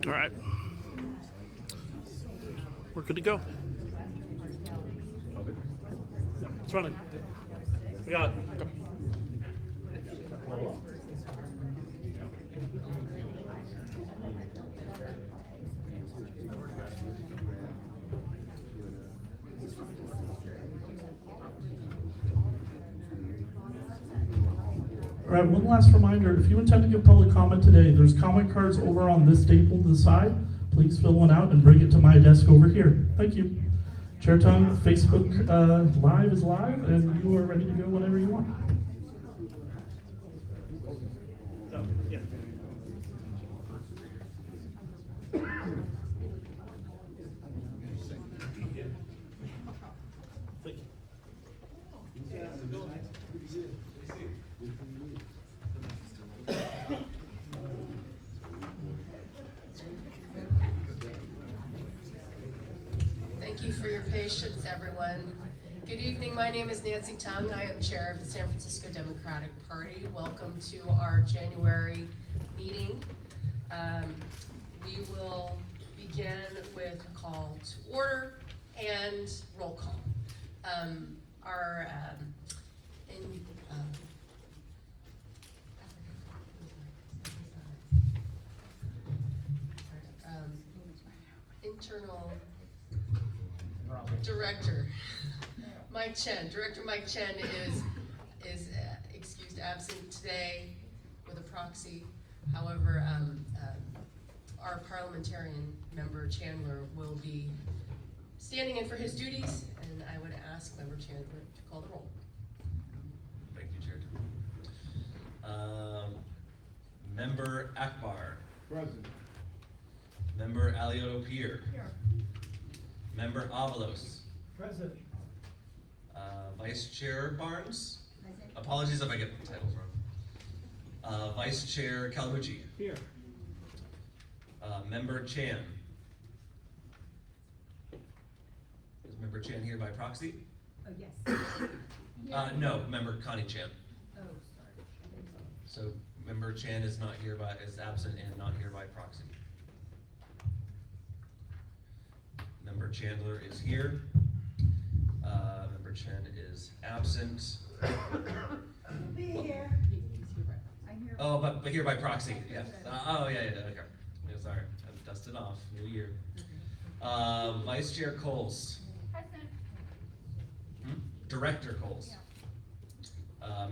All right. We're good to go. It's running. We got it. All right, one last reminder, if you intend to give public comment today, there's comment cards over on this table to the side. Please fill one out and bring it to my desk over here. Thank you. Chair Tung, Facebook Live is live, and you are ready to go whenever you want. Yeah. Thank you for your patience, everyone. Good evening. My name is Nancy Tung. I am chair of the San Francisco Democratic Party. Welcome to our January meeting. We will begin with a call to order and roll call. Internal Director Mike Chen. Director Mike Chen is excused absent today with a proxy. However, our parliamentarian member Chandler will be standing in for his duties, and I would ask member Chandler to call the roll. Thank you, Chair. Member Akbar. Present. Member Alioto Pierre. Here. Member Avalos. Present. Vice Chair Barnes. Apologies if I get the titles wrong. Vice Chair Kalamucci. Here. Member Chan. Is Member Chan here by proxy? Oh, yes. No, Member Connie Chan. Oh, sorry. So Member Chan is not here by, is absent and not here by proxy. Member Chandler is here. Member Chen is absent. Be here. I'm here. Oh, but here by proxy, yes. Oh, yeah, okay. Yeah, sorry, I've dusted off, new year. Vice Chair Coles. Present. Director Coles.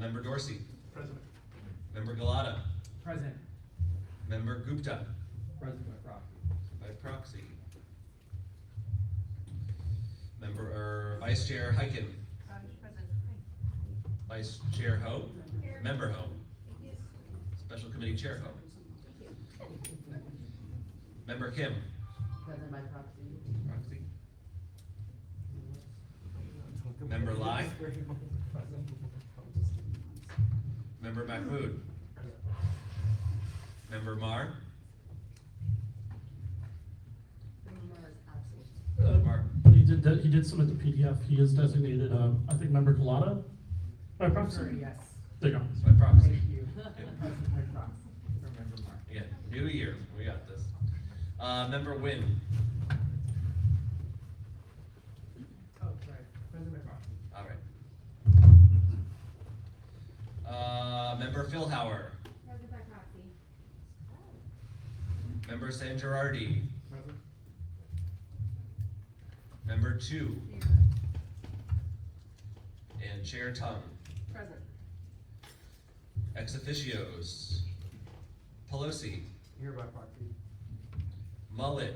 Member Dorsey. Present. Member Galata. Present. Member Gupta. Present by proxy. By proxy. Vice Chair Hyken. Present. Vice Chair Ho. Member Ho. Special Committee Chair Ho. Member Kim. Present by proxy. Proxy. Member Lai. Member Mahmood. Member Mar. Mar. He did submit the PDF. He is designated, I think, member Galata by proxy. Yes. There you go. By proxy. Thank you. Yeah. Present by proxy. Remember Mark. Again, new year, we got this. Member Wynn. Oh, sorry. Present by proxy. All right. Member Philhauer. Present by proxy. Member San Girardi. Present. Member 2. And Chair Tung. Present. Ex officios. Pelosi. Here by proxy. Mullen.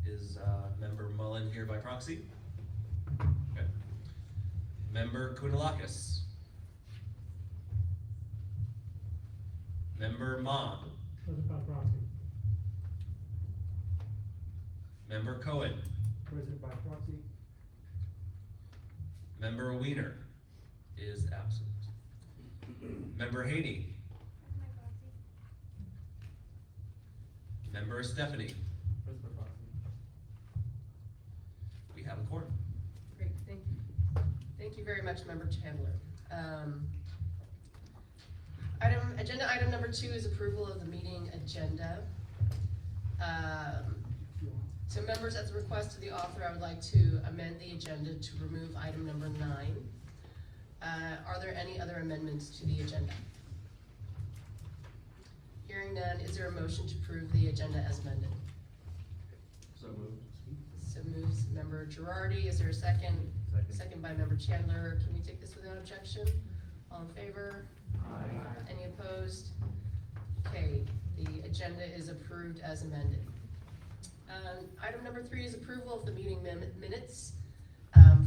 Is Member Mullen here by proxy? Okay. Member Kounalakis. Member Ma. Present by proxy. Member Cohen. Present by proxy. Member Wiener is absent. Member Haney. Member Stephanie. Present by proxy. We have a quorum. Great, thank you. Thank you very much, Member Chandler. Item Agenda item number 2 is approval of the meeting agenda. So members, at the request of the author, I would like to amend the agenda to remove item number 9. Are there any other amendments to the agenda? Hearing none, is there a motion to approve the agenda as amended? So moved. So moves member Girardi, is there a second? Second. Second by member Chandler, can we take this without objection? All in favor? Any opposed? Okay, the agenda is approved as amended. Item number 3 is approval of the meeting minutes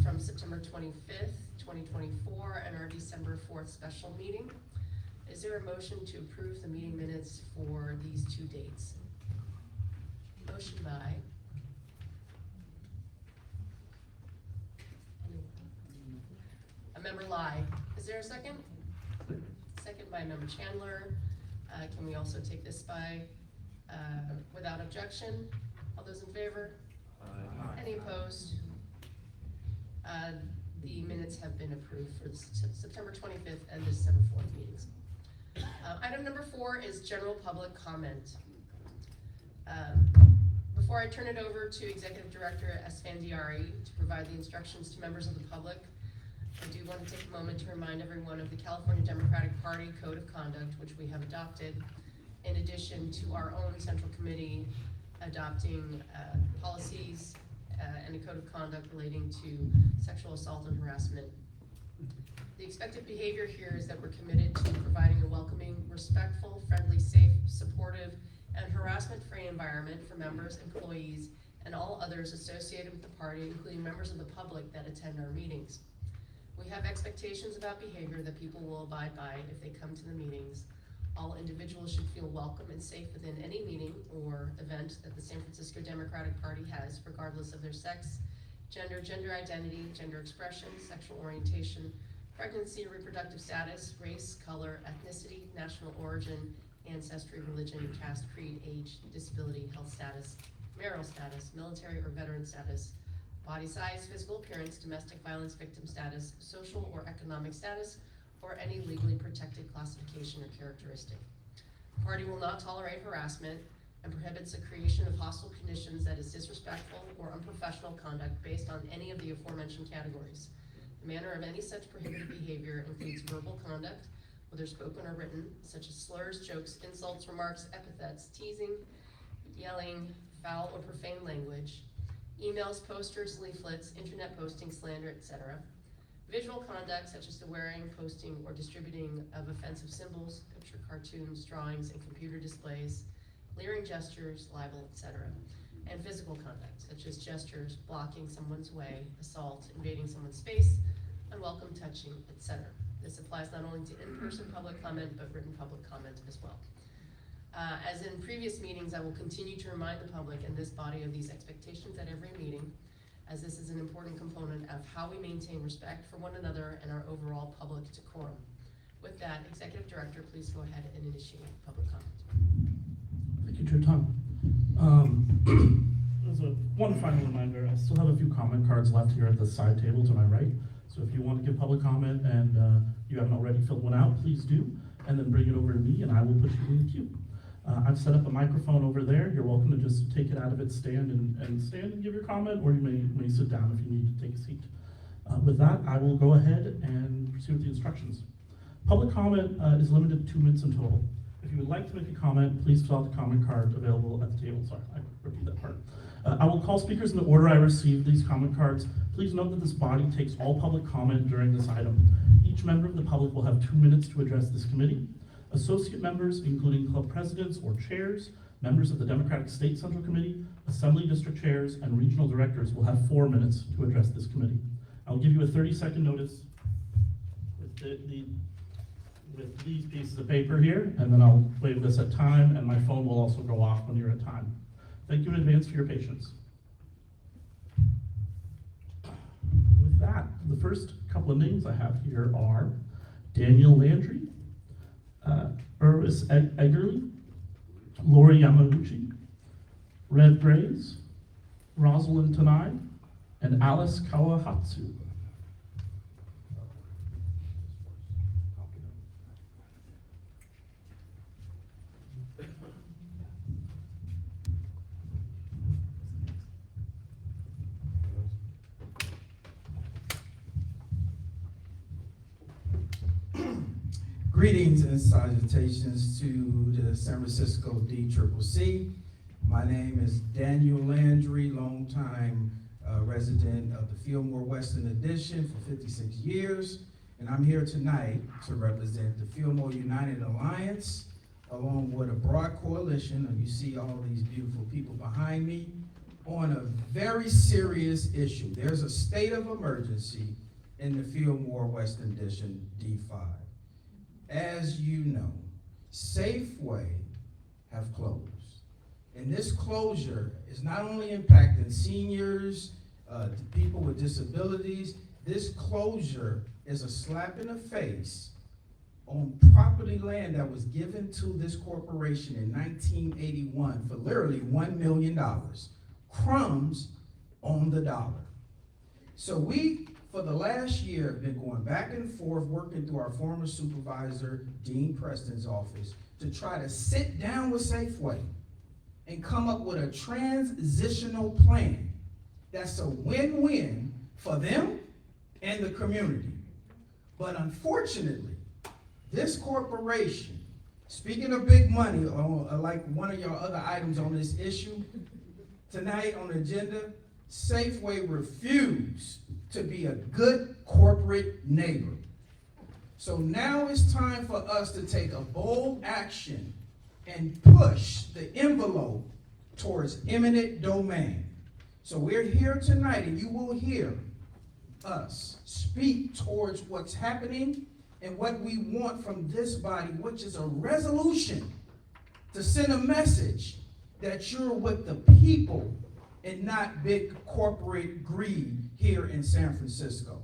from September 25th, 2024, and our December 4th special meeting. Is there a motion to approve the meeting minutes for these 2 dates? Motion by. Member Lai. Is there a second? Second by member Chandler. Can we also take this by without objection? All those in favor? Any opposed? The minutes have been approved for the September 25th and December 4th meetings. Item number 4 is general public comment. Before I turn it over to Executive Director Esfandiari to provide the instructions to members of the public, I do want to take a moment to remind everyone of the California Democratic Party Code of Conduct, which we have adopted, in addition to our own Central Committee adopting policies and a code of conduct relating to sexual assault and harassment. The expected behavior here is that we're committed to providing a welcoming, respectful, friendly, safe, supportive, and harassment-free environment for members, employees, and all others associated with the party, including members of the public that attend our meetings. We have expectations about behavior that people will abide by if they come to the meetings. All individuals should feel welcome and safe within any meeting or event that the San Francisco Democratic Party has, regardless of their sex, gender, gender identity, gender expression, sexual orientation, pregnancy, reproductive status, race, color, ethnicity, national origin, ancestry, religion, caste, creed, age, disability, health status, marital status, military or veteran status, body size, physical appearance, domestic violence victim status, social or economic status, or any legally protected classification or characteristic. The party will not tolerate harassment and prohibits the creation of hostile conditions that is disrespectful or unprofessional conduct based on any of the aforementioned categories. The manner of any such prohibited behavior includes verbal conduct, whether spoken or written, such as slurs, jokes, insults, remarks, epithets, teasing, yelling, foul or profane language, emails, posters, leaflets, internet posting, slander, etc. Visual conduct such as the wearing, posting, or distributing of offensive symbols, picture cartoons, drawings, and computer displays, leering gestures, libel, etc. And physical conduct such as gestures, blocking someone's way, assault, invading someone's space, unwelcome touching, etc. This applies not only to in-person public comment, but written public comment as well. As in previous meetings, I will continue to remind the public and this body of these expectations at every meeting, as this is an important component of how we maintain respect for one another and our overall public decorum. With that, Executive Director, please go ahead and initiate public comment. Thank you, Chair Tung. As one final reminder, I still have a few comment cards left here at the side table to my right. So if you want to give public comment and you haven't already filled one out, please do, and then bring it over to me and I will put you in the queue. I've set up a microphone over there. You're welcome to just take it out of its stand and stand and give your comment, or you may sit down if you need to take a seat. With that, I will go ahead and proceed with the instructions. Public comment is limited to 2 minutes in total. If you would like to make a comment, please fill out the comment card available at the table. Sorry, I repeat that part. I will call speakers in the order I received these comment cards. Please note that this body takes all public comment during this item. Each member of the public will have 2 minutes to address this committee. Associate members, including club presidents or chairs, members of the Democratic State Central Committee, Assembly District chairs, and regional directors will have 4 minutes to address this committee. I'll give you a 30-second notice with these pieces of paper here, and then I'll wave this at time, and my phone will also go off when you're at time. Thank you in advance for your patience. With that, the first couple of names I have here are Daniel Landry, Irvis Eggerly, Lori Yamauchi, Red Grays, Rosalind Tanai, and Alice Kawahatsu. Greetings and salutations to the San Francisco DCCC. My name is Daniel Landry, longtime resident of the Fillmore Western Addition for 56 years. And I'm here tonight to represent the Fillmore United Alliance, along with a broad coalition, and you see all these beautiful people behind me, on a very serious issue. There's a state of emergency in the Fillmore Western Addition D5. As you know, Safeway have closed. And this closure is not only impacting seniors, people with disabilities, this closure is a slap in the face on property land that was given to this corporation in 1981 for literally $1 million. Crumbs on the dollar. So we, for the last year, have been going back and forth, working through our former supervisor, Dean Preston's office, to try to sit down with Safeway and come up with a transitional plan that's a win-win for them and the community. But unfortunately, this corporation, speaking of big money, like one of your other items on this issue, tonight on the agenda, Safeway refused to be a good corporate neighbor. So now it's time for us to take a bold action and push the envelope towards eminent domain. So we're here tonight, and you will hear us speak towards what's happening and what we want from this body, which is a resolution to send a message that you're with the people and not big corporate greed here in San Francisco.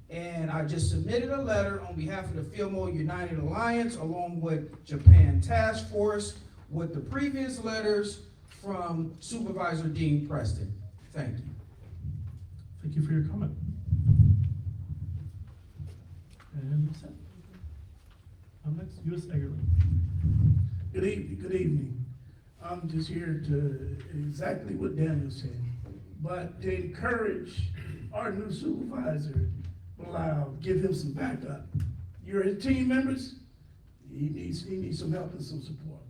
And I just submitted a letter on behalf of the Fillmore United Alliance, along with Japan Task Force, with the previous letters from Supervisor Dean Preston. Thank you. Thank you for your comment. And that's it. Up next, U.S. Egerly. Good evening, good evening. I'm just here to exactly what Daniel said, but to encourage our new supervisor, give him some backup. You're his team members, he needs some help and some support.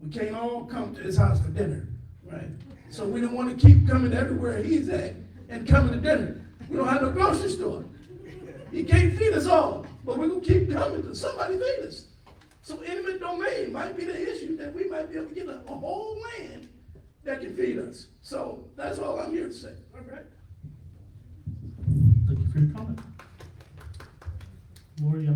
We can't all come to his house for dinner, right? So we don't want to keep coming everywhere he's at and coming to dinner. We don't have no grocery store. He can't feed us all, but we're gonna keep coming to somebody feed us. So eminent domain might be the issue, that we might be able to get a whole land that can feed us. So that's all I'm here to say, all right? Thank you for your comment. Lori,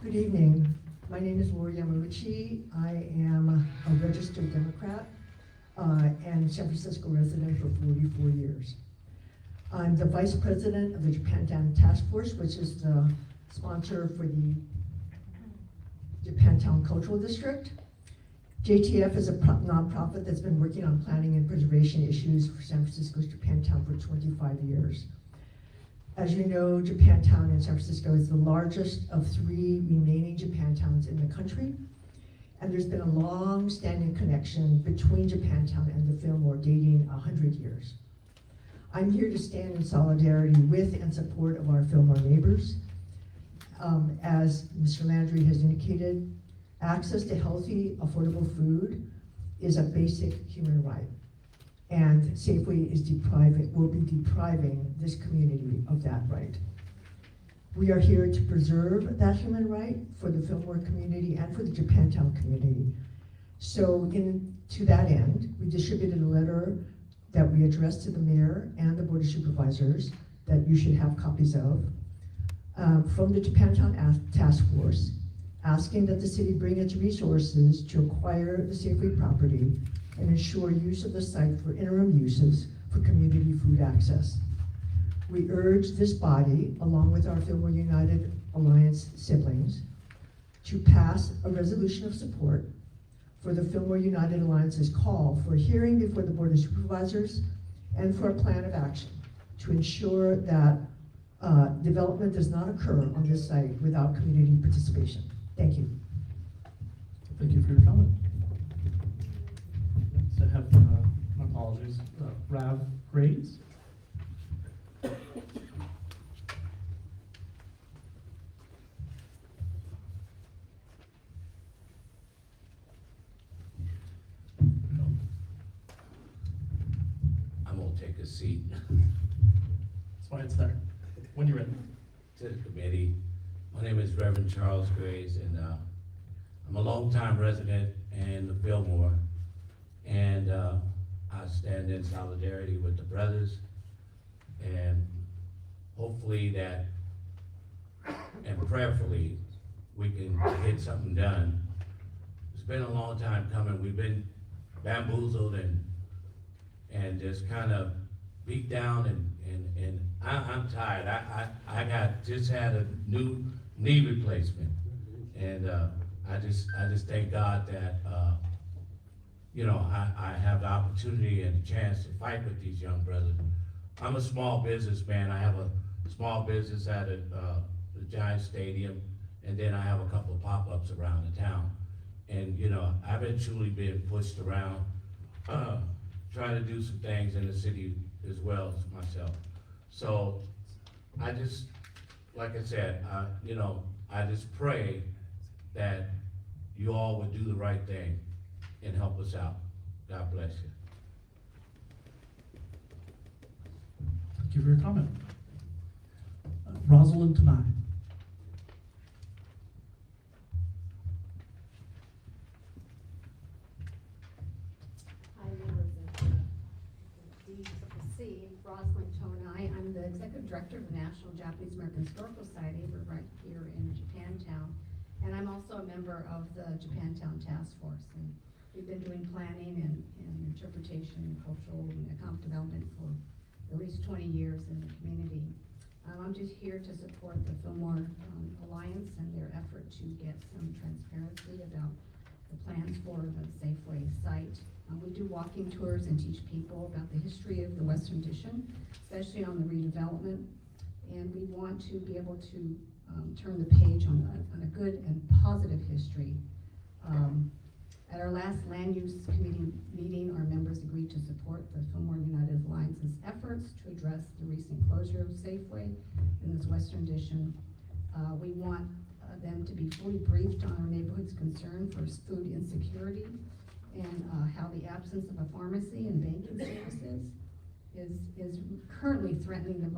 Good evening. My name is Lori Yamauchi. I am a registered Democrat and San Francisco resident for 44 years. I'm the vice president of the Japantown Task Force, which is the sponsor for the Japantown Cultural District. JTF is a nonprofit that's been working on planning and preservation issues for San Francisco's Japantown for 25 years. As you know, Japantown in San Francisco is the largest of 3 remaining Japantowns in the country, and there's been a long-standing connection between Japantown and the Fillmore dating 100 years. I'm here to stand in solidarity with and support of our Fillmore neighbors. As Mr. Landry has indicated, access to healthy, affordable food is a basic human right. And Safeway will be depriving this community of that right. We are here to preserve that human right for the Fillmore community and for the Japantown community. So to that end, we distributed a letter that we addressed to the mayor and the board of supervisors that you should have copies of, from the Japantown Task Force, asking that the city bring its resources to acquire the Safeway property and ensure use of the site for interim uses for community food access. We urge this body, along with our Fillmore United Alliance siblings, to pass a resolution of support for the Fillmore United Alliance's call for a hearing before the Board of Supervisors and for a plan of action to ensure that development does not occur on this site without community participation. Thank you. Thank you for your comment. Next, I have, my apologies, Rav Graves. take a seat. That's why it's there. When you're ready. To the committee, my name is Reverend Charles Graves, and I'm a longtime resident in the Fillmore, and I stand in solidarity with the brothers, and hopefully that, and prayerfully, we can get something done. It's been a long time coming. We've been bamboozled and just kind of beat down, and I'm tired. I just had a new knee replacement, and I just thank God that you know, I have the opportunity and the chance to fight with these young brothers. I'm a small businessman. I have a small business at the Giants Stadium, and then I have a couple of pop-ups around the town. And you know, I've been truly being pushed around, trying to do some things in the city as well as myself. So I just, like I said, you know, I just pray that you all would do the right thing and help us out. God bless you. Thank you for your comment. Rosalind Tanai. Hi, members of the DCCC, Rosalind Tonai. I'm the Executive Director of the National Japanese American Historical Society. We're right here in Japantown. And I'm also a member of the Japantown Task Force. And we've been doing planning and interpretation and cultural and economic development for at least 20 years in the community. I'm just here to support the Fillmore Alliance and their effort to get some transparency about the plans for the Safeway site. We do walking tours and teach people about the history of the Western Addition, especially on the redevelopment. And we want to be able to turn the page on a good and positive history. At our last Land Use Committee meeting, our members agreed to support the Fillmore United Alliance's efforts to address the recent closure of Safeway in this Western Addition. We want them to be fully briefed on our neighborhood's concern for food insecurity and how the absence of a pharmacy and banking services is currently threatening the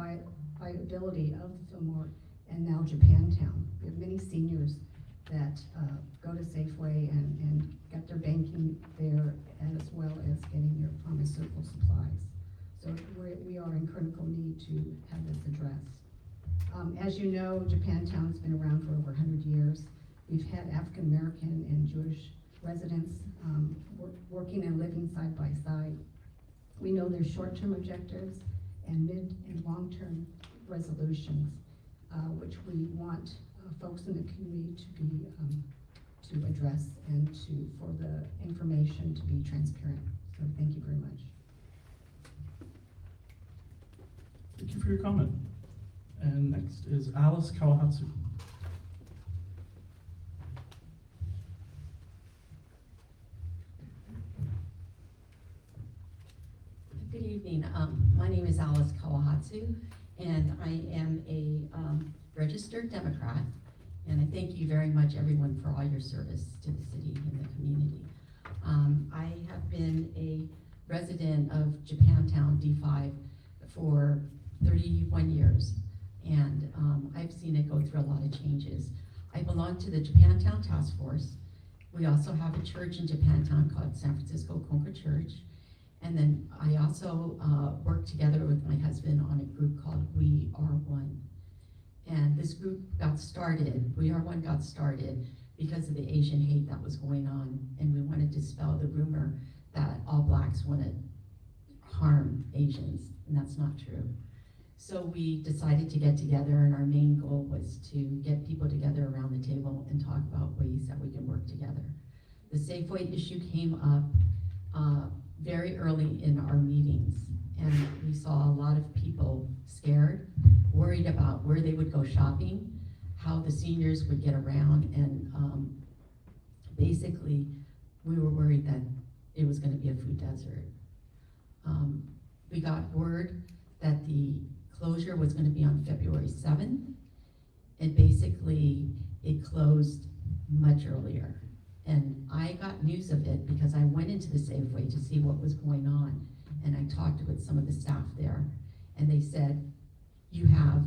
viability of Fillmore and now Japantown. We have many seniors that go to Safeway and get their banking there, as well as getting their pharmaceutical supplies. So we are in critical need to have this addressed. As you know, Japantown's been around for over 100 years. We've had African American and Jewish residents working and living side by side. We know there's short-term objectives and mid and long-term resolutions, which we want folks in the community to address and for the information to be transparent. So thank you very much. Thank you for your comment. And next is Alice Kawahatsu. Good evening. My name is Alice Kawahatsu, and I am a registered Democrat. And I thank you very much, everyone, for all your service to the city and the community. I have been a resident of Japantown D5 for 31 years, and I've seen it go through a lot of changes. I belong to the Japantown Task Force. We also have a church in Japantown called San Francisco Concord Church. And then I also work together with my husband on a group called We Are One. And this group got started, We Are One got started because of the Asian hate that was going on. And we wanted to dispel the rumor that all blacks want to harm Asians, and that's not true. So we decided to get together, and our main goal was to get people together around the table and talk about ways that we can work together. The Safeway issue came up very early in our meetings, and we saw a lot of people scared, worried about where they would go shopping, how the seniors would get around, and basically we were worried that it was going to be a food desert. We got word that the closure was going to be on February 7th, and basically it closed much earlier. And I got news of it because I went into the Safeway to see what was going on. and I talked with some of the staff there, and they said, you have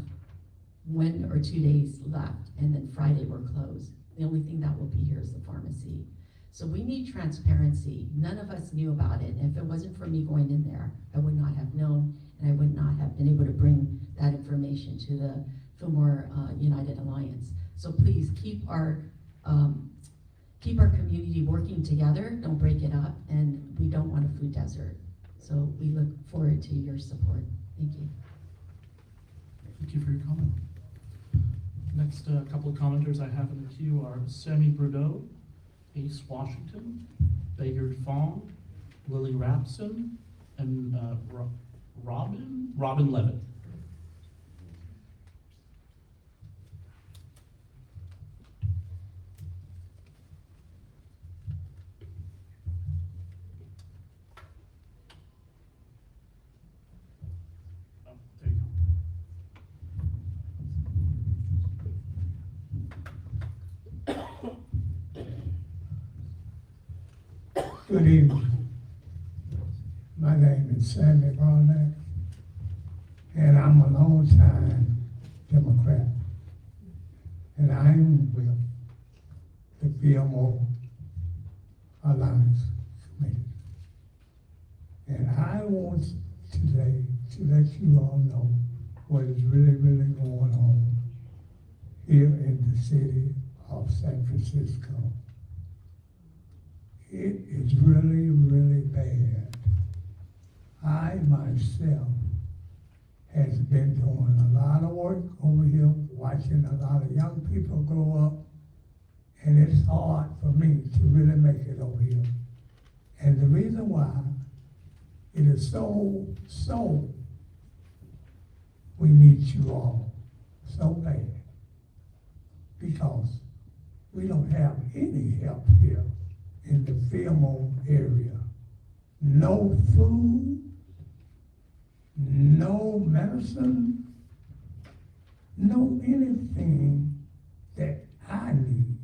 1 or 2 days left, and then Friday we're closed. The only thing that will be here is the pharmacy. So we need transparency. None of us knew about it, and if it wasn't for me going in there, I would not have known, and I would not have been able to bring that information to the Fillmore United Alliance. So please keep our community working together, don't break it up, and we don't want a food desert. So we look forward to your support. Thank you. Thank you for your comment. Next couple of commenters I have in the queue are Sammy Brudeau, Ace Washington, Bayard Fong, Lily Rapson, and Robin Levitt. Oh, there you Good evening. My name is Sammy Barnett, and I'm a longtime Democrat. And I'm with the Fillmore Alliance Committee. And I want today to let you all know what is really, really going on here in the city of San Francisco. It is really, really bad. I myself has been doing a lot of work over here, watching a lot of young people grow up, and it's hard for me to really make it over here. And the reason why it is so we need you all so bad, because we don't have any help here in the Fillmore area. No food, no medicine, no anything that I need.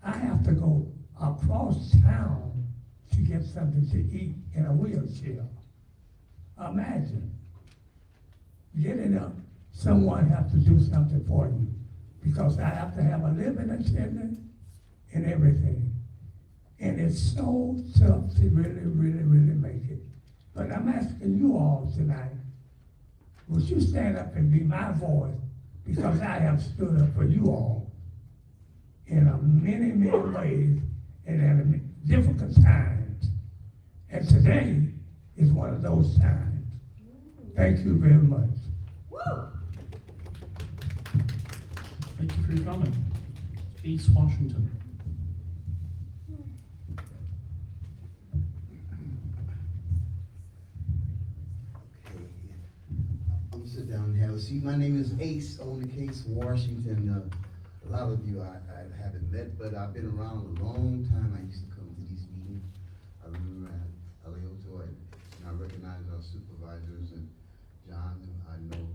I have to go across town to get something to eat in a wheelchair. Imagine getting up, someone has to do something for you, because I have to have a living attendant and everything. And it's so tough to really, really, really make it. But I'm asking you all tonight, would you stand up and be my voice, because I have stood up for you all in a many, many ways and at difficult times. And today is one of those times. Thank you very much. Thank you for your comment. Ace Washington. I'm sit down and have a seat. My name is Ace on the case, Washington. A lot of you I haven't met, but I've been around a long time. I used to come to these meetings. I remember at Aleoto, and I recognize our supervisors, and John, I know.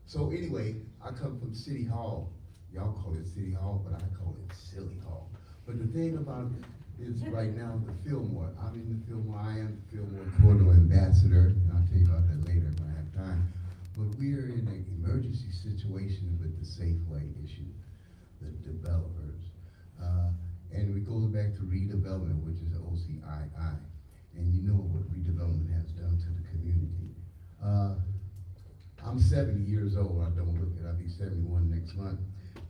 So anyway, I come from City Hall. Y'all call it City Hall, but I call it Silly Hall. But the thing about it is right now, the Fillmore. I'm in the Fillmore. I am the Fillmore Corridor Ambassador, and I'll tell you about that later when I have time. But we are in an emergency situation with the Safeway issue, the developers. And it goes back to redevelopment, which is OCII. And you know what redevelopment has done to the community. I'm 70 years old. I don't look it. I'll be 71 next month.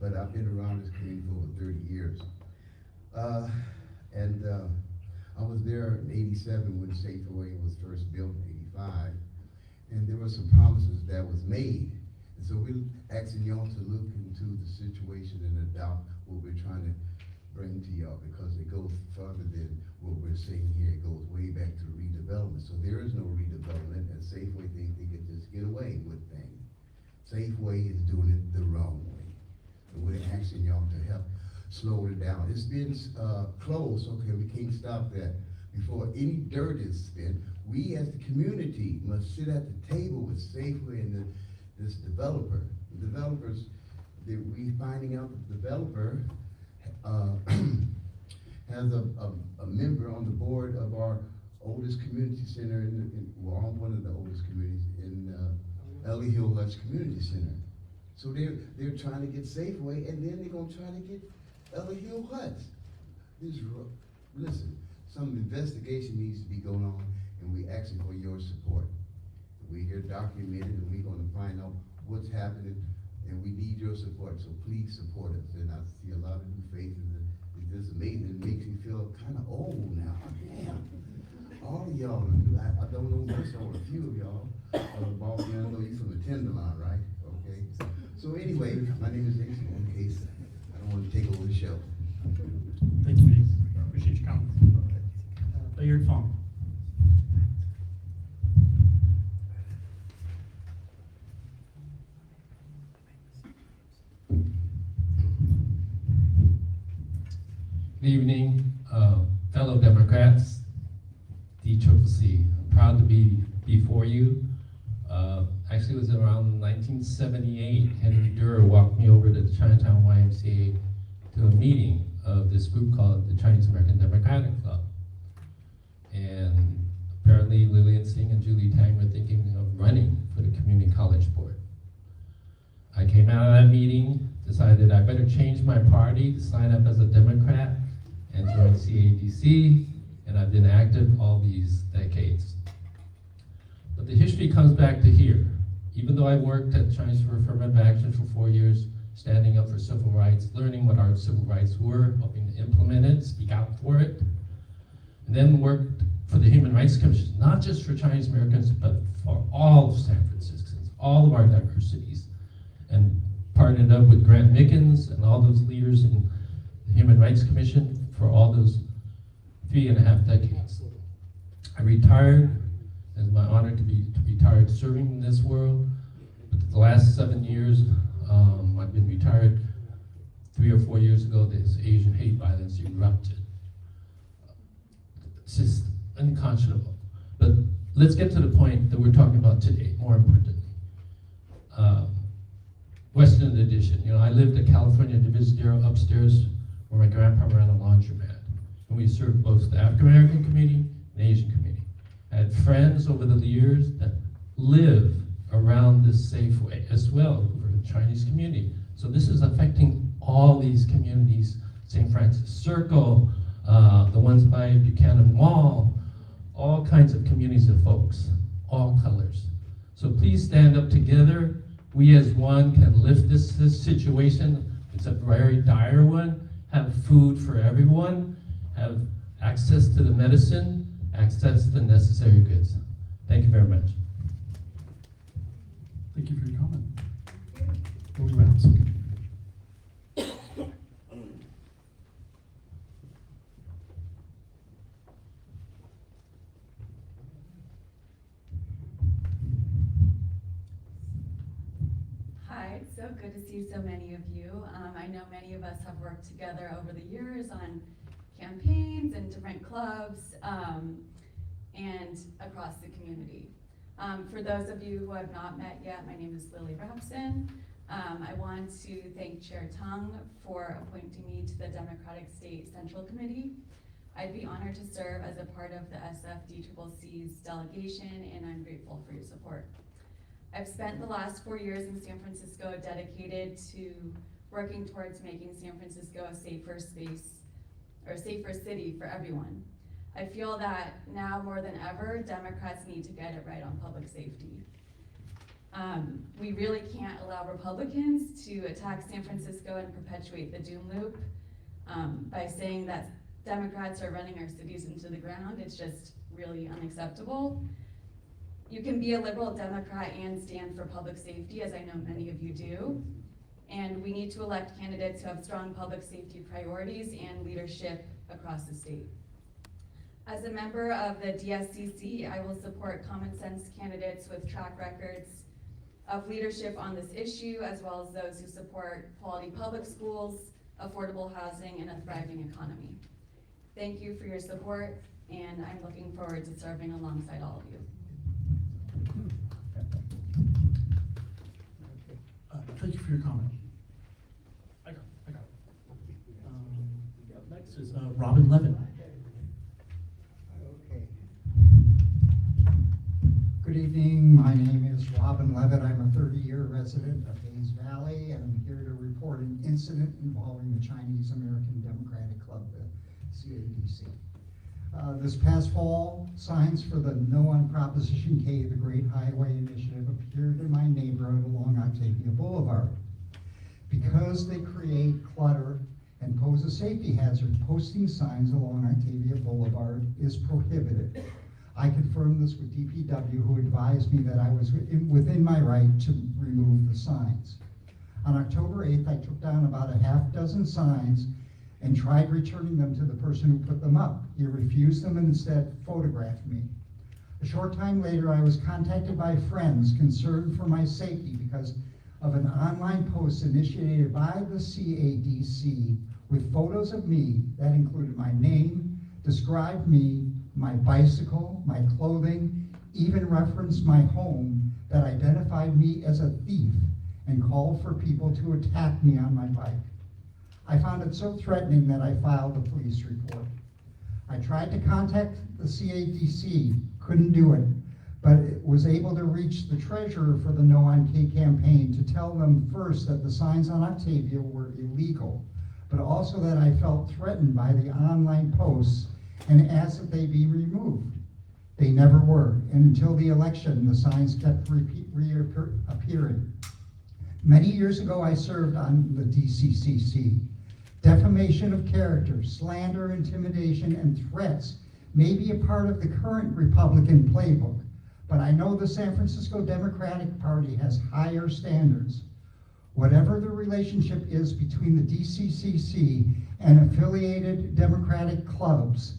But I've been around this community for over 30 years. I was there in '87 when Safeway was first built in '85. And there were some promises that was made. And so we're asking y'all to look into the situation and adopt what we're trying to bring to y'all, because it goes further than what we're saying here. It goes way back to redevelopment. So there is no redevelopment, and Safeway thinks they can just get away with things. Safeway is doing it the wrong way. And we're asking y'all to help slow it down. It's been closed, okay, we can't stop that. Before any dirt is spent, we as the community must sit at the table with Safeway and this developer. The developers, we finding out the developer has a member on the board of our oldest community center well, one of the oldest communities in Ellie Hill Hutch Community Center. So they're trying to get Safeway, and then they're gonna try to get Ellie Hill Hutch. Listen, some investigation needs to be going on, and we asking for your support. We here documented, and we're gonna find out what's happening, and we need your support, so please support us. And I see a lot of new faces, and it's just amazing. It makes me feel kind of old now. Damn. All of y'all, I don't know much on a few of y'all. Bob, I know you from the Tenderloin, right? Okay. So anyway, my name is Ace, in case I don't want to take over the show. Thank you, Ace. Appreciate your comments. Bayard Fong. Good evening, fellow Democrats, DCCC. I'm proud to be before you. Actually, it was around 1978, Henry Durr walked me over to the Chinatown YMCA to a meeting of this group called the Chinese American Democratic Club. And apparently Lillian Singh and Julie Tang were thinking of running for the community college board. I came out of that meeting, decided I better change my party to sign up as a Democrat and join CADC, and I've been active all these decades. But the history comes back to here. Even though I worked at Chinese for Affirmative Action for 4 years, standing up for civil rights, learning what our civil rights were, helping to implement it, speak out for it, and then worked for the Human Rights Commission, not just for Chinese Americans, but for all of San Franciscans, all of our diversities, and partnered up with Grant Mickens and all those leaders in the Human Rights Commission for all those 3.5 decades. I retired. It's my honor to be retired serving in this world. But the last 7 years, I've been retired. 3 or 4 years ago, this Asian hate violence erupted. It's just unconscionable. But let's get to the point that we're talking about today, more importantly. Western Addition. You know, I lived at California Divisadero upstairs where my grandpa ran a laundromat. And we served both the African American community and Asian community. I had friends over the years that live around this Safeway as well, who are the Chinese community. So this is affecting all these communities, St. Francis Circle, the ones by Buchanan Mall, all kinds of communities of folks, all colors. So please stand up together. We as one can lift this situation. It's a very dire one. Have food for everyone, have access to the medicine, access to the necessary goods. Thank you very much. Thank you for your comment. Lily Rounds. Hi, it's so good to see so many of you. I know many of us have worked together over the years on campaigns and different clubs and across the community. For those of you who have not met yet, my name is Lily Rapson. I want to thank Chair Tung for appointing me to the Democratic State Central Committee. I'd be honored to serve as a part of the SFDCCC's delegation, and I'm grateful for your support. I've spent the last 4 years in San Francisco dedicated to working towards making San Francisco a safer space, or a safer city for everyone. I feel that now more than ever, Democrats need to get it right on public safety. We really can't allow Republicans to attack San Francisco and perpetuate the doom loop by saying that Democrats are running our cities into the ground. It's just really unacceptable. You can be a liberal Democrat and stand for public safety, as I know many of you do. And we need to elect candidates who have strong public safety priorities and leadership across the state. As a member of the DSCC, I will support common sense candidates with track records of leadership on this issue, as well as those who support quality public schools, affordable housing, and a thriving economy. Thank you for your support, and I'm looking forward to serving alongside all of you. Thank you for your comment. I got it. Up next is Robin Levin. Okay. incident involving the Chinese American Democratic Club, the CADC. This past fall, signs for the No on Proposition K, the Great Highway Initiative, appeared in my neighborhood along Octavia Boulevard. Because they create clutter and pose a safety hazard, posting signs along Octavia Boulevard is prohibited. I confirmed this with DPW, who advised me that I was within my right to remove the signs. On October 8th, I took down about a half dozen signs and tried returning them to the person who put them up. He refused them and instead photographed me. A short time later, I was contacted by friends concerned for my safety because of an online post initiated by the CADC with photos of me that included my name, described me, my bicycle, my clothing, even referenced my home, that identified me as a thief and called for people to attack me on my bike. I found it so threatening that I filed a police report. I tried to contact the CADC, couldn't do it, but was able to reach the treasurer for the No on K campaign to tell them first that the signs on Octavia were illegal, but also that I felt threatened by the online posts and asked that they be removed. They never were, and until the election, the signs kept reappearing. Many years ago, I served on the DCCC. Defamation of character, slander, intimidation, and threats may be a part of the current Republican playbook, but I know the San Francisco Democratic Party has higher standards. Whatever the relationship is between the DCCC and affiliated Democratic clubs,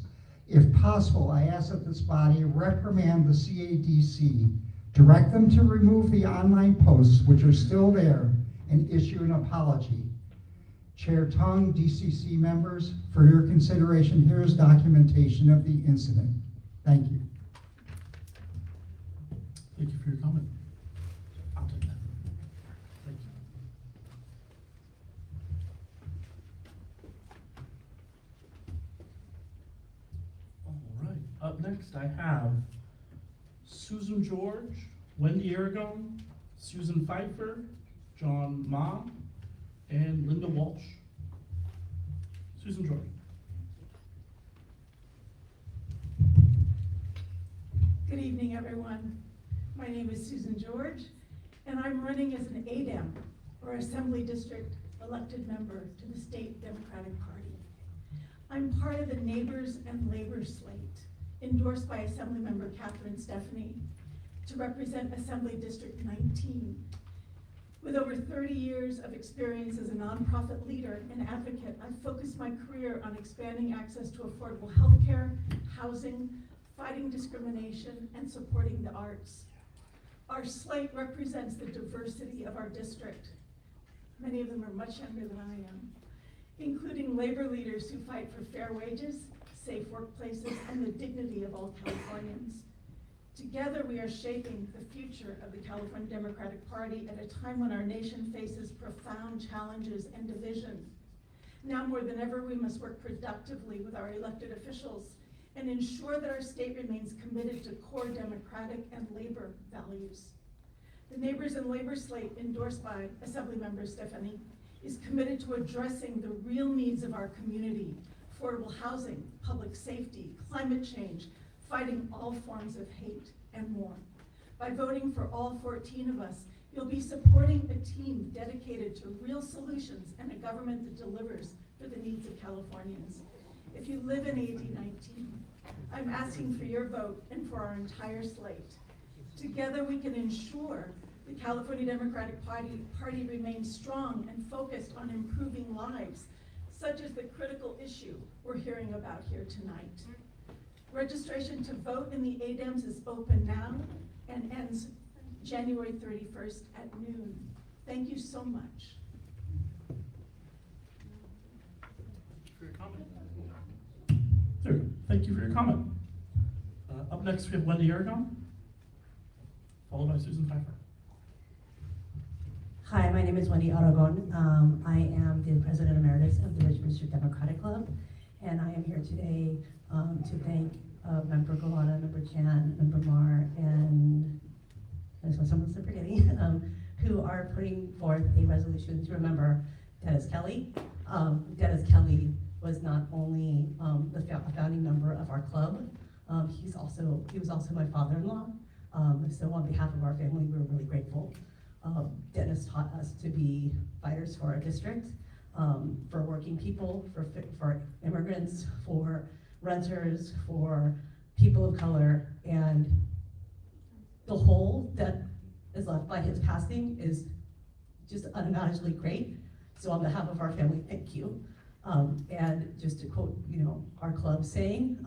if possible, I ask that this body reprimand the CADC, direct them to remove the online posts, which are still there, and issue an apology. Chair Tung, DCC members, for your consideration, here is documentation of the incident. Thank you. Thank you for your comment. I'll take that. Thank you. All right, up next I have Susan George, Wendy Aragon, Susan Pfeiffer, John Ma, and Linda Walsh. Susan George. Good evening, everyone. My name is Susan George, and I'm running as an ADEM, or Assembly District elected member to the State Democratic Party. I'm part of the Neighbors and Labor slate, endorsed by Assemblymember Catherine Stephanie, to represent Assembly District 19. With over 30 years of experience as a nonprofit leader and advocate, I've focused my career on expanding access to affordable health care, housing, fighting discrimination, and supporting the arts. Our slate represents the diversity of our district. Many of them are much younger than I am, including labor leaders who fight for fair wages, safe workplaces, and the dignity of all Californians. Together, we are shaping the future of the California Democratic Party at a time when our nation faces profound challenges and division. Now more than ever, we must work productively with our elected officials and ensure that our state remains committed to core democratic and labor values. The Neighbors and Labor slate, endorsed by Assemblymember Stephanie, is committed to addressing the real needs of our community: affordable housing, public safety, climate change, fighting all forms of hate, and more. By voting for all 14 of us, you'll be supporting a team dedicated to real solutions and a government that delivers for the needs of Californians. If you live in AD 19, I'm asking for your vote and for our entire slate. Together we can ensure the California Democratic Party remains strong and focused on improving lives, such as the critical issue we're hearing about here tonight. Registration to vote in the ADEMS is open now and ends January 31st at noon. Thank you so much. For your comment. There, thank you for your comment. Up next, we have Wendy Aragon, followed by Susan Pfeiffer. Hi, my name is Wendy Aragon. I am the President Emeritus of the Richmond Street Democratic Club, and I am here today to thank Member Golana, Member Chan, Member Mar, and there's someone still forgetting, who are putting forth a resolution to remember Dennis Kelly. Dennis Kelly was not only a founding member of our club, he was also my father-in-law. So on behalf of our family, we're really grateful. Dennis taught us to be fighters for our district, for working people, for immigrants, for renters, for people of color, and the hole that is left by his passing is just unimaginably great. So on behalf of our family, thank you. And just to quote, our club saying,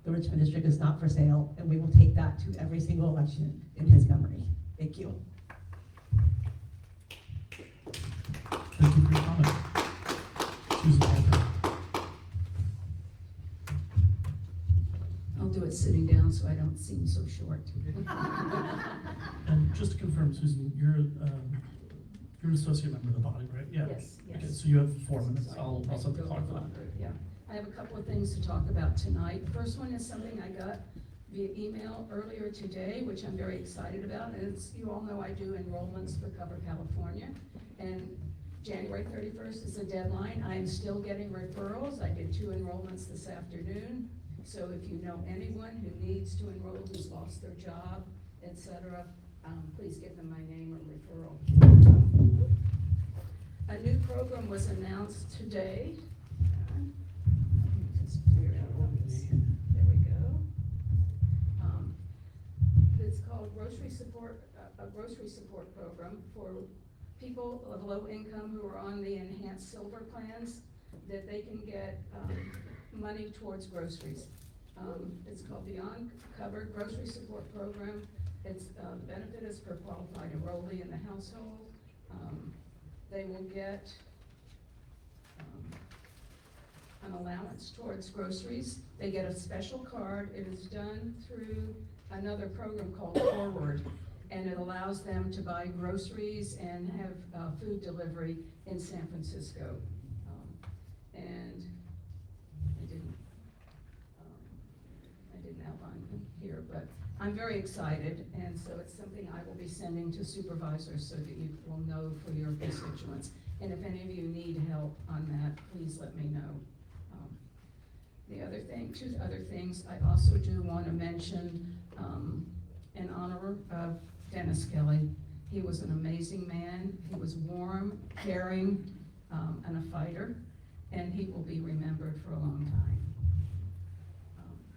the Richmond District is not for sale, and we will take that to every single election in his memory. Thank you. Thank you for your comment. Susan Panther. I'll do it sitting down so I don't seem so short. And just to confirm, Susan, you're an associate member of the body, right? Yeah. Yes, yes. Okay, so you have 4 minutes. I'll set the clock for that. Yeah, I have a couple of things to talk about tonight. First one is something I got via email earlier today, which I'm very excited about, and it's, you all know I do enrollments for Cover California, and January 31st is the deadline. I am still getting referrals. I did 2 enrollments this afternoon. So if you know anyone who needs to enroll, who's lost their job, etc., please give them my name or referral. A new program was announced today. Just figure out what it is. There we go. It's called a grocery support program for people of low income who are on the enhanced silver plans, that they can get money towards groceries. It's called Beyond Covered Grocery Support Program. Its benefit is per qualified enrollee in the household. They will get an allowance towards groceries. They get a special card. It is done through another program called Forward, and it allows them to buy groceries and have food delivery in San Francisco. And I didn't outline them here, but I'm very excited, and so it's something I will be sending to supervisors so that you will know for your constituents. And if any of you need help on that, please let me know. Two other things, I also do want to mention in honor of Dennis Kelly. He was an amazing man. He was warm, caring, and a fighter, and he will be remembered for a long time.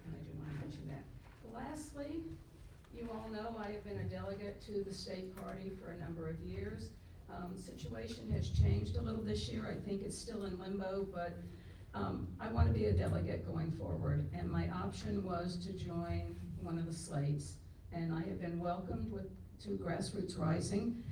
And I do want to mention that. Lastly, you all know I have been a delegate to the state party for a number of years. Situation has changed a little this year. I think it's still in limbo, but I want to be a delegate going forward, and my option was to join one of the slates, and I have been welcomed to Grassroots Rising.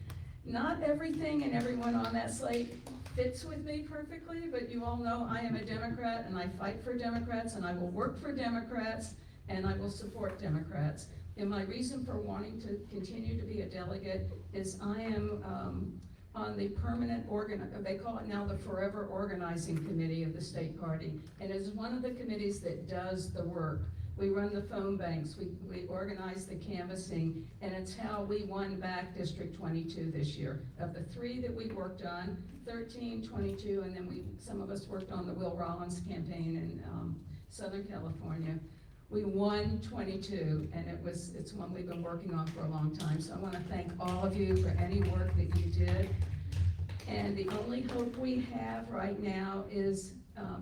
Not everything and everyone on that slate fits with me perfectly, but you all know I am a Democrat, and I fight for Democrats, and I will work for Democrats, and I will support Democrats. And my reason for wanting to continue to be a delegate is I am on the permanent they call it now the Forever Organizing Committee of the state party. And it is one of the committees that does the work. We run the phone banks, we organize the canvassing, and it's how we won back District 22 this year. Of the 3 that we worked on, 13, 22, and then some of us worked on the Will Rollins campaign in Southern California. We won 22, and it's one we've been working on for a long time. So I want to thank all of you for any work that you did. And the only hope we have right now is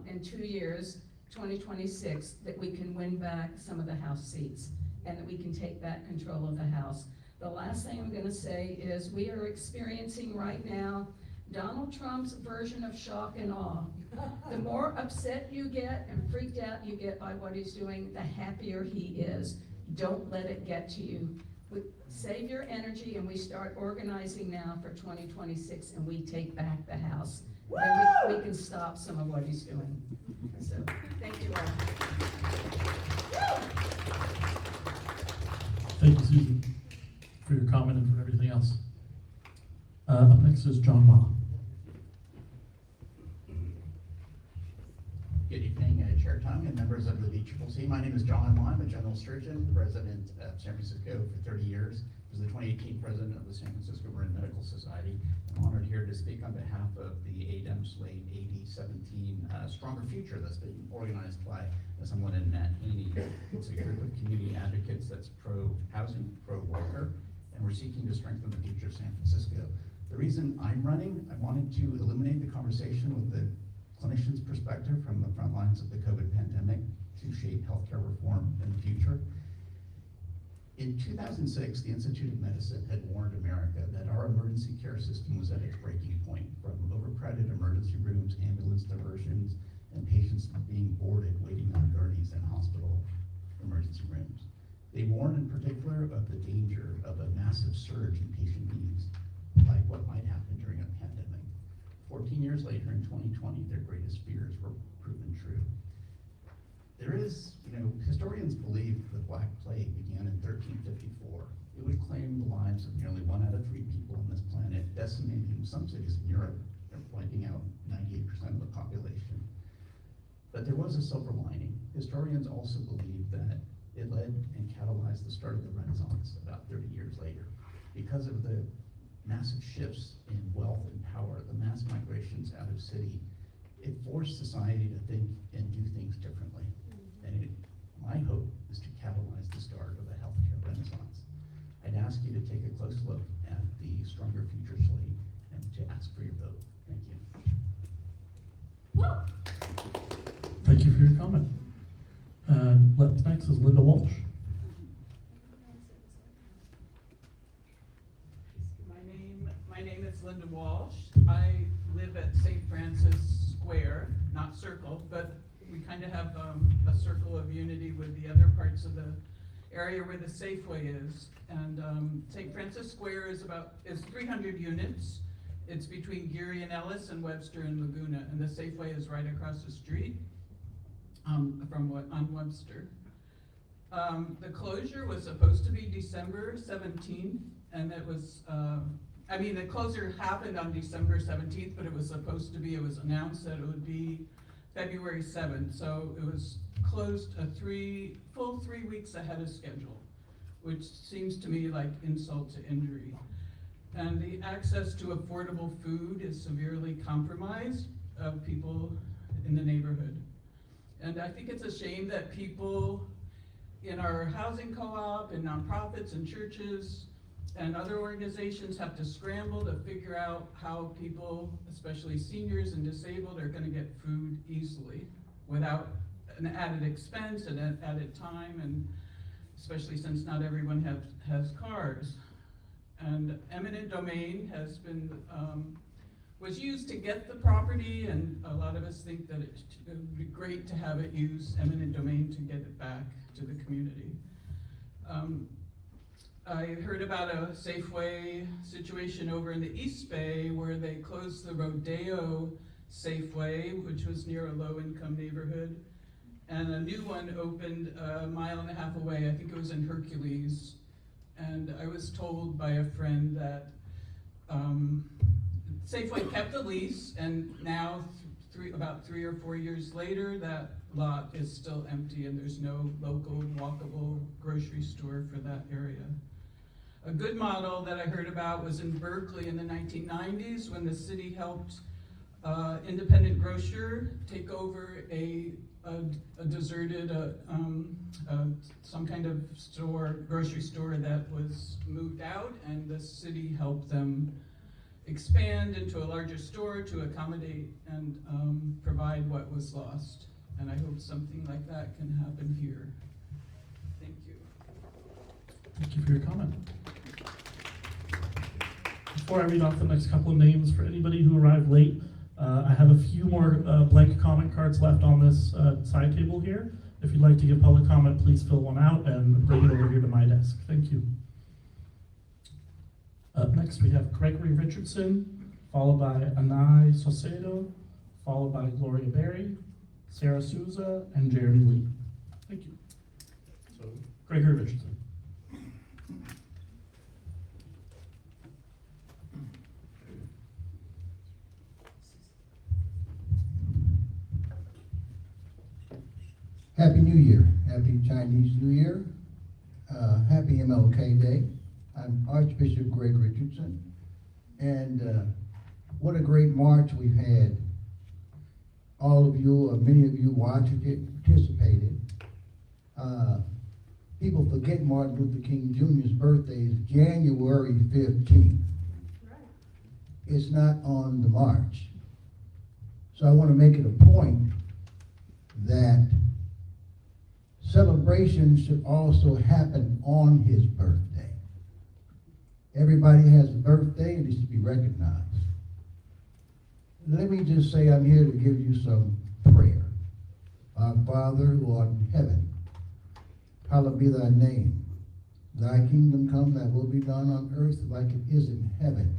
in 2 years, 2026, that we can win back some of the House seats and that we can take back control of the House. The last thing I'm going to say is we are experiencing right now Donald Trump's version of shock and awe. The more upset you get and freaked out you get by what he's doing, the happier he is. Don't let it get to you. Save your energy, and we start organizing now for 2026, and we take back the House. And we can stop some of what he's doing. So, thank you all. Thank you, Susan, for your comment and for everything else. Up next is John Ma. Good evening, Chair Tung and members of the DCCC. My name is John Ma. I'm a general surgeon, president of San Francisco for 30 years. I was the 2018 president of the San Francisco Marin Medical Society. I'm honored here to speak on behalf of the Stronger Future that's been organized by someone in Matt Haney. It's a group of community advocates that's pro-housing, pro-worker, and we're seeking to strengthen the future of San Francisco. The reason I'm running, I wanted to illuminate the conversation with the clinician's perspective from the front lines of the COVID pandemic to shape healthcare reform in the future. In 2006, the Institute of Medicine had warned America that our emergency care system was at its breaking point, from overcrowded emergency rooms, ambulance diversions, and patients being boarded waiting on gurneys in hospital emergency rooms. They warned in particular of the danger of a massive surge in patient needs, like what might happen during a pandemic. 14 years later, in 2020, their greatest fears were proven true. There is, historians believe the Black Plague began in 1354. It would claim the lives of nearly 1 out of 3 people on this planet, decimating some cities in Europe, and wiping out 98% of the population. But there was a silver lining. Historians also believe that it led and catalyzed the start of the Renaissance about 30 years later. Because of the massive shifts in wealth and power, the mass migrations out of city, it forced society to think and do things differently. And my hope is to catalyze the start of a healthcare renaissance. I'd ask you to take a close look at the Stronger Future slate and to ask for your vote. Thank you. Thank you for your comment. Next is Linda Walsh. My name is Linda Walsh. I live at St. Francis Square, not Circle, but we kind of have a circle of unity with the other parts of the area where the Safeway is. And St. Francis Square is 300 units. It's between Geary and Ellis and Webster and Laguna, and the Safeway is right across the street on Webster. The closure was supposed to be December 17th, and it was, the closure happened on December 17th, but it was announced that it would be February 7th, so it was closed full 3 weeks ahead of schedule, which seems to me like insult to injury. And the access to affordable food is severely compromised of people in the neighborhood. And I think it's a shame that people in our housing co-op and nonprofits and churches and other organizations have to scramble to figure out how people, especially seniors and disabled, are going to get food easily without an added expense and an added time, and especially since not everyone has cars. And eminent domain has been was used to get the property, and a lot of us think that it would be great to have it use eminent domain to get it back to the community. I heard about a Safeway situation over in the East Bay where they closed the Rodeo Safeway, which was near a low-income neighborhood, and a new one opened a mile and a half away. I think it was in Hercules. And I was told by a friend that Safeway kept the lease, and now about 3 or 4 years later, that lot is still empty and there's no local walkable grocery store for that area. A good model that I heard about was in Berkeley in the 1990s when the city helped independent grocer take over a deserted, some kind of grocery store that was moved out, and the city helped them expand into a larger store to accommodate and provide what was lost. And I hope something like that can happen here. Thank you. Thank you for your comment. Before I read off the next couple of names, for anybody who arrived late, I have a few more blank comment cards left on this side table here. If you'd like to give public comment, please fill one out and bring it over here to my desk. Thank you. Up next, we have Gregory Richardson, followed by Anai Saucedo, followed by Gloria Berry, Sarah Souza, and Jeremy Lee. Thank you. So, Gregory Richardson. Happy New Year. Happy Chinese New Year. Happy MLK Day. I'm Archbishop Greg Richardson. And what a great march we've had all of you, or many of you watched it, participated. People forget Martin Luther King Jr.'s birthday is January 15th. It's not on the march. So I want to make it a point that celebration should also happen on his birthday. Everybody has a birthday and it should be recognized. Let me just say I'm here to give you some prayer. Our Father who art in heaven, hallowed be thy name. Thy kingdom come, thy will be done on earth like it is in heaven.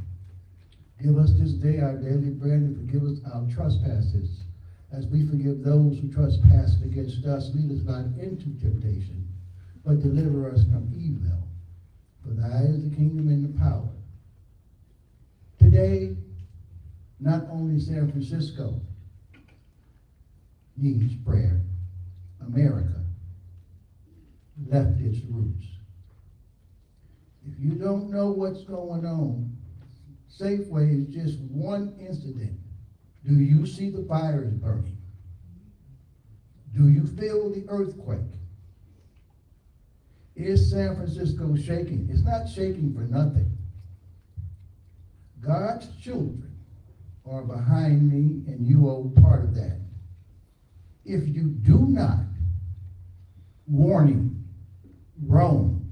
Give us this day our daily bread, and forgive us our trespasses, as we forgive those who trespass against us. Lead us not into temptation, but deliver us from evil. For thy is the kingdom and the power. Today, not only San Francisco needs prayer, America left its roots. If you don't know what's going on, Safeway is just one incident. Do you see the fires burning? Do you feel the earthquake? Is San Francisco shaking? It's not shaking for nothing. God's children are behind me, and you are part of that. If you do not, warning, Rome,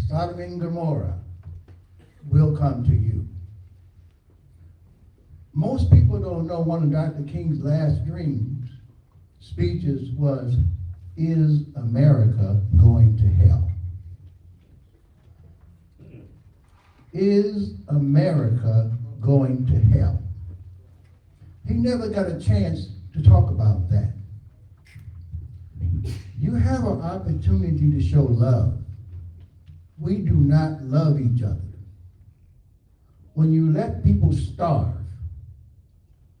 Sodom and Gomorrah will come to you. Most people don't know one of Dr. King's last dreams speeches was, is America going to hell? Is America going to hell? He never got a chance to talk about that. You have an opportunity to show love. We do not love each other. When you let people starve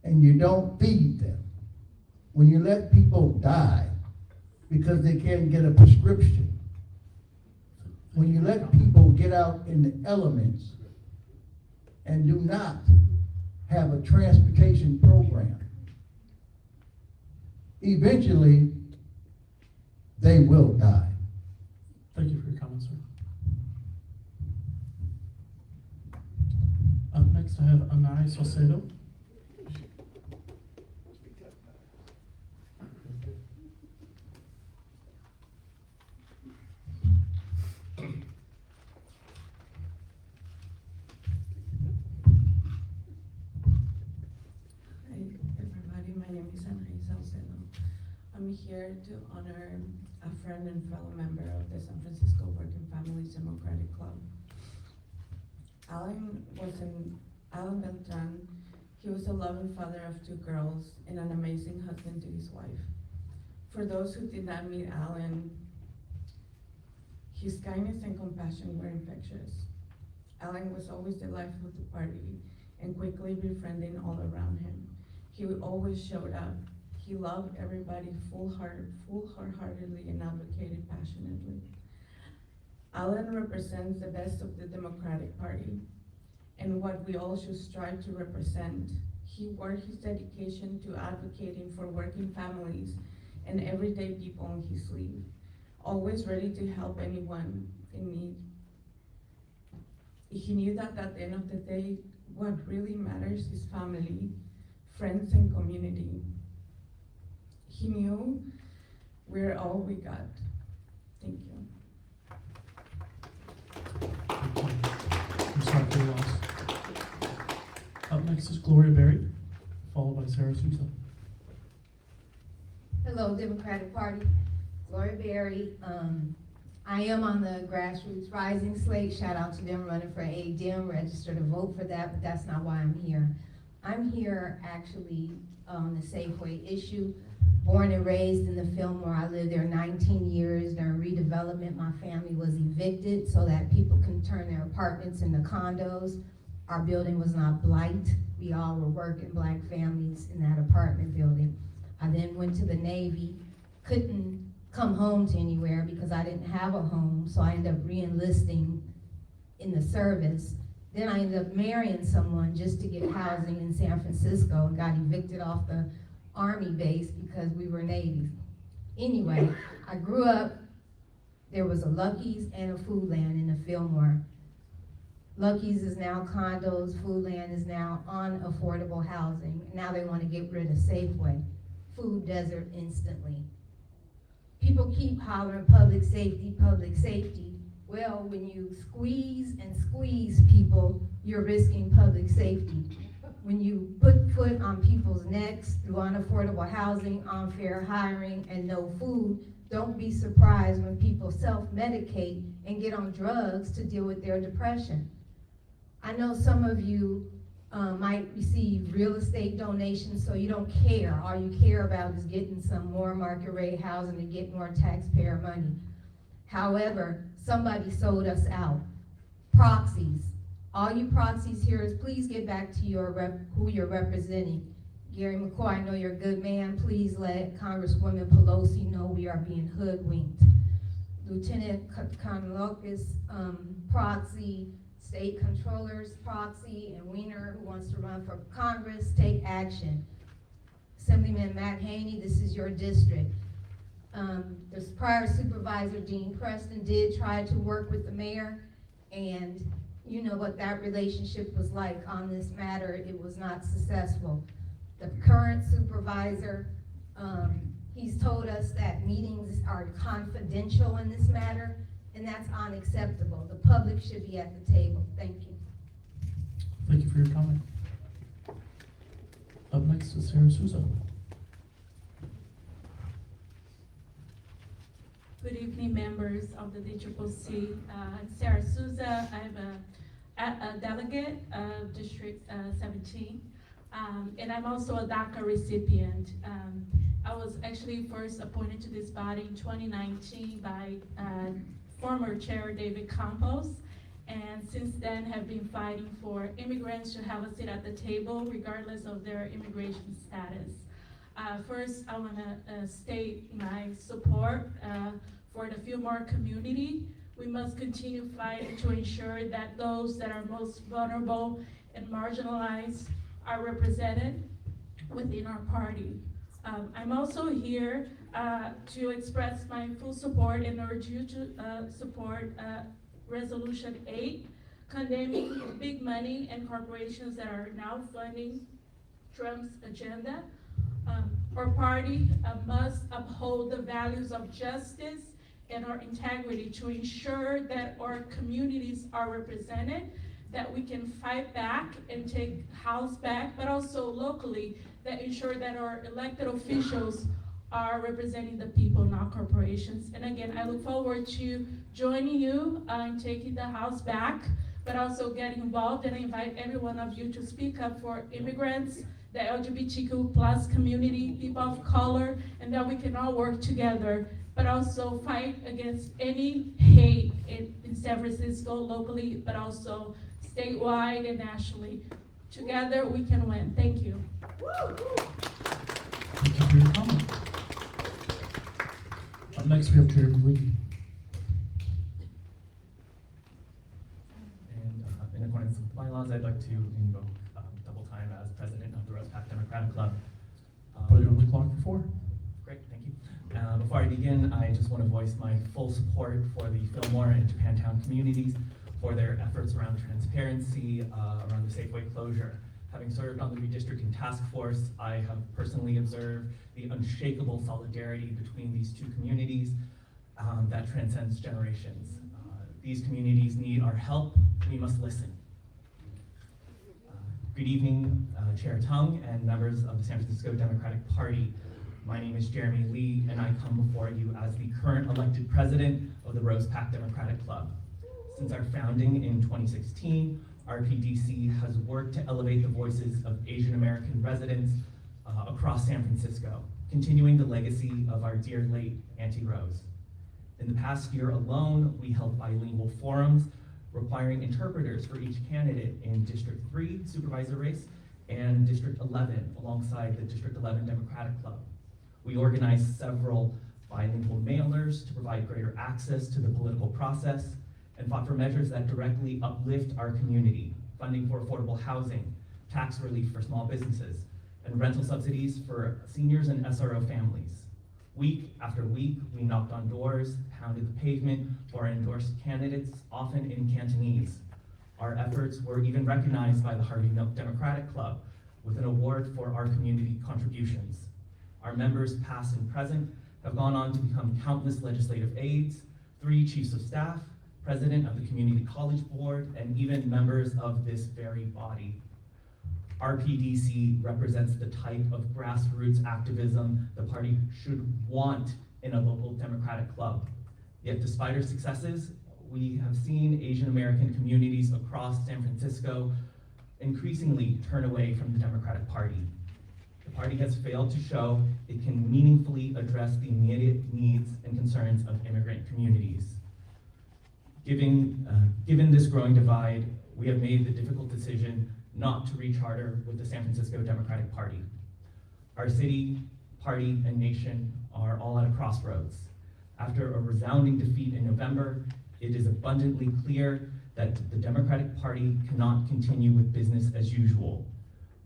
and you don't feed them, when you let people die because they can't get a prescription, when you let people get out in the elements and do not have a transportation program, eventually they will die. Thank you for your comments, sir. Up next, I have Anais Salcedo. Hi, everybody. My name is Anais Salcedo. I'm here to honor a friend and fellow member of the San Francisco Working Families Democratic Club. Alan Beltran. He was a loving father of 2 girls and an amazing husband to his wife. For those who did not meet Alan, his kindness and compassion were infectious. Alan was always the life of the party and quickly befriending all around him. He always showed up. He loved everybody full-heartedly and advocated passionately. Alan represents the best of the Democratic Party and what we all should strive to represent. He wore his dedication to advocating for working families and everyday people on his sleeve, always ready to help anyone in need. He knew that at the end of the day, what really matters is family, friends, and community. He knew we're all we got. Thank you. I'm sorry for your loss. Up next is Gloria Berry, followed by Sarah Souza. Hello, Democratic Party. Gloria Berry. I am on the Grassroots Rising slate. Shout out to them running for ADEM. Register to vote for that, but that's not why I'm here. I'm here actually on the Safeway issue. Born and raised in the Fillmore. I lived there 19 years. During redevelopment, my family was evicted so that people can turn their apartments into condos. Our building was not blight. We all were working Black families in that apartment building. I then went to the Navy, couldn't come home to anywhere because I didn't have a home, so I ended up re-enlisting in the service. Then I ended up marrying someone just to get housing in San Francisco and got evicted off the Army base because we were Navy. Anyway, I grew up, there was a Lucky's and a Foodland in the Fillmore. Lucky's is now condos, Foodland is now unaffordable housing. Now they want to get rid of Safeway. Food desert instantly. People keep hollering public safety, public safety. Well, when you squeeze and squeeze people, you're risking public safety. When you put foot on people's necks through unaffordable housing, unfair hiring, and no food, don't be surprised when people self-medicate and get on drugs to deal with their depression. I know some of you might receive real estate donations, so you don't care. All you care about is getting some more market rate housing to get more taxpayer money. However, somebody sold us out. Proxies. All you proxies here is please get back to who you're representing. Gary McCoy, I know you're a good man. Please let Congresswoman Pelosi know we are being hoodwinked. Lieutenant Konlokis, proxy, State Controller's proxy, and Wiener, who wants to run for Congress, take action. Assemblyman Matt Haney, this is your district. This prior supervisor, Dean Preston, did try to work with the mayor, and you know what that relationship was like on this matter. It was not successful. The current supervisor, he's told us that meetings are confidential in this matter, and that's unacceptable. The public should be at the table. Thank you. Thank you for your comment. Up next is Sarah Souza. Good evening, members of the DCCC. I'm Sarah Souza. I'm a delegate of District 17, and I'm also a DACA recipient. I was actually first appointed to this body in 2019 by former Chair David Campos, and since then have been fighting for immigrants to have a seat at the table regardless of their immigration status. First, I want to state my support for the Fillmore community. We must continue fighting to ensure that those that are most vulnerable and marginalized are represented within our party. I'm also here to express my full support and urge you to support Resolution 8, condemning big money and corporations that are now funding Trump's agenda. Our party must uphold the values of justice and our integrity to ensure that our communities are represented, that we can fight back and take House back, but also locally that ensure that our elected officials are representing the people, not corporations. And again, I look forward to joining you in taking the House back, but also getting involved, and I invite every one of you to speak up for immigrants, the LGBTQ plus community, people of color, and that we can all work together, but also fight against any hate in San Francisco locally, but also statewide and nationally. Together we can win. Thank you. Thank you for your comment. Up next, we have Jared Lee. And in accordance with bylaws, I'd like to invoke double time as president of the Rose Pack Democratic Club. Put it on the clock for 4. Great, thank you. Before I begin, I just want to voice my full support for the Fillmore and Japantown communities for their efforts around transparency, around the Safeway closure. Having served on the redistricting task force, I have personally observed the unshakable solidarity between these two communities that transcends generations. These communities need our help. We must listen. Good evening, Chair Tung and members of the San Francisco Democratic Party. My name is Jeremy Lee, and I come before you as the current elected president of the Rose Pack Democratic Club. Since our founding in 2016, RPDC has worked to elevate the voices of Asian American residents across San Francisco, continuing the legacy of our dear late Auntie Rose. In the past year alone, we held bilingual forums requiring interpreters for each candidate in District 3 supervisor race and District 11 alongside the District 11 Democratic Club. We organized several bilingual mailers to provide greater access to the political process and fought for measures that directly uplift our community, funding for affordable housing, tax relief for small businesses, and rental subsidies for seniors and SRO families. Week after week, we knocked on doors, pounded the pavement for our endorsed candidates, often in Cantonese. Our efforts were even recognized by the Harvey Milk Democratic Club with an award for our community contributions. Our members, past and present, have gone on to become countless legislative aides, 3 chiefs of staff, president of the Community College Board, and even members of this very body. RPDC represents the type of grassroots activism the party should want in a local Democratic club. Yet despite our successes, we have seen Asian American communities across San Francisco increasingly turn away from the Democratic Party. The party has failed to show it can meaningfully address the immediate needs and concerns of immigrant communities. Given this growing divide, we have made the difficult decision not to recharter with the San Francisco Democratic Party. Our city, party, and nation are all at a crossroads. After a resounding defeat in November, it is abundantly clear that the Democratic Party cannot continue with business as usual.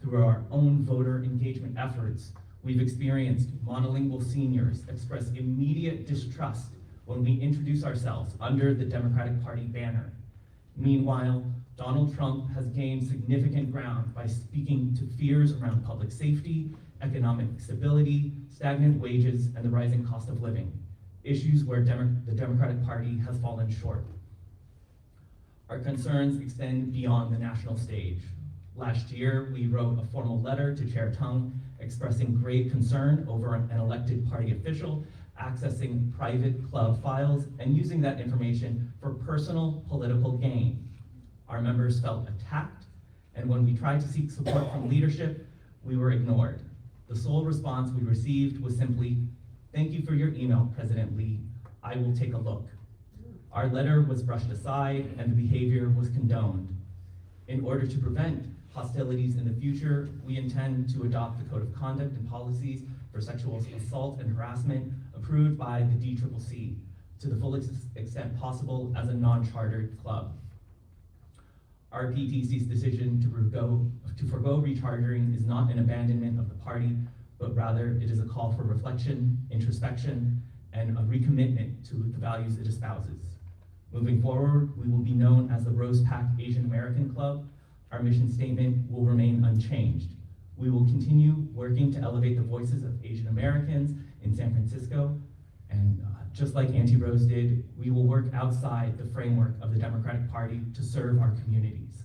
Through our own voter engagement efforts, we've experienced monolingual seniors express immediate distrust when we introduce ourselves under the Democratic Party banner. Meanwhile, Donald Trump has gained significant ground by speaking to fears around public safety, economic stability, stagnant wages, and the rising cost of living, issues where the Democratic Party has fallen short. Our concerns extend beyond the national stage. Last year, we wrote a formal letter to Chair Tung expressing grave concern over an elected party official accessing private club files and using that information for personal political gain. Our members felt attacked, and when we tried to seek support from leadership, we were ignored. The sole response we received was simply, "Thank you for your email, President Lee. I will take a look." Our letter was brushed aside and the behavior was condoned. In order to prevent hostilities in the future, we intend to adopt the Code of Conduct and Policies for Sexual Assault and Harassment approved by the DCCC to the full extent possible as a non-chartered club. RPDC's decision to forgo rechartering is not an abandonment of the party, but rather it is a call for reflection, introspection, and a recommitment to the values it espouses. Moving forward, we will be known as the Rose Pack Asian American Club. Our mission statement will remain unchanged. We will continue working to elevate the voices of Asian Americans in San Francisco, and just like Auntie Rose did, we will work outside the framework of the Democratic Party to serve our communities.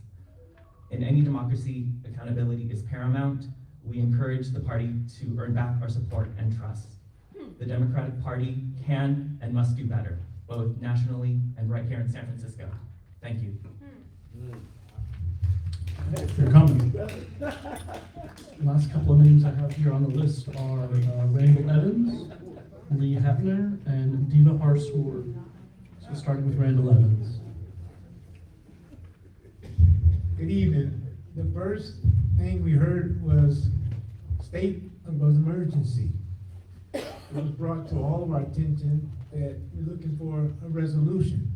In any democracy, accountability is paramount. We encourage the party to earn back our support and trust. The Democratic Party can and must do better, both nationally and right here in San Francisco. Thank you. Your comment. Last couple of names I have here on the list are Randall Evans, Lee Hefner, and Diva Harsour. So starting with Randall Evans. Good evening. The first thing we heard was emergency. It was brought to all of our attention that we're looking for a resolution.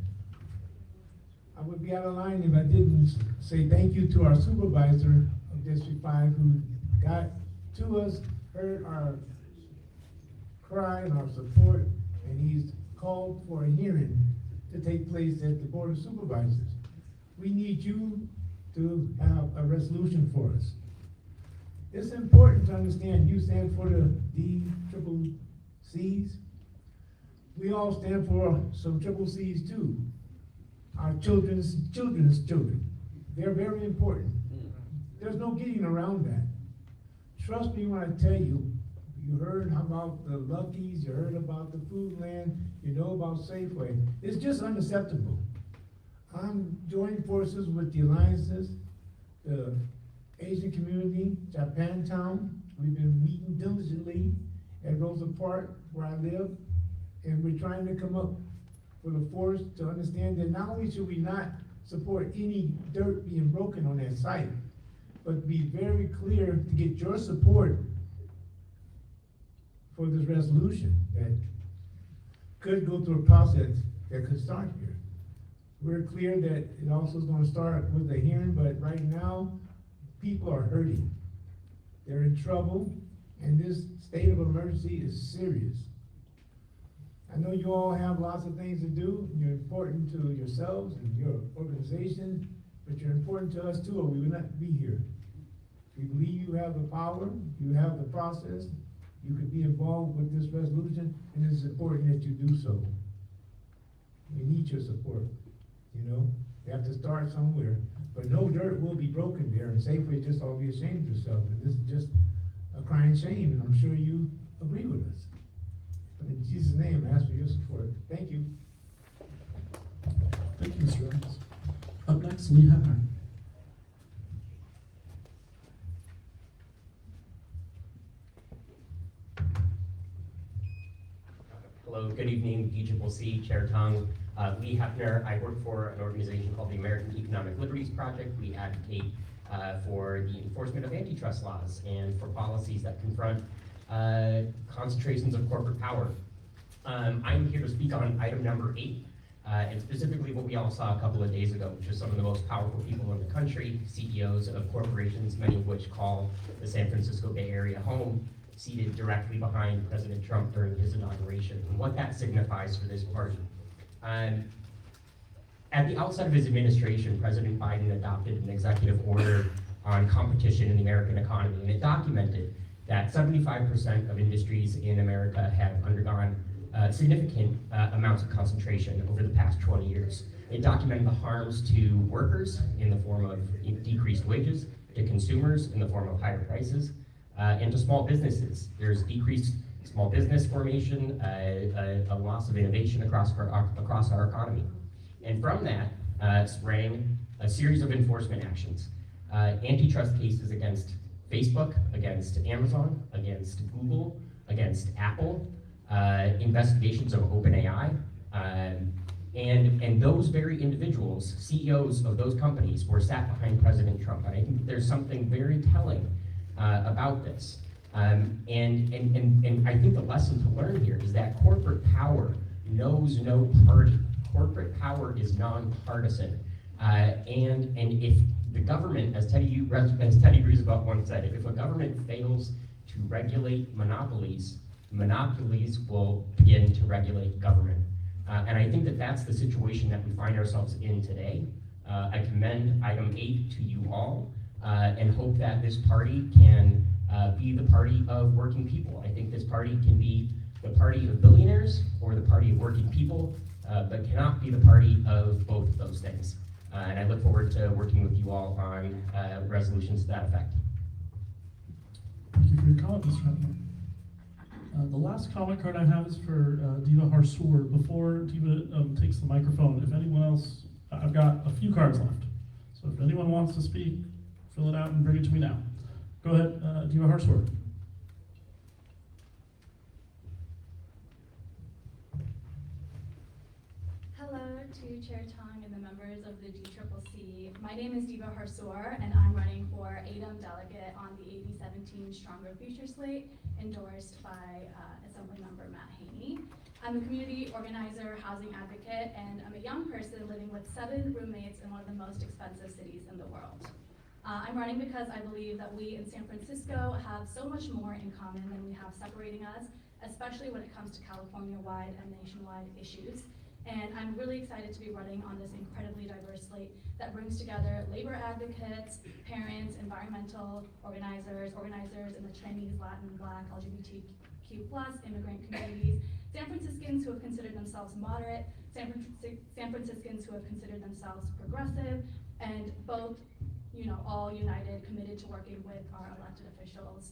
I would be out of line if I didn't say thank you to our supervisor of District 5 who got to us, heard our cry and our support, and he's called for a hearing to take place at the Board of Supervisors. We need you to have a resolution for us. It's important to understand you stand for the DCCCs. We all stand for some triple C's too. Our children's children. They're very important. There's no getting around that. Trust me when I tell you, you heard about the Luckies, you heard about the Foodland, you know about Safeway. It's just unacceptable. I'm joining forces with the alliances, the Asian community, Japantown. We've been meeting diligently at Rosa Park, where I live, and we're trying to come up with a force to understand that not only should we not support any dirt being broken on that site, but be very clear to get your support for this resolution that could go through a process that could start here. We're clear that it also is going to start with a hearing, but right now, people are hurting. They're in trouble, and this state of emergency is serious. I know you all have lots of things to do. You're important to yourselves and your organization, but you're important to us too, or we would not be here. We believe you have the power, you have the process, you could be involved with this resolution, and it's important that you do so. We need your support, you know? You have to start somewhere, but no dirt will be broken there, and Safeway just ought to be ashamed of yourself, and this is just a crying shame, and I'm sure you agree with us. But in Jesus' name, I ask for your support. Thank you. Thank you, Mr. Evans. Up next, Lee Hefner. Hello, good evening, DCCC, Chair Tung. Lee Hefner. I work for an organization called the American Economic Liberties Project. We advocate for the enforcement of antitrust laws and for policies that confront concentrations of corporate power. I'm here to speak on item number 8, and specifically what we all saw a couple of days ago, which is some of the most powerful people in the country, CEOs of corporations, many of which call the San Francisco Bay Area home, seated directly behind President Trump during his inauguration, and what that signifies for this party. At the outset of his administration, President Biden adopted an executive order on competition in the American economy, and it documented that 75% of industries in America have undergone significant amounts of concentration over the past 20 years. It documented the harms to workers in the form of decreased wages, to consumers in the form of higher prices, and to small businesses. There's decreased small business formation, a loss of innovation across our economy. And from that sprang a series of enforcement actions. Antitrust cases against Facebook, against Amazon, against Google, against Apple, investigations of OpenAI, and those very individuals, CEOs of those companies, were sat behind President Trump. And I think there's something very telling about this. And I think the lesson to learn here is that corporate power knows no party. Corporate power is nonpartisan. And if the government, as Teddy Roosevelt once said, if a government fails to regulate monopolies, monopolies will begin to regulate government. And I think that that's the situation that we find ourselves in today. I commend item 8 to you all and hope that this party can be the party of working people. I think this party can be the party of billionaires or the party of working people, but cannot be the party of both of those things. And I look forward to working with you all on resolutions to that effect. Thank you for your comment, Mr. Hefner. The last comment card I have is for Diva Harsour. Before Diva takes the microphone, if anyone else, I've got a few cards left. So if anyone wants to speak, fill it out and bring it to me now. Go ahead, Diva Harsour. Hello to Chair Tung and the members of the DCCC. My name is Diva Harsour, and I'm running for ADEM delegate on the AB 17 Stronger Future slate, endorsed by Assemblymember Matt Haney. I'm a community organizer, housing advocate, and I'm a young person living with 7 roommates in one of the most expensive cities in the world. I'm running because I believe that we in San Francisco have so much more in common than we have separating us, especially when it comes to California-wide and nationwide issues. And I'm really excited to be running on this incredibly diverse slate that brings together labor advocates, parents, environmental organizers in the Chinese, Latin, Black, LGBTQ+, immigrant communities, San Franciscans who have considered themselves moderate, San Franciscans who have considered themselves progressive, and both, all united, committed to working with our elected officials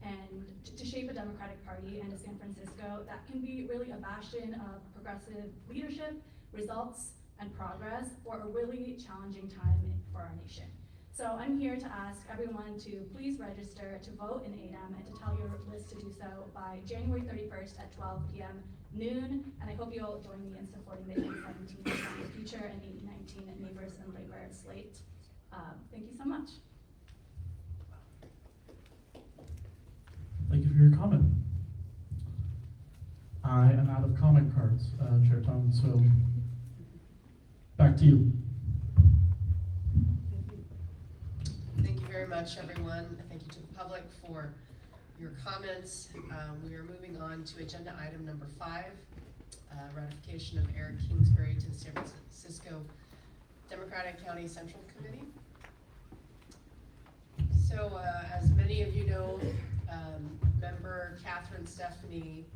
and to shape a Democratic Party and a San Francisco that can be really a bastion of progressive leadership, results, and progress for a really challenging time for our nation. So I'm here to ask everyone to please register to vote in ADEM and to tell your list to do so by January 31st at 12 p.m. noon. And I hope you'll join me in supporting the 817 Stronger Future and 819 Neighbors and Labor slate. Thank you so much. Thank you for your comment. I am out of comment cards, Chair Tung, so back to you. Thank you very much. much, everyone. Thank you to the public for your comments. We are moving on to agenda item number 5, ratification of Eric Kingsbury to the San Francisco Democratic County Central Committee. So, as many of you know, member Catherine Stephanie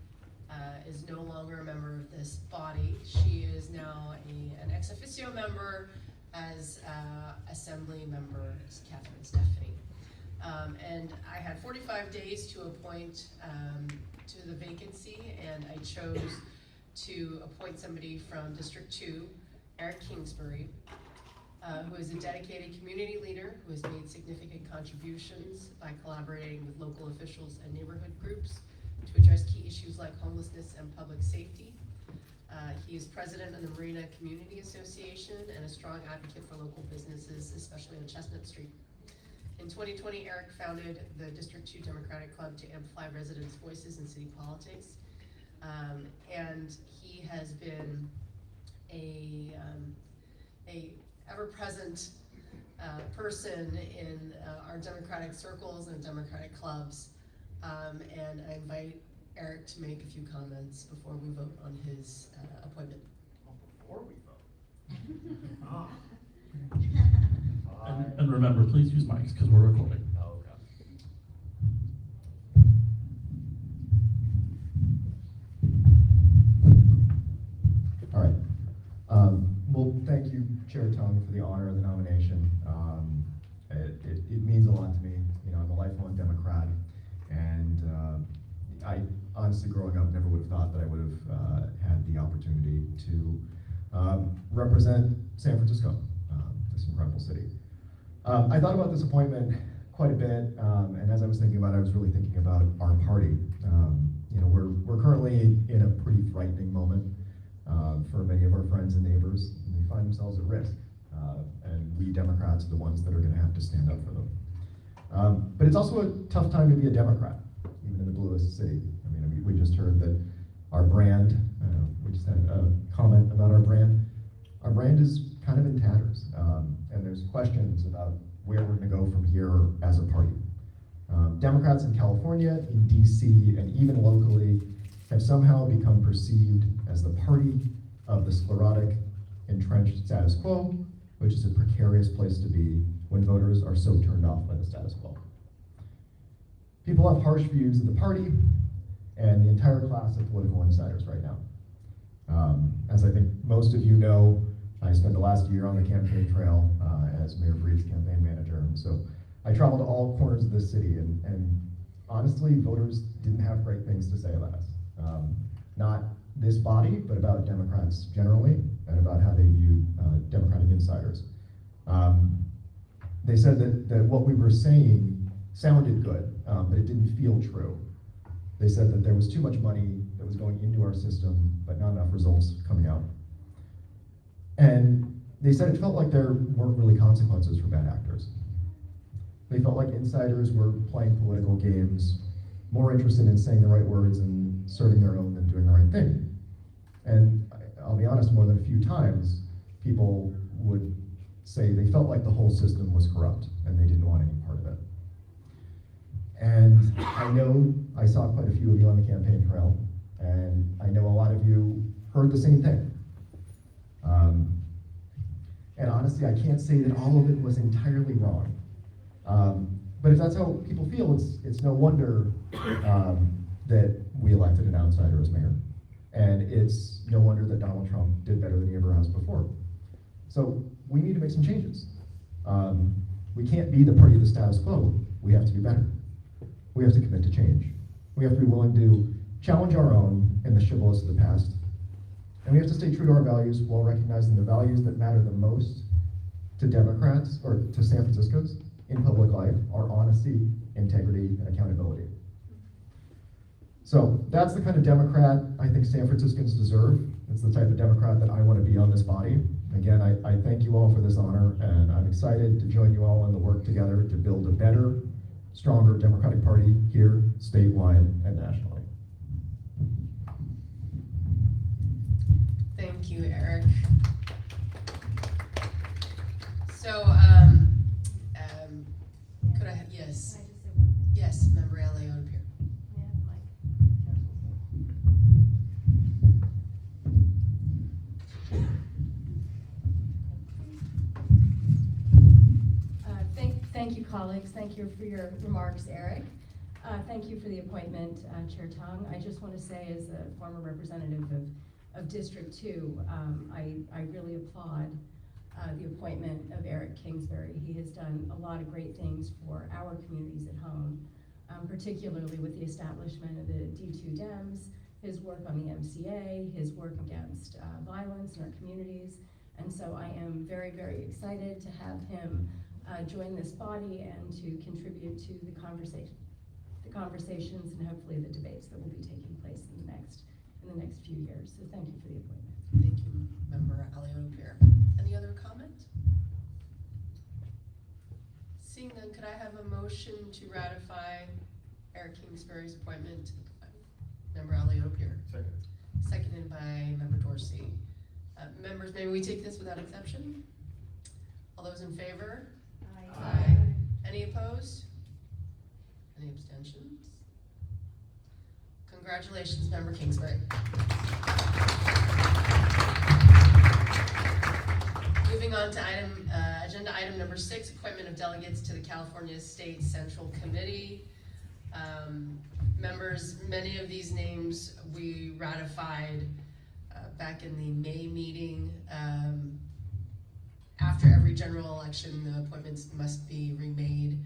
is no longer a member of this body. She is now an ex officio member as assembly member Catherine Stephanie. And I had 45 days to appoint to the vacancy, and I chose to appoint somebody from District 2, Eric Kingsbury, who is a dedicated community leader who has made significant contributions by collaborating with local officials and neighborhood groups to address key issues like homelessness and public safety. He is president of the Marina Community Association and a strong advocate for local businesses, especially on Chestnut Street. In 2020, Eric founded the District 2 Democratic Club to amplify residents' voices in city politics. And he has been a ever-present person in our Democratic circles and Democratic clubs. And I invite Eric to make a few comments before we vote on his appointment. Before we vote. And remember, please use mics because we're recording. Oh, okay. All right. Well, thank you, Chair Tung, for the honor of the nomination. It means a lot to me. You know, I'm a lifelong Democrat, and I honestly, growing up, never would have thought that I would have had the opportunity to represent San Francisco, this incredible city. I thought about this appointment quite a bit, and as I was thinking about it, I was really thinking about our party. You know, we're currently in a pretty frightening moment for many of our friends and neighbors, and they find themselves at risk. And we Democrats are the ones that are going to have to stand up for them. But it's also a tough time to be a Democrat, even in the bluest city. I mean, we just heard that our brand, we just had a comment about our brand. Our brand is kind of in tatters, and there's questions about where we're going to go from here as a party. Democrats in California, in DC, and even locally have somehow become perceived as the party of the sclerotic, entrenched status quo, which is a precarious place to be when voters are so turned off by the status quo. People have harsh views of the party and the entire class of political insiders right now. As I think most of you know, I spent the last year on the campaign trail as Mayor Breed's campaign manager, and so I traveled to all corners of the city, and honestly, voters didn't have great things to say about us. Not this body, but about Democrats generally, and about how they view Democratic insiders. They said that what we were saying sounded good, but it didn't feel true. They said that there was too much money that was going into our system, but not enough results coming out. And they said it felt like there weren't really consequences for bad actors. They felt like insiders were playing political games, more interested in saying the right words and serving their own than doing the right thing. And I'll be honest, more than a few times, people would say they felt like the whole system was corrupt and they didn't want any part of it. And I know I saw quite a few of you on the campaign trail, and I know a lot of you heard the same thing. And honestly, I can't say that all of it was entirely wrong. But if that's how people feel, it's no wonder that we elected an outsider as mayor. And it's no wonder that Donald Trump did better than he ever has before. So we need to make some changes. We can't be the party of the status quo. We have to do better. We have to commit to change. We have to be willing to challenge our own and the shibboleths of the past. And we have to stay true to our values while recognizing the values that matter the most to Democrats, or to San Franciscans, in public life are honesty, integrity, and accountability. So that's the kind of Democrat I think San Franciscans deserve. It's the type of Democrat that I want to be on this body. Again, I thank you all for this honor, and I'm excited to join you all in the work together to build a better, stronger Democratic Party here, statewide, and nationally. Thank you, Eric. So, could I colleagues. Thank you for your remarks, Eric. Thank you for the appointment, Chair Tong. I just want to say, as a former representative of District 2, I really applaud the appointment of Eric Kingsbury. He has done a lot of great things for our communities at home, particularly with the establishment of the D2 Dems, his work on the MCA, his work against violence in our communities. And so I am very, very excited to have him join this body and to contribute to the conversations and hopefully the debates that will be taking place in the next few years. So thank you for the appointment. Thank you, Member Alioto-Pierre. Any other comment? Seeing none, could I have a motion to ratify Eric Kingsbury's appointment to Member Alioto-Pierre? Second. Seconded by Member Dorsey. Members, maybe we take this without exception? All those in favor? Aye. Any opposed? Any abstentions? Congratulations, Member Kingsbury. Moving on to agenda item number 6, appointment of delegates to the California State Central Committee. Members, many of these names we ratified back in the May meeting. After every general election, the appointments must be remade.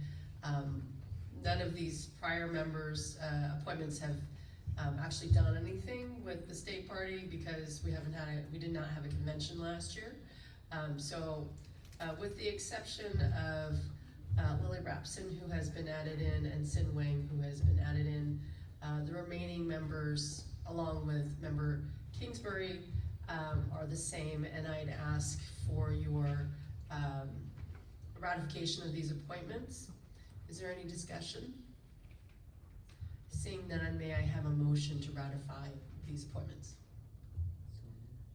None of these prior members' appointments have actually done anything with the state party because we did not have a convention last year. With the exception of Lily Rapson, who has been added in, and Sin Wang, who has been added in, the remaining members, along with Member Kingsbury, are the same, and I'd ask for your ratification of these appointments. Is there any discussion? Seeing none, may I have a motion to ratify these appointments?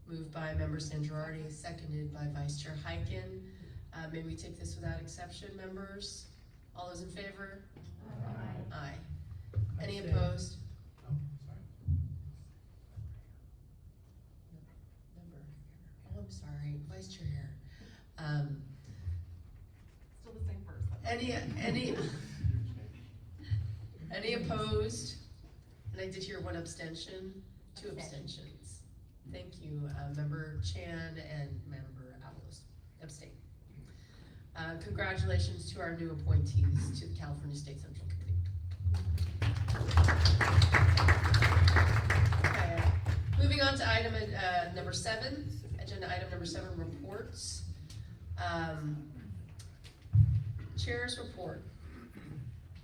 Moved by Member San Girardi, seconded by Vice Chair Hyken. May we take this without exception, members? All those in favor? Aye. Aye. Any opposed? Oh, I'm sorry, Vice Chair here. Still the same person. Any opposed? And I did hear one abstention, 2 abstentions. Thank you, Member Chan and Member Avalos. Abstain. Congratulations to our new appointees to the California State Central Committee. Okay. Moving on to item number 7, agenda item number 7, reports. Chair's report.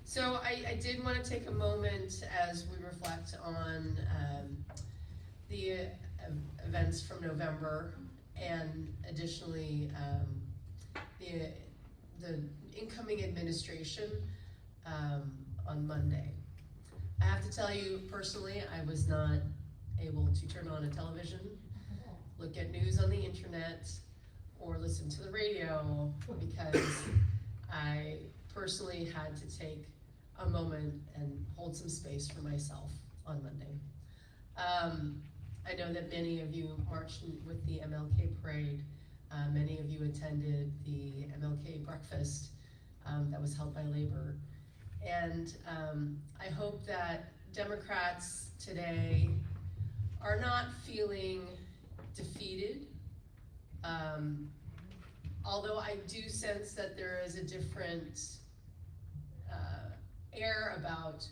So I did want to take a moment as we reflect on the events from November, and additionally the incoming administration on Monday. I have to tell you personally, I was not able to turn on a television, look at news on the internet, or listen to the radio because I personally had to take a moment and hold some space for myself on Monday. I know that many of you marched with the MLK parade. Many of you attended the MLK breakfast that was held by Labor. And I hope that Democrats today are not feeling defeated. Although I do sense that there is a different air about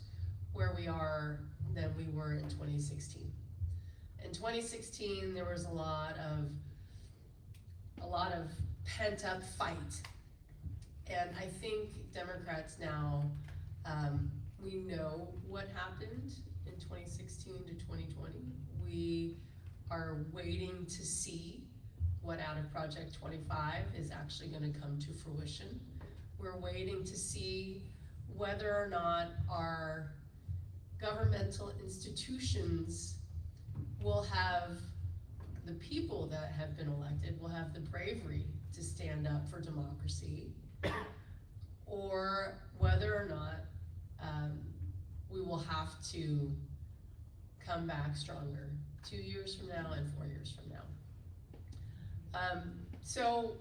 where we are than we were in 2016. In 2016, there was a lot of pent-up fight, and I think Democrats now, we know what happened in 2016 to 2020. We are waiting to see what out of Project 25 is actually going to come to fruition. We're waiting to see whether or not our governmental institutions will have, the people that have been elected will have the bravery to stand up for democracy, or whether or not we will have to come back stronger 2 years from now and 4 years from now. So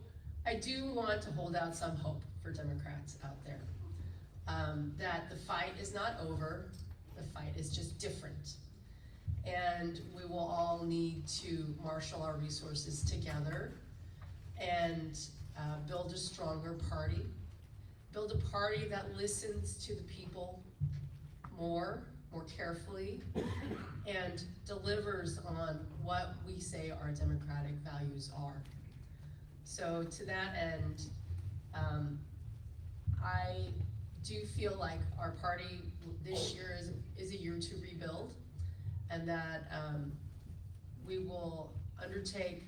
I do want to hold out some hope for Democrats out there. that the fight is not over, the fight is just different. And we will all need to marshal our resources together and build a stronger party. Build a party that listens to the people more carefully, and delivers on what we say our democratic values are. So to that end, I do feel like our party this year is a year to rebuild, and that we will undertake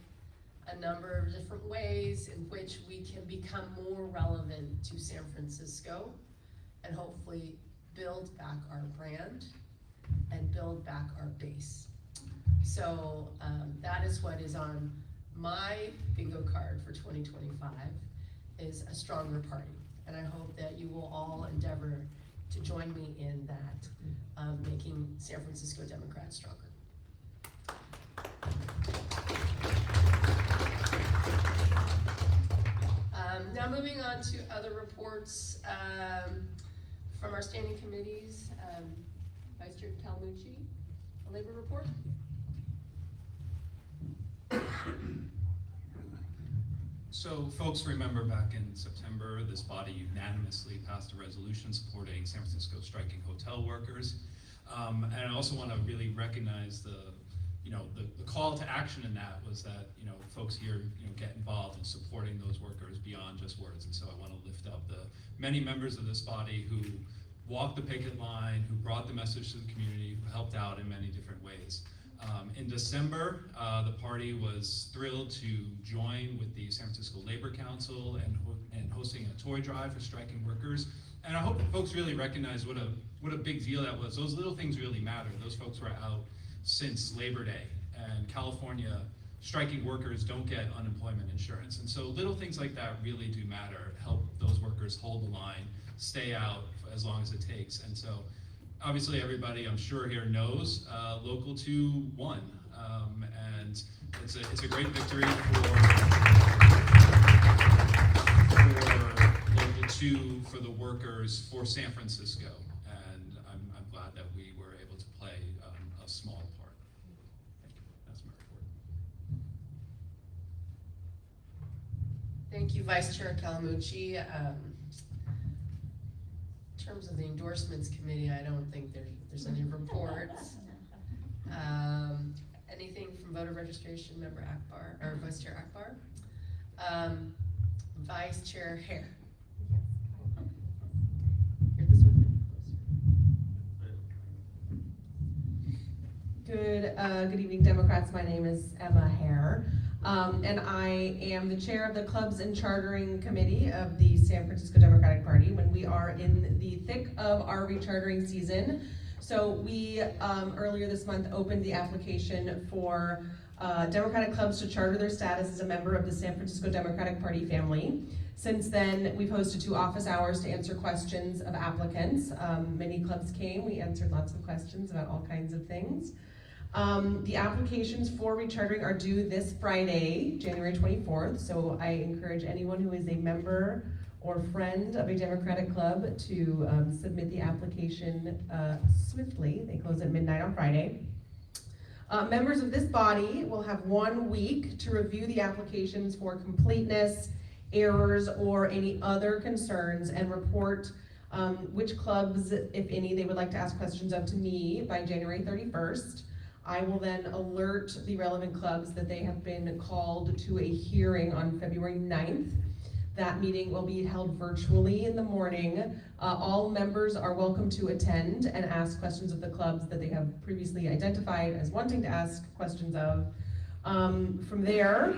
a number of different ways in which we can become more relevant to San Francisco, and hopefully build back our brand and build back our base. So that is what is on my bingo card for 2025, is a stronger party. And I hope that you will all endeavor to join me in that, making San Francisco Democrats stronger. Now moving on to other reports from our standing committees. Vice Chair Calmucci, a labor report. So folks remember back in September, this body unanimously passed a resolution supporting San Francisco striking hotel workers. And I also want to really recognize the call to action in that was that, folks here, get involved in supporting those workers beyond just words. And so I want to lift up the many members of this body who walked the picket line, who brought the message to the community, who helped out in many different ways. In December, the party was thrilled to join with the San Francisco Labor Council and hosting a toy drive for striking workers. And I hope that folks really recognize what a big deal that was. Those little things really matter. Those folks were out since Labor Day, and California striking workers don't get unemployment insurance. And so little things like that really do matter, help those workers hold the line, stay out for as long as it takes. And so obviously everybody I'm sure here knows Local 2 won, and it's a great victory for Local 2, for the workers, for San Francisco, and I'm glad that we were able to play a small part. Thank you. That's my report. Thank you, Vice Chair Calmucci. In terms of the endorsements committee, I don't think there's any reports. Anything from voter registration, Member Akbar, or Vice Chair Akbar? Vice Chair Hare. You're this one. Good evening, Democrats. My name is Emma Hare, and I am the chair of the Clubs and Chartering Committee of the San Francisco Democratic Party when we are in the thick of our rechartering season. So we, earlier this month, opened the application for Democratic clubs to charter their status as a member of the San Francisco Democratic Party family. Since then, we've hosted 2 office hours to answer questions of applicants. Many clubs came, we answered lots of questions about all kinds of things. The applications for rechartering are due this Friday, January 24th, so I encourage anyone who is a member or friend of a Democratic club to submit the application swiftly. They close at midnight on Friday. Members of this body will have 1 week to review the applications for completeness, errors, or any other concerns, and report which clubs, if any, they would like to ask questions of to me by January 31st. I will then alert the relevant clubs that they have been called to a hearing on February 9th. That meeting will be held virtually in the morning. All members are welcome to attend and ask questions of the clubs that they have previously identified as wanting to ask questions of. From there,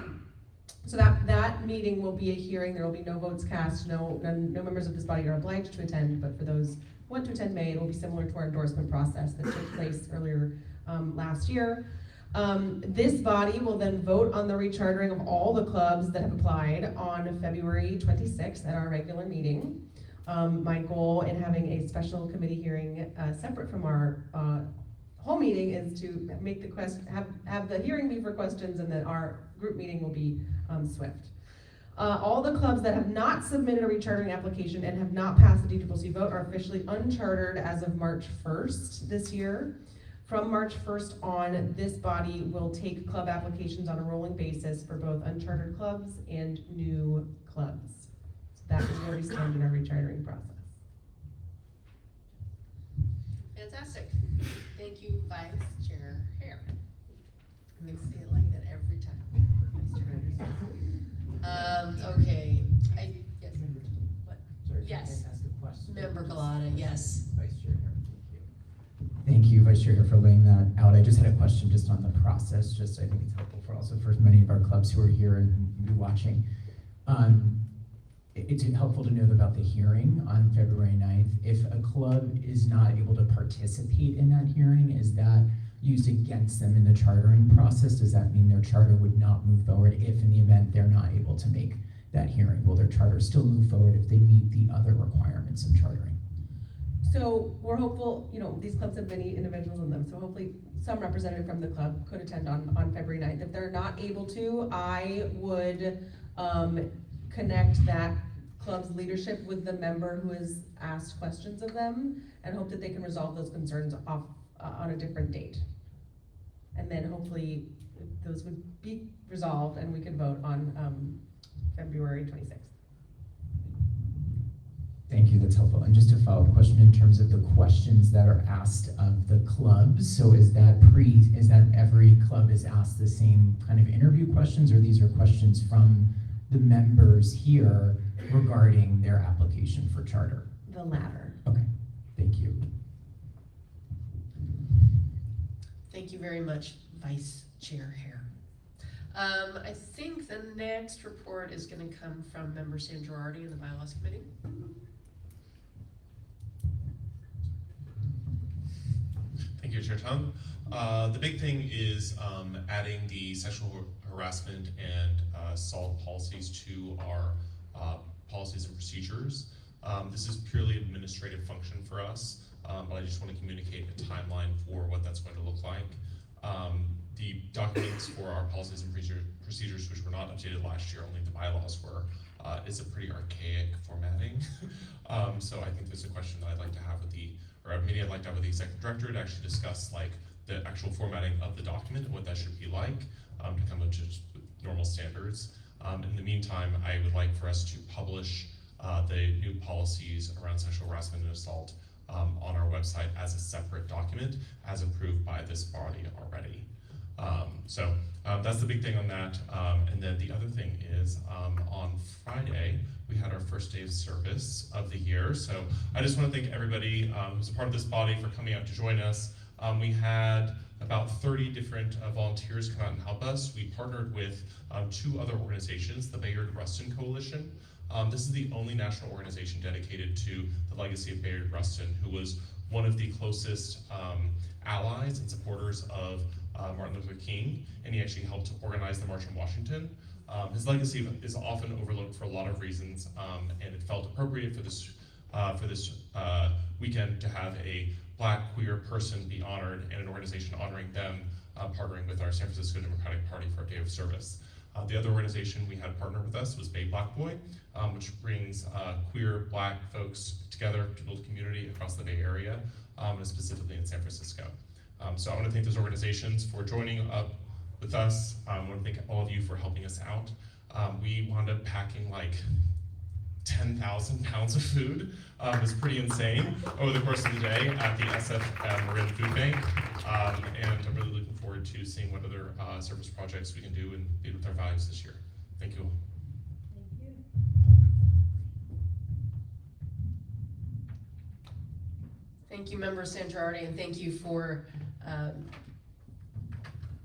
so that meeting will be a hearing. There will be no votes cast. No members of this body are obliged to attend, but for those who want to attend may, it will be similar to our endorsement process that took place earlier last year. This body will then vote on the rechartering of all the clubs that have applied on February 26th at our regular meeting. My goal in having a special committee hearing separate from our whole meeting is to make the have the hearing be for questions, and then our group meeting will be swift. All the clubs that have not submitted a rechartering application and have not passed the DCCC vote are officially unchartered as of March 1st this year. From March 1st on, this body will take club applications on a rolling basis for both unchartered clubs and new clubs. So that is where we stand in our rechartering process. Fantastic. Thank you, Vice Chair Hare. I'm gonna say it like that every time. Okay, yes. What? Sorry, Yes. can I ask a question? Member Galata, yes. Vice Chair Hare, thank you. Thank you, Vice Chair Hare, for laying that out. I just had a question just on the process, just I think it's helpful for also for many of our clubs who are here and maybe watching. It's helpful to know about the hearing on February 9th. If a club is not able to participate in that hearing, is that used against them in the chartering process? Does that mean their charter would not move forward if in the event they're not able to make that hearing? Will their charter still move forward if they meet the other requirements of chartering? So we're hopeful, these clubs have many individuals in them, so hopefully some representative from the club could attend on February 9th. If they're not able to, I would connect that club's leadership with the member who has asked questions of them and hope that they can resolve those concerns off on a different date. And then hopefully those would be resolved and we could vote on February 26th. Thank you, that's helpful. And just a follow-up question in terms of the questions that are asked of the clubs. So is that every club is asked the same kind of interview questions, or these are questions from the members here regarding their application for charter? The latter. Okay, thank you. Thank you very much, Vice Chair Hare. I think the next report is gonna come from Member San Girardi in the Bylaws Committee. Thank you, Chair Tung. The big thing is adding the sexual harassment and assault policies to our policies and procedures. This is purely administrative function for us, but I just want to communicate a timeline for what that's going to look like. The documents for our policies and procedures, which were not updated last year, only the bylaws were, is a pretty archaic formatting. So I think there's a question that I'd like to have with or a meeting I'd like to have with the executive director to actually discuss like the actual formatting of the document and what that should be like to come up to just normal standards. In the meantime, I would like for us to publish the new policies around sexual harassment and assault on our website as a separate document, as approved by this body already. So that's the big thing on that. And then the other thing is on Friday, we had our first day of service of the year. So I just want to thank everybody who's a part of this body for coming out to join us. We had about 30 different volunteers come out and help us. We partnered with 2 other organizations, the Bayard Rustin Coalition. This is the only national organization dedicated to the legacy of Bayard Rustin, who was one of the closest allies and supporters of Martin Luther King, and he actually helped to organize the March on Washington. His legacy is often overlooked for a lot of reasons, and it felt appropriate for this weekend to have a Black queer person be honored and an organization honoring them, partnering with our San Francisco Democratic Party for a day of service. The other organization we had partner with us was Bay Black Boy, which brings queer Black folks together to build community across the Bay Area, and specifically in San Francisco. So I want to thank those organizations for joining up with us. I want to thank all of you for helping us out. We wound up packing like 10,000 pounds of food. It was pretty insane over the course of the day at the SF Marin Food Bank. And I'm really looking forward to seeing what other service projects we can do and lead with our values this year. Thank you all. Thank you, Member San Girardi, and thank you for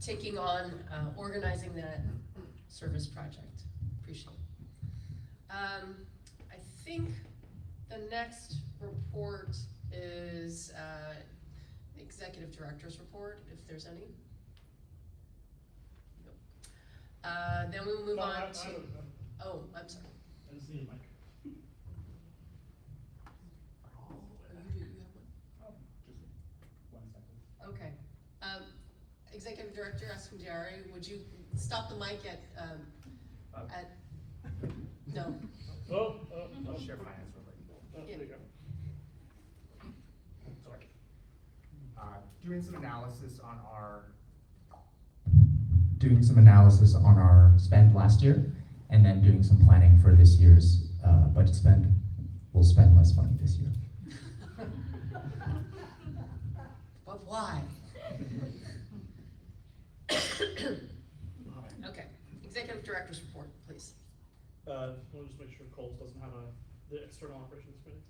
taking on organizing that service project. Appreciate it. I think the next report is the Executive Director's report, if there's any. Nope. Then we will move on to. Oh, I'm sorry. Okay. Executive Director Esfandiari, would you stop the mic at No. Share finance related. Yeah. There you go. Sorry. Doing some analysis on our spend last year, and then doing some planning for this year's budget spend. We'll spend less money this year. But why? Okay, executive director's report, please. We'll just make sure Coles doesn't have the external operations committee.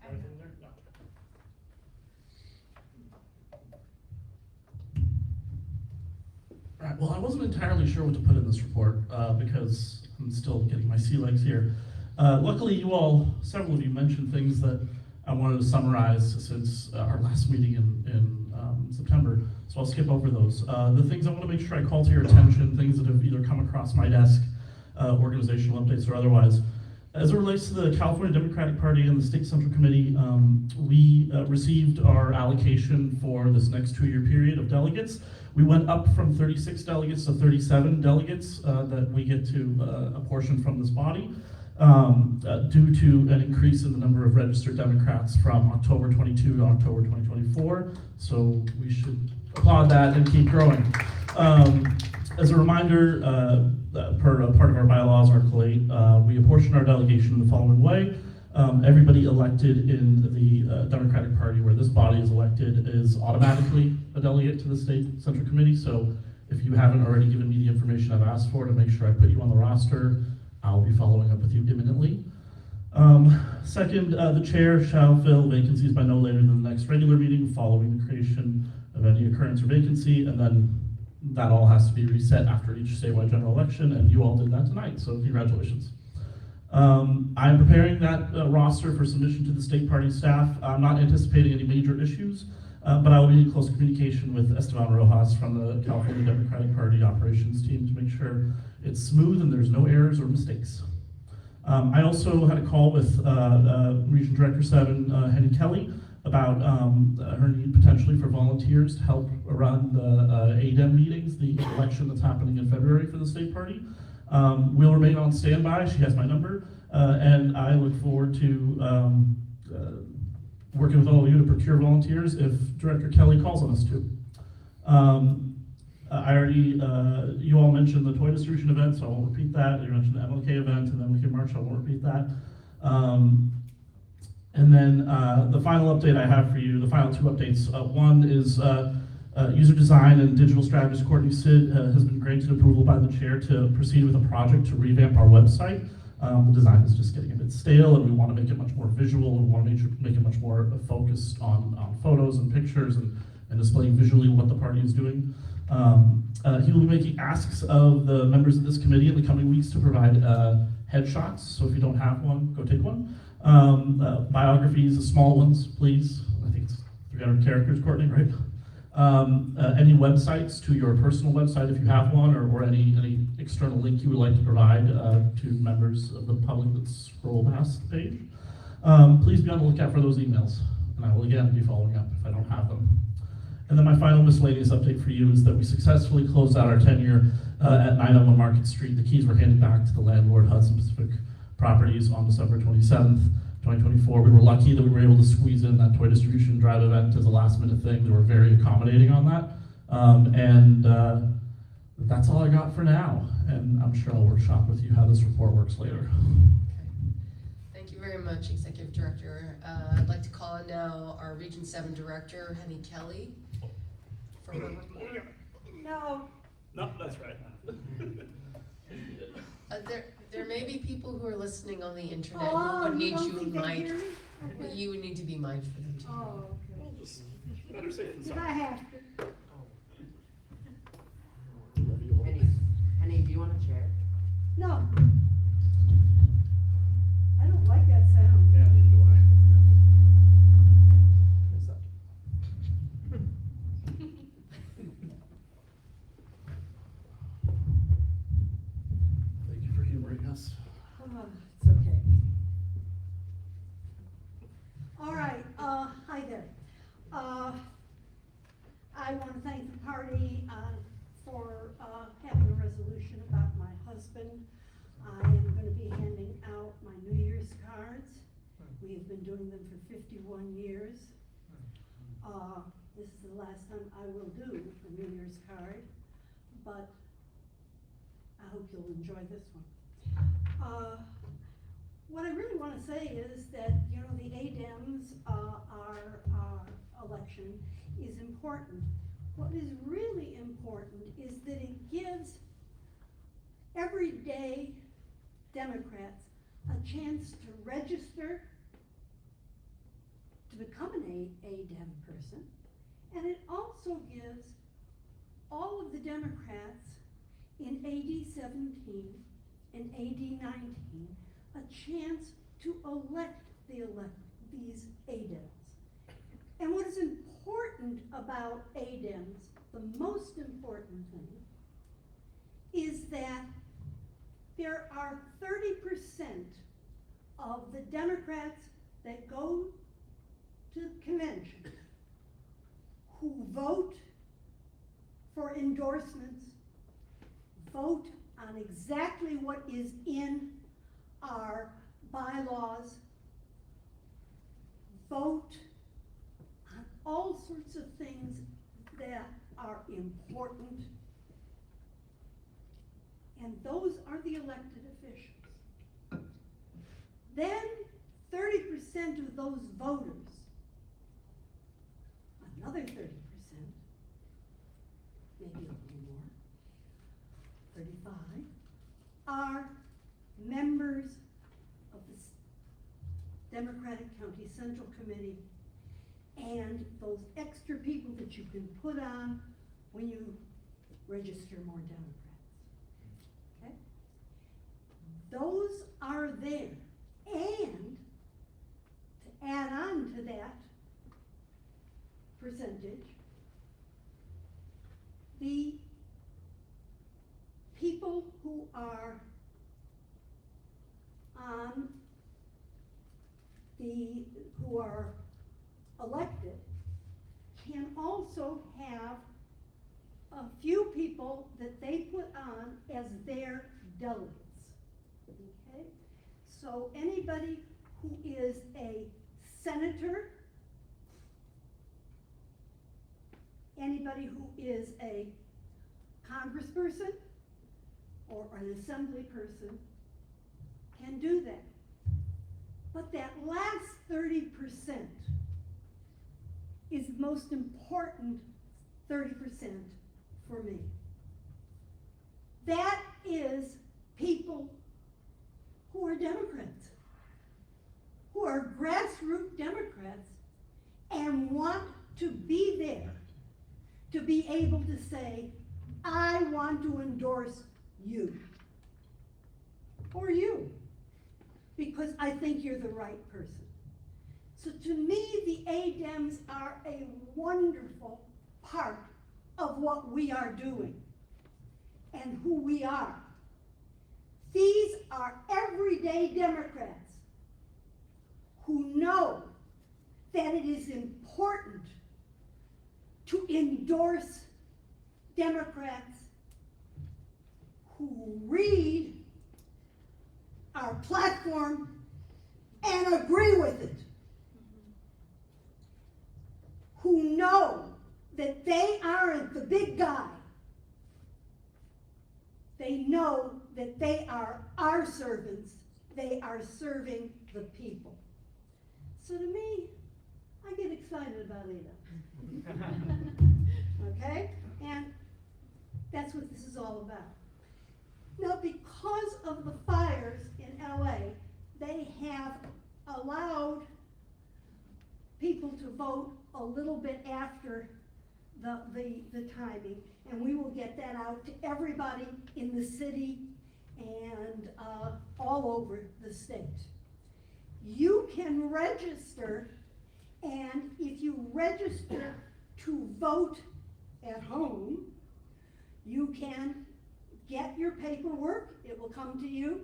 Everything there? No. Right, well, I wasn't entirely sure what to put in this report, because I'm still getting my sea legs here. Luckily, several of you mentioned things that I wanted to summarize since our last meeting in September, so I'll skip over those. The things I want to make sure I call to your attention, things that have either come across my desk, organizational updates or otherwise. As it relates to the California Democratic Party and the State Central Committee, we received our allocation for this next 2-year period of delegates. We went up from 36 delegates to 37 delegates that we get to apportion from this body due to an increase in the number of registered Democrats from October 22 to October 2024. So we should applaud that and keep growing. As a reminder, per part of our bylaws, Article 8, we apportion our delegation in the following way. Everybody elected in the Democratic Party, where this body is elected, is automatically a delegate to the State Central Committee. So if you haven't already given me the information I've asked for to make sure I put you on the roster, I'll be following up with you imminently. Second, the chair shall fill vacancies by no later than the next regular meeting following the creation of any occurrence or vacancy, and then that all has to be reset after each statewide general election, and you all did that tonight, so congratulations. I'm preparing that roster for submission to the state party staff. I'm not anticipating any major issues, but I will be in close communication with Esteban Rojas from the California Democratic Party operations team to make sure it's smooth and there's no errors or mistakes. I also had a call with Region Director 7, Henny Kelly, about her need potentially for volunteers to help run the ADEM meetings, the election that's happening in February for the state party. We'll remain on standby. She has my number, and I look forward to working with all of you to procure volunteers if Director Kelly calls on us to. I already, you all mentioned the toy distribution event, so I won't repeat that. You mentioned the MLK event and then Wicked March, I won't repeat that. And then the final update I have for you, the final 2 updates. One is user design and digital strategist Courtney Sid has been granted approval by the chair to proceed with a project to revamp our website. The design is just getting a bit stale, and we want to make it much more visual, and we want to make it much more focused on photos and pictures and displaying visually what the party is doing. He will be making asks of the members of this committee in the coming weeks to provide headshots, so if you don't have one, go take one. Biographies, small ones, please. I think it's 300 characters, Courtney, right? Any websites to your personal website if you have one, or any external link you would like to provide to members of the public that scroll past the page. Please be on the lookout for those emails, and I will again be following up if I don't have them. And then my final miscellaneous update for you is that we successfully closed out our tenure at 901 Market Street. The keys were handed back to the landlord, Hudson Pacific Properties, on December 27th, 2024. We were lucky that we were able to squeeze in that toy distribution drive event as a last minute thing. They were very accommodating on that. That's all I got for now. And I'm sure I'll workshop with you how this report works later. Thank you very much, Executive Director. I'd like to call on now our Region 7 Director, Henny Kelly, for her report. No, that's right. There may be people who are listening on the internet who would need you would need to be mindful for them too. Oh, okay. Better safe than sorry. I have to. Henny, do you want a chair? No. I don't like that sound. Yeah, neither do I. Thank you for humoring us. It's okay. All right, hi there. I want to thank the party for having a resolution about my husband. I am gonna be handing out my New Year's cards. We have been doing them for 51 years. This is the last time I will do a New Year's card, but I hope you'll enjoy this one. What I really want to say is that, you know, the ADEMS, our election is important. What is really important is that it gives everyday Democrats a chance to register to become an ADEM person, and it also gives all of the Democrats in AD 17 and AD 19 a chance to elect these ADEMs. And what is important about ADEMs, the most important thing, is that there are 30% of the Democrats that go to the convention who vote for endorsements, vote on exactly what is in our bylaws, vote on all sorts of things that are important, and those are the elected officials. Then 30% of those voters, another 30%, maybe a little more, 35, are members of the Democratic County Central Committee and those extra people that you can put on when you register more Democrats. Okay? Those are there. And to add on to that percentage, the people who are who are elected can also have a few people that they put on as their delegates. Okay? So anybody who is a senator, anybody who is a congressperson or an assembly person can do that. But that last 30% is the most important 30% for me. That is people who are Democrats, who are grassroots Democrats and want to be there to be able to say, I want to endorse you or you because I think you're the right person. So to me, the ADEMs are a wonderful part of what we are doing and who we are. These are everyday Democrats who know that it is important to endorse Democrats who read our platform and agree with it, who know that they aren't the big guy. They know that they are our servants. They are serving the people. So to me, I get excited about it. Okay? And that's what this is all about. Now, because of the fires in LA, they have allowed people to vote a little bit after the timing, and we will get that out to everybody in the city and all over the state. You can register, and if you register to vote at home, you can get your paperwork. It will come to you.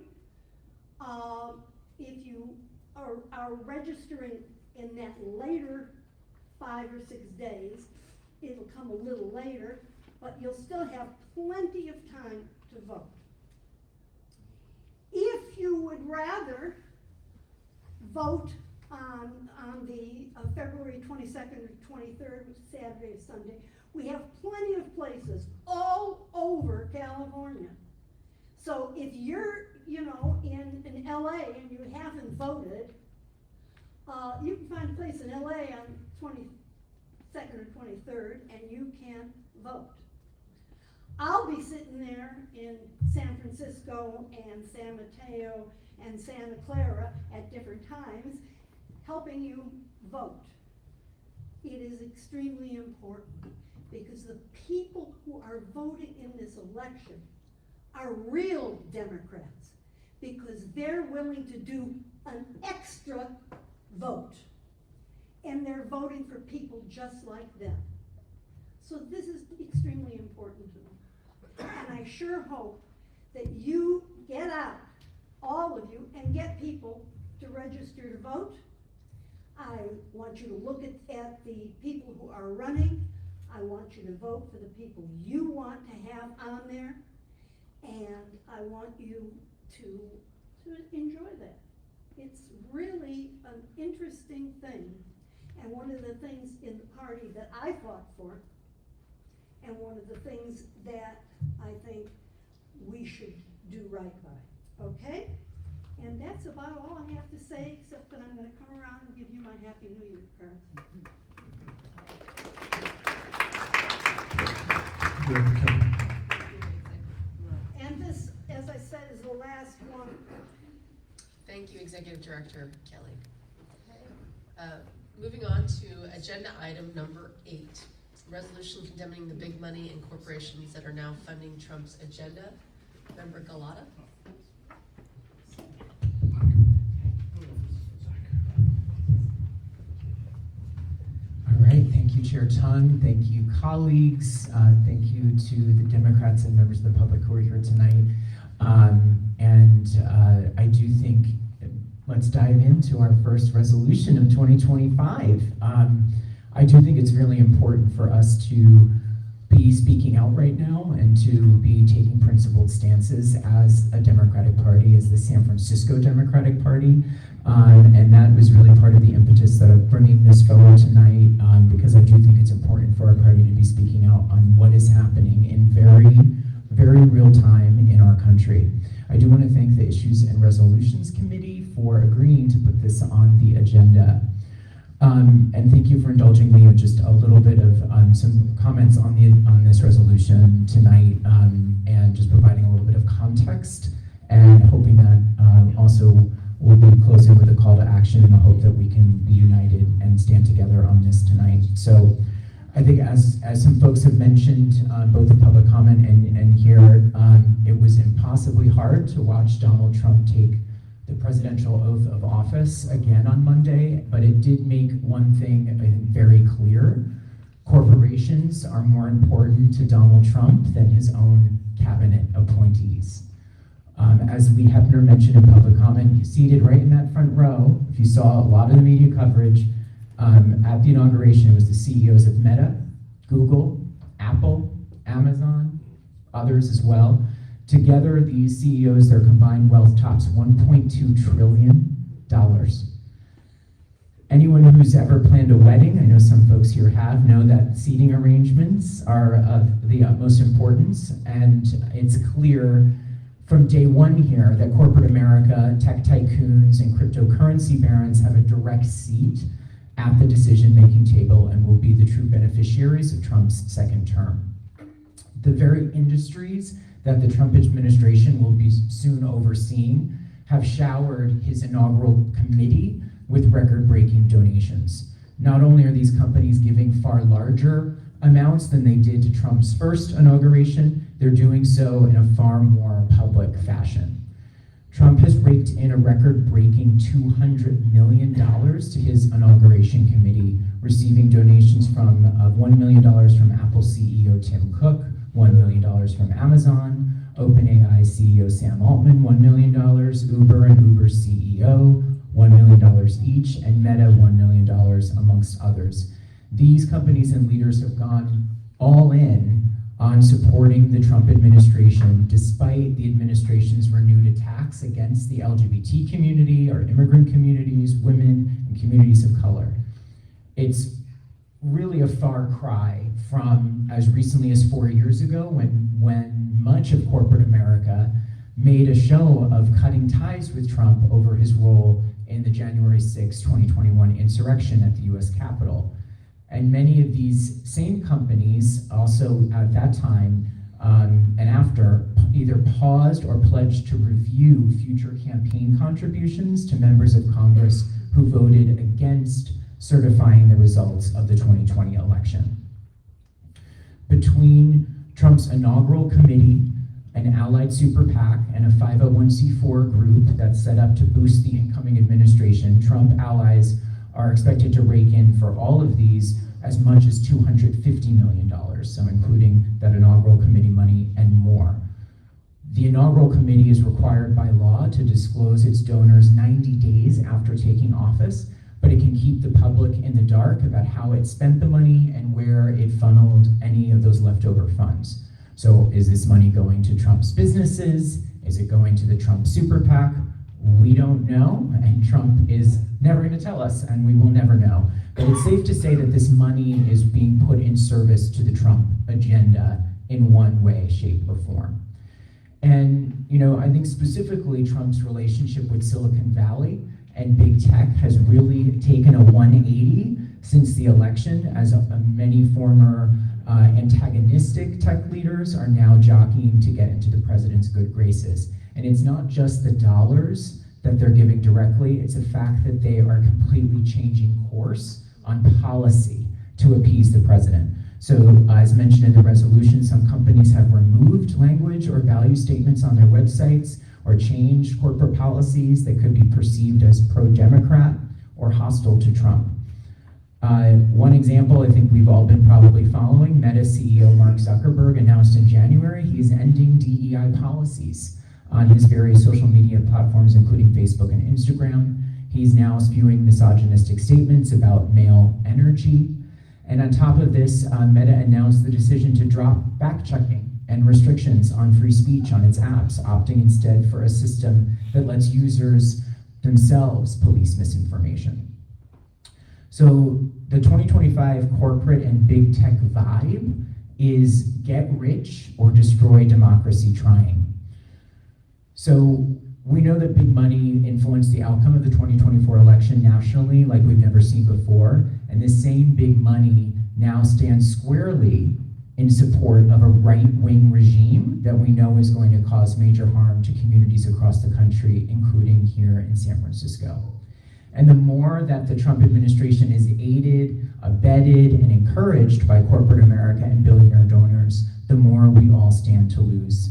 If you are registering in that later 5 or 6 days, it'll come a little later, but you'll still have plenty of time to vote. if you would rather vote on the February 22nd or 23rd, which is Saturday or Sunday, we have plenty of places all over California. So if you're, in LA and you haven't voted, you can find a place in LA on 22nd or 23rd and you can vote. I'll be sitting there in San Francisco and San Mateo and Santa Clara at different times, helping you vote. It is extremely important because the people who are voting in this election are real Democrats because they're willing to do an extra vote. And they're voting for people just like them. So this is extremely important to them. And I sure hope that you get out, all of you, and get people to register to vote. I want you to look at the people who are running. I want you to vote for the people you want to have on there. And I want you to enjoy that. It's really an interesting thing. And one of the things in the party that I fought for, and one of the things that I think we should do right by, okay? And that's about all I have to say, except that I'm gonna come around and give you my Happy New Year card. And this, as I said, is the last one. Thank you, Executive Director Kelly. Moving on to agenda item number 8, resolution condemning the big money and corporations that are now funding Trump's agenda. Member Galata. All right, thank you, Chair Tung. Thank you, colleagues. Thank you to the Democrats and members of the public who are here tonight. I do think, let's dive into our first resolution of 2025. I do think it's really important for us to be speaking out right now and to be taking principled stances as a Democratic Party, as the San Francisco Democratic Party. And that was really part of the impetus that of bringing this forward tonight, because I do think it's important for our party to be speaking out on what is happening in very, very real time in our country. I do want to thank the Issues and Resolutions Committee for agreeing to put this on the agenda. And thank you for indulging me with just a little bit of some comments on this resolution tonight, and just providing a little bit of context, and hoping that also we'll be closing with a call to action in the hope that we can be united and stand together on this tonight. So I think as some folks have mentioned, both in public comment and here, it was impossibly hard to watch Donald Trump take the presidential oath of office again on Monday, but it did make one thing, I think, very clear. Corporations are more important to Donald Trump than his own cabinet appointees. As Lee Hefner mentioned in public comment, seated right in that front row, if you saw a lot of the media coverage at the inauguration, it was the CEOs of Meta, Google, Apple, Amazon, others as well. Together, these CEOs, their combined wealth tops $1.2 trillion. Anyone who's ever planned a wedding, I know some folks here have, know that seating arrangements are of the utmost importance, and it's clear from day one here that corporate America, tech tycoons, and cryptocurrency barons have a direct seat at the decision-making table and will be the true beneficiaries of Trump's second term. The very industries that the Trump administration will be soon overseeing have showered his inaugural committee with record-breaking donations. Not only are these companies giving far larger amounts than they did to Trump's first inauguration, they're doing so in a far more public fashion. Trump has raked in a record-breaking $200 million to his inauguration committee, receiving donations from $1 million from Apple CEO Tim Cook, $1 million from Amazon, OpenAI CEO Sam Altman, $1 million, Uber and Uber CEO, $1 million each, and Meta, $1 million, amongst others. These companies and leaders have gone all in on supporting the Trump administration despite the administration's renewed attacks against the LGBT community, our immigrant communities, women, and communities of color. It's really a far cry from as recently as 4 years ago when much of corporate America made a show of cutting ties with Trump over his role in the January 6, 2021 insurrection at the US Capitol. And many of these same companies also at that time and after either paused or pledged to review future campaign contributions to members of Congress who voted against certifying the results of the 2020 election. Between Trump's inaugural committee, an allied super PAC, and a 501c4 group that's set up to boost the incoming administration, Trump allies are expected to rake in for all of these as much as $250 million, so including that inaugural committee money and more. The inaugural committee is required by law to disclose its donors 90 days after taking office, but it can keep the public in the dark about how it spent the money and where it funneled any of those leftover funds. So is this money going to Trump's businesses? Is it going to the Trump super PAC? We don't know, and Trump is never going to tell us, and we will never know. But it's safe to say that this money is being put in service to the Trump agenda in one way, shape, or form. And, you know, I think specifically Trump's relationship with Silicon Valley and big tech has really taken a 180 since the election, as many former antagonistic tech leaders are now jockeying to get into the president's good graces. And it's not just the dollars that they're giving directly, it's a fact that they are completely changing course on policy to appease the president. So as mentioned in the resolution, some companies have removed language or value statements on their websites or changed corporate policies that could be perceived as pro-Democrat or hostile to Trump. One example I think we've all been probably following, Meta CEO Mark Zuckerberg announced in January he's ending DEI policies on his various social media platforms, including Facebook and Instagram. He's now spewing misogynistic statements about male energy. And on top of this, Meta announced the decision to drop back-checking and restrictions on free speech on its apps, opting instead for a system that lets users themselves police misinformation. So the 2025 corporate and big tech vibe is get rich or destroy democracy trying. So we know that big money influenced the outcome of the 2024 election nationally like we've never seen before, and this same big money now stands squarely in support of a right-wing regime that we know is going to cause major harm to communities across the country, including here in San Francisco. And the more that the Trump administration is aided, abetted, and encouraged by corporate America and billionaire donors, the more we all stand to lose.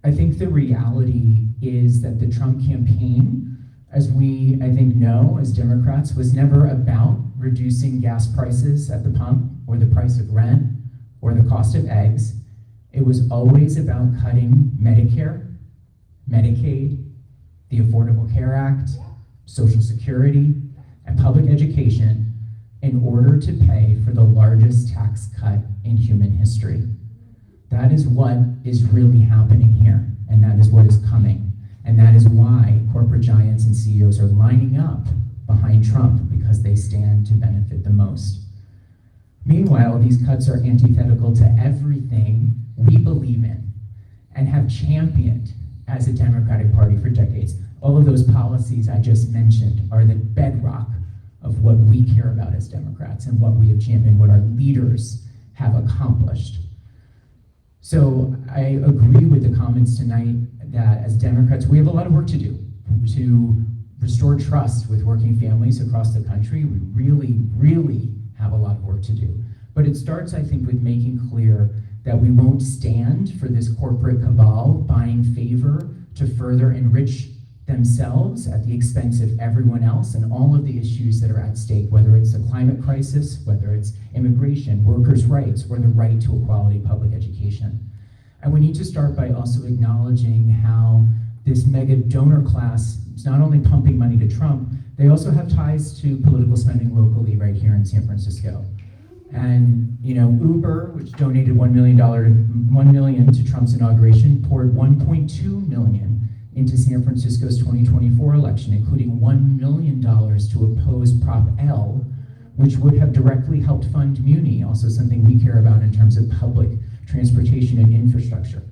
I think the reality is that the Trump campaign, as we, I think, know as Democrats, was never about reducing gas prices at the pump or the price of rent or the cost of eggs. It was always about cutting Medicare, Medicaid, the Affordable Care Act, Social Security, and public education in order to pay for the largest tax cut in human history. That is what is really happening here, and that is what is coming. And that is why corporate giants and CEOs are lining up behind Trump, because they stand to benefit the most. Meanwhile, these cuts are antithetical to everything we believe in and have championed as a Democratic Party for decades. All of those policies I just mentioned are the bedrock of what we care about as Democrats and what we have championed, what our leaders have accomplished. So I agree with the comments tonight that as Democrats, we have a lot of work to do to restore trust with working families across the country. We really, really have a lot of work to do. But it starts, I think, with making clear that we won't stand for this corporate cabal buying favor to further enrich themselves at the expense of everyone else and all of the issues that are at stake, whether it's the climate crisis, whether it's immigration, workers' rights, or the right to a quality public education. And we need to start by also acknowledging how this mega donor class is not only pumping money to Trump, they also have ties to political spending locally right here in San Francisco. And, you know, Uber, which donated $1 million to Trump's inauguration, poured $1.2 million into San Francisco's 2024 election, including $1 million to oppose Prop L, which would have directly helped fund Muni, also something we care about in terms of public transportation and infrastructure.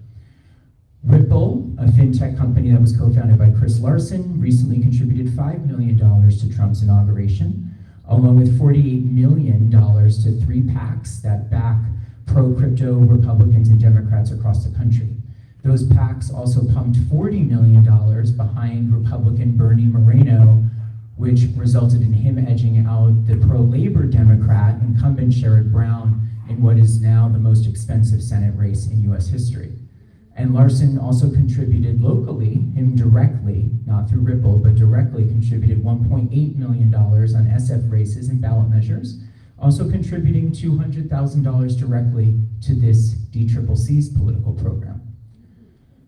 Ripple, a fintech company that was co-founded by Chris Larson, recently contributed $5 million to Trump's inauguration, along with $48 million to 3 PACs that back pro-crypto Republicans and Democrats across the country. Those PACs also pumped $40 million behind Republican Bernie Moreno, which resulted in him edging out the pro-labor Democrat incumbent Sherrod Brown in what is now the most expensive Senate race in US history. And Larson also contributed locally, indirectly, not through Ripple, but directly contributed $1.8 million on SF races and ballot measures, also contributing $200,000 directly to this DCCC's political program.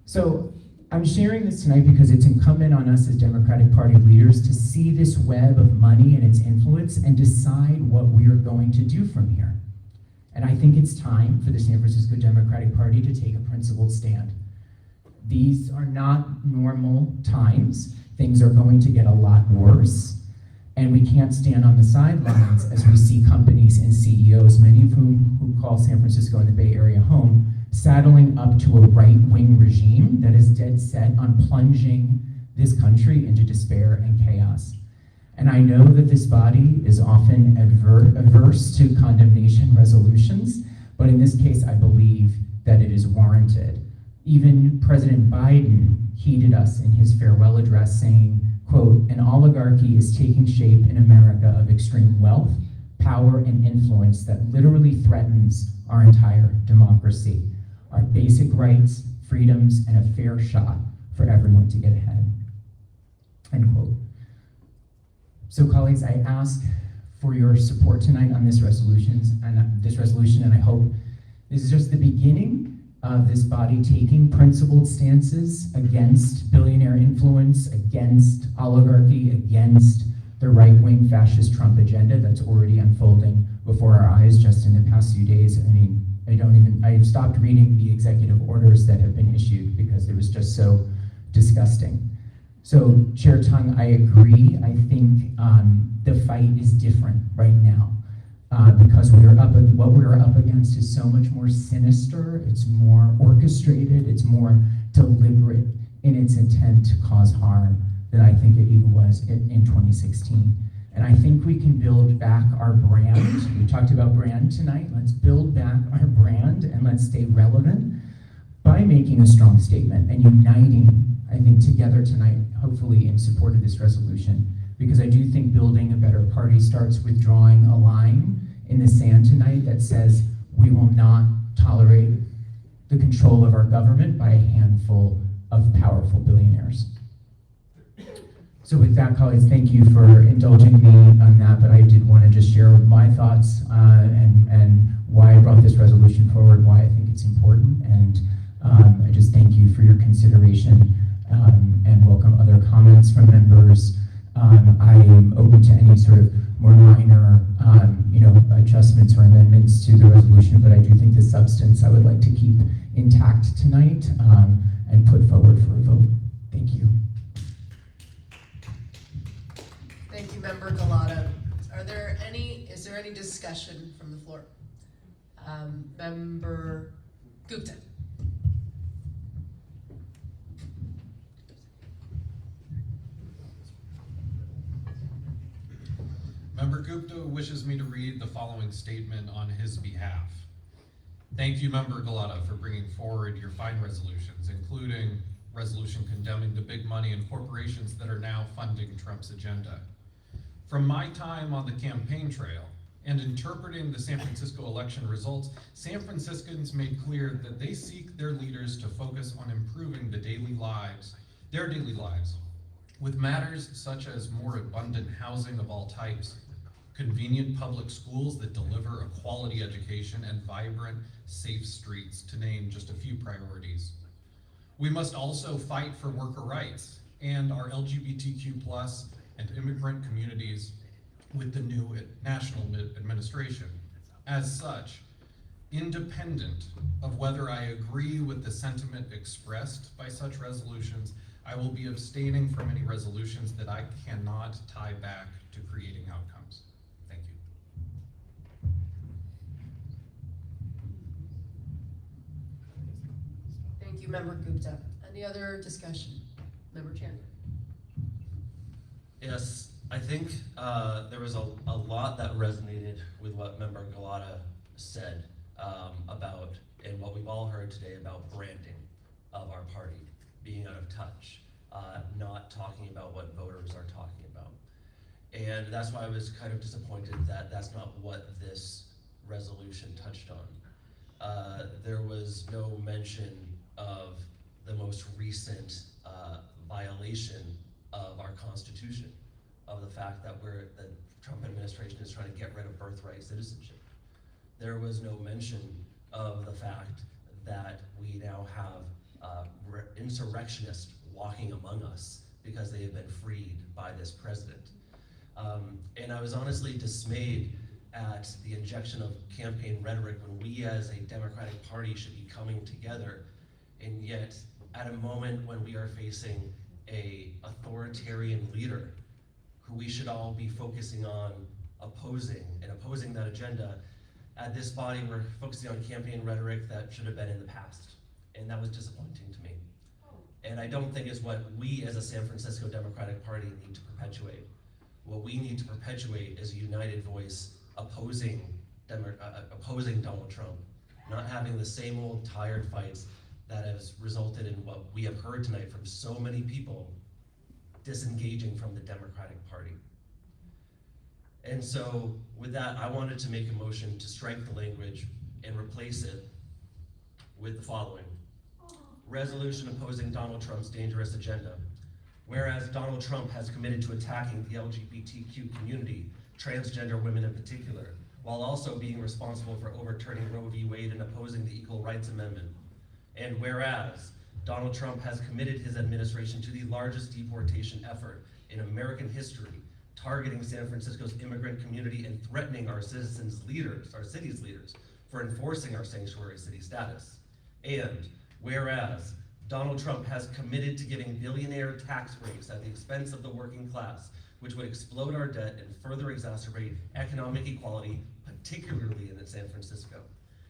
So I'm sharing this tonight because it's incumbent on us as Democratic Party leaders to see this web of money and its influence and decide what we are going to do from here. And I think it's time for the San Francisco Democratic Party to take a principled stand. These are not normal times. Things are going to get a lot worse. And we can't stand on the sidelines as we see companies and CEOs, many of whom who call San Francisco and the Bay Area home, saddling up to a right-wing regime that is dead set on plunging this country into despair and chaos. And I know that this body is often averse to condemnation resolutions, but in this case, I believe that it is warranted. Even President Biden heeded us in his farewell address saying, quote, "An oligarchy is taking shape in America of extreme wealth, power, and influence that literally threatens our entire democracy, our basic rights, freedoms, and a fair shot for everyone to get ahead," end quote. So colleagues, I ask for your support tonight on this resolution, and I hope this is just the beginning of this body taking principled stances against billionaire influence, against oligarchy, against the right-wing fascist Trump agenda that's already unfolding before our eyes just in the past few days. I mean, I've stopped reading the executive orders that have been issued because it was just so disgusting. So, Chair Tung, I agree. I think the fight is different right now because what we're up against is so much more sinister, it's more orchestrated, it's more deliberate in its intent to cause harm than I think it even was in 2016. And I think we can build back our brand. We talked about brand tonight. Let's build back our brand and let's stay relevant by making a strong statement and uniting, I think, together tonight, hopefully in support of this resolution. Because I do think building a better party starts with drawing a line in the sand tonight that says we will not tolerate the control of our government by a handful of powerful billionaires. So with that, colleagues, thank you for indulging me on that, but I did want to just share my thoughts and why I brought this resolution forward, why I think it's important, and I just thank you for your consideration and welcome other comments from members. I am open to any sort of more minor adjustments or amendments to the resolution, but I do think the substance I would like to keep intact tonight and put forward for a vote. Thank you. Thank you, Member Galata. Is there any discussion from the floor? Member Gupta. Member Gupta wishes me to read the following statement on his behalf. Thank you, Member Galata, for bringing forward your fine resolutions, including resolution condemning the big money and corporations that are now funding Trump's agenda. From my time on the campaign trail and interpreting the San Francisco election results, San Franciscans made clear that they seek their leaders to focus on improving their daily lives, with matters such as more abundant housing of all types, convenient public schools that deliver a quality education, and vibrant, safe streets, to name just a few priorities. We must also fight for worker rights and our LGBTQ+ and immigrant communities with the new national administration. As such, independent of whether I agree with the sentiment expressed by such resolutions, I will be abstaining from any resolutions that I cannot tie back to creating outcomes. Thank you. Thank you, Member Gupta. Any other discussion? Member Chandler? Yes, I think there was a lot that resonated with what Member Galata said about, and what we've all heard today about branding of our party, being out of touch, not talking about what voters are talking about. And that's why I was kind of disappointed that that's not what this resolution touched on. There was no mention of the most recent violation of our Constitution, of the fact that the Trump administration is trying to get rid of birthright citizenship. There was no mention of the fact that we now have insurrectionists walking among us because they have been freed by this president. And I was honestly dismayed at the injection of campaign rhetoric when we as a Democratic Party should be coming together, and yet at a moment when we are facing a authoritarian leader who we should all be focusing on opposing that agenda, at this body we're focusing on campaign rhetoric that should have been in the past, and that was disappointing to me. And I don't think it's what we as a San Francisco Democratic Party need to perpetuate. What we need to perpetuate is a united voice opposing Donald Trump, not having the same old tired fights that has resulted in what we have heard tonight from so many people disengaging from the Democratic Party. And so with that, I wanted to make a motion to strike the language and replace it with the following. Resolution opposing Donald Trump's dangerous agenda. Whereas Donald Trump has committed to attacking the LGBTQ community, transgender women in particular, while also being responsible for overturning Roe v. Wade and opposing the Equal Rights Amendment. And whereas Donald Trump has committed his administration to the largest deportation effort in American history, targeting San Francisco's immigrant community and threatening our citizens' leaders, our city's leaders, for enforcing our sanctuary city status. And whereas Donald Trump has committed to giving billionaire tax breaks at the expense of the working class, which would explode our debt and further exacerbate economic equality, particularly in San Francisco.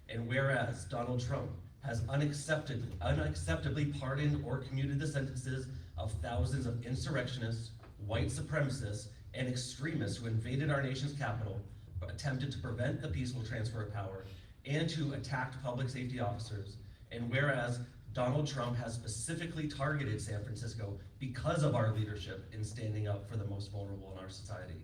And whereas Donald Trump has unacceptably pardoned or commuted the sentences of thousands of insurrectionists, white supremacists, and extremists who invaded our nation's capital, attempted to prevent the peaceful transfer of power, and who attacked public safety officers. And whereas Donald Trump has specifically targeted San Francisco because of our leadership in standing up for the most vulnerable in our society.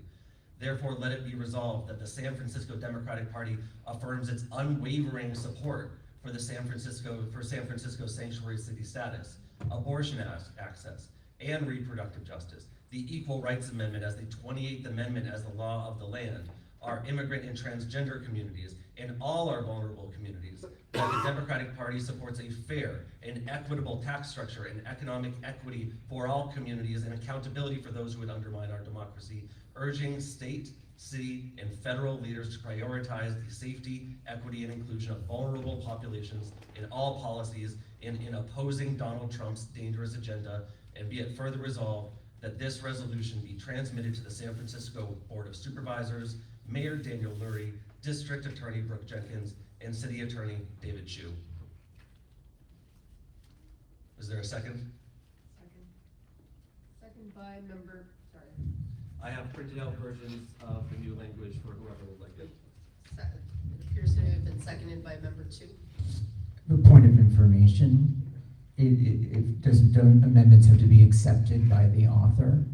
Therefore, let it be resolved that the San Francisco Democratic Party affirms its unwavering support for San Francisco sanctuary city status, abortion access, and reproductive justice, the Equal Rights Amendment as the 28th Amendment as the law of the land, our immigrant and transgender communities, and all our vulnerable communities. That the Democratic Party supports a fair and equitable tax structure and economic equity for all communities and accountability for those who would undermine our democracy, urging state, city, and federal leaders to prioritize the safety, equity, and inclusion of vulnerable populations in all policies in opposing Donald Trump's dangerous agenda, and be it further resolved that this resolution be transmitted to the San Francisco Board of Supervisors, Mayor Daniel Lurie, District Attorney Brooke Jenkins, and City Attorney David Chu. Is there a second? Second by member, sorry. I have printed out versions of the new language for whoever would like it. It appears to have been seconded by member 2. The point of information, does amendments have to be accepted by the author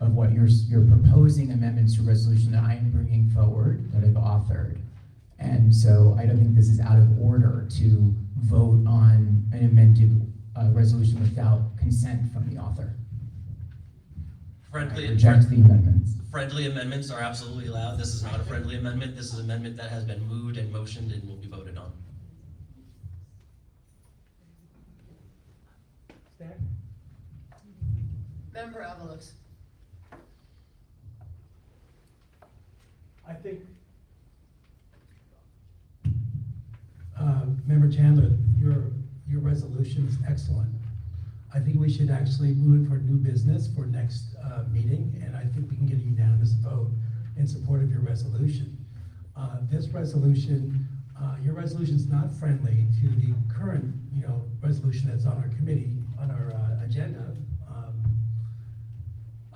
of what you're proposing amendments to a resolution that I am bringing forward that I've authored? And so I don't think this is out of order to vote on an amended resolution without consent from the author. Reject the amendments. Friendly amendments are absolutely allowed. This is not a friendly amendment. This is an amendment that has been moved and motioned and will be voted on. Member Avalos. I think Member Chandler, your resolution is excellent. I think we should actually move it for new business for next meeting, and I think we can get a unanimous vote in support of your resolution. This resolution, your resolution is not friendly to the current, resolution that's on our committee, on our agenda.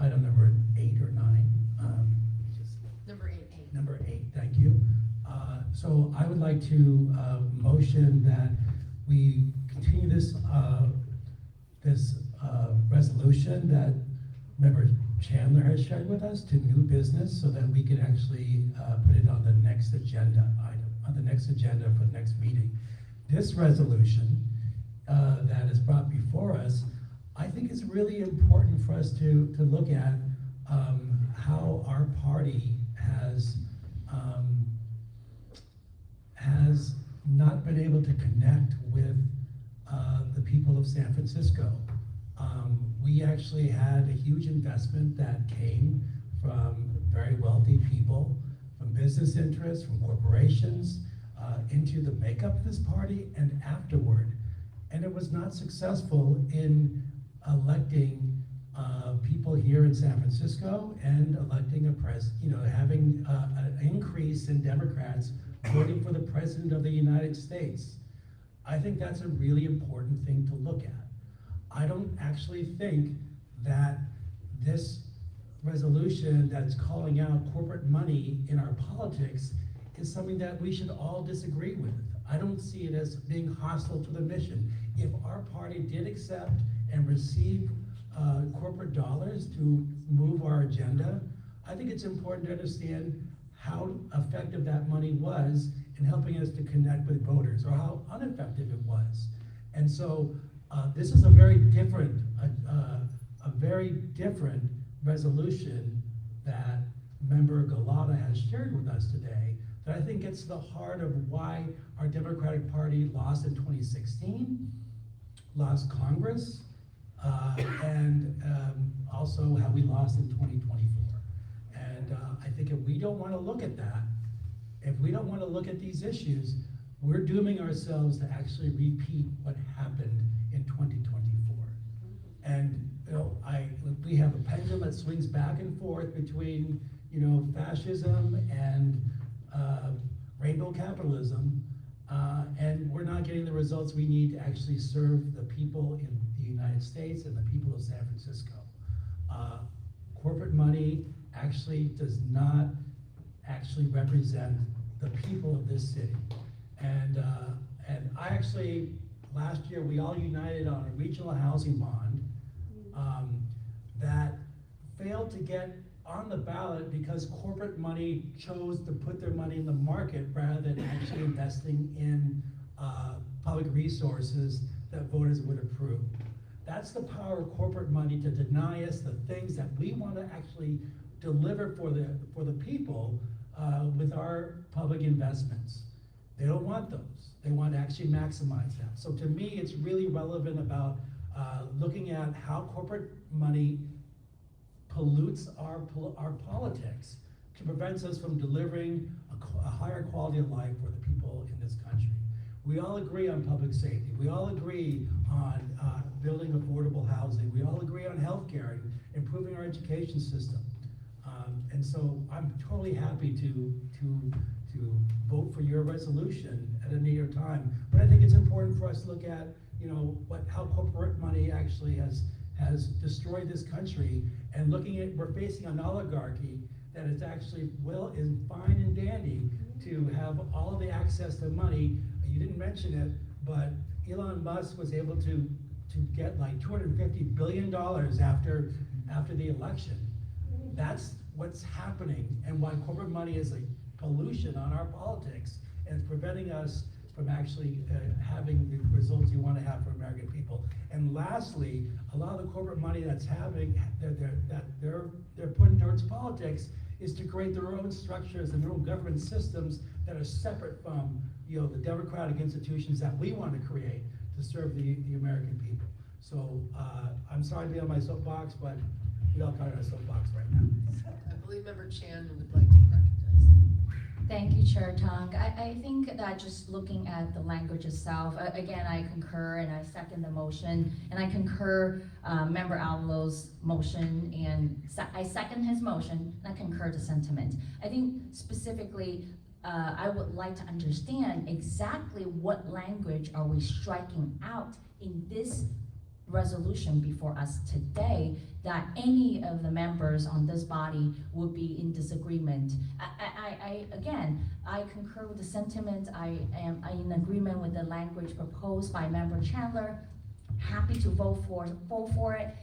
Item number 8 or 9. Number 8. Number 8, thank you. So I would like to motion that we continue this resolution that Member Chandler has shared with us to new business, so that we can actually put it on the next agenda item, on the next agenda for the next meeting. This resolution that is brought before us, I think it's really important for us to look at how our party has not been able to connect with the people of San Francisco. We actually had a huge investment that came from very wealthy people, from business interests, from corporations, into the makeup of this party and afterward. And it was not successful in electing people here in San Francisco and electing having an increase in Democrats voting for the President of the United States. I think that's a really important thing to look at. I don't actually think that this resolution that's calling out corporate money in our politics is something that we should all disagree with. I don't see it as being hostile to the mission. If our party did accept and receive corporate dollars to move our agenda, I think it's important to understand how effective that money was in helping us to connect with voters, or how ineffective it was. And so this is a very different resolution that Member Gullotta has shared with us today, that I think gets to the heart of why our Democratic Party lost in 2016, lost Congress, and also how we lost in 2024. And I think if we don't want to look at that, if we don't want to look at these issues, we're dooming ourselves to actually repeat what happened in 2024. And we have a pendulum that swings back and forth between fascism and rainbow capitalism, and we're not getting the results we need to actually serve the people in the United States and the people of San Francisco. Corporate money actually does not actually represent the people of this city. And I actually, last year, we all united on a regional housing bond that failed to get on the ballot because corporate money chose to put their money in the market rather than actually investing in public resources that voters would approve. That's the power of corporate money, to deny us the things that we want to actually deliver for the people with our public investments. They don't want those. They want to actually maximize that. So to me, it's really relevant about looking at how corporate money pollutes our politics to prevent us from delivering a higher quality of life for the people in this country. We all agree on public safety. We all agree on building affordable housing. We all agree on healthcare and improving our education system. And so I'm totally happy to vote for your resolution at a later time. But I think it's important for us to look at, how corporate money actually has destroyed this country, and we're facing an oligarchy that is actually is fine and dandy to have all of the access to money. You didn't mention it, but Elon Musk was able to get like $250 billion after the election. That's what's happening, and why corporate money is a pollution on our politics, and it's preventing us from actually having the results you want to have for American people. And lastly, a lot of the corporate money that they're putting towards politics is to create their own structures and their own government systems that are separate from the democratic institutions that we want to create to serve the American people. So I'm sorry to be on my soapbox, but we all kind of on a soapbox right now. I believe Member Chan would like to recognize. Thank you, Chair Tong. I think that just looking at the language itself, again, I concur and I second the motion, and I concur Member Alvalo's motion, and I second his motion, and I concur the sentiment. I think specifically, I would like to understand exactly what language are we striking out in this resolution before us today that any of the members on this body would be in disagreement. I concur with the sentiment. I am in agreement with the language proposed by Member Chandler. Happy to vote for it.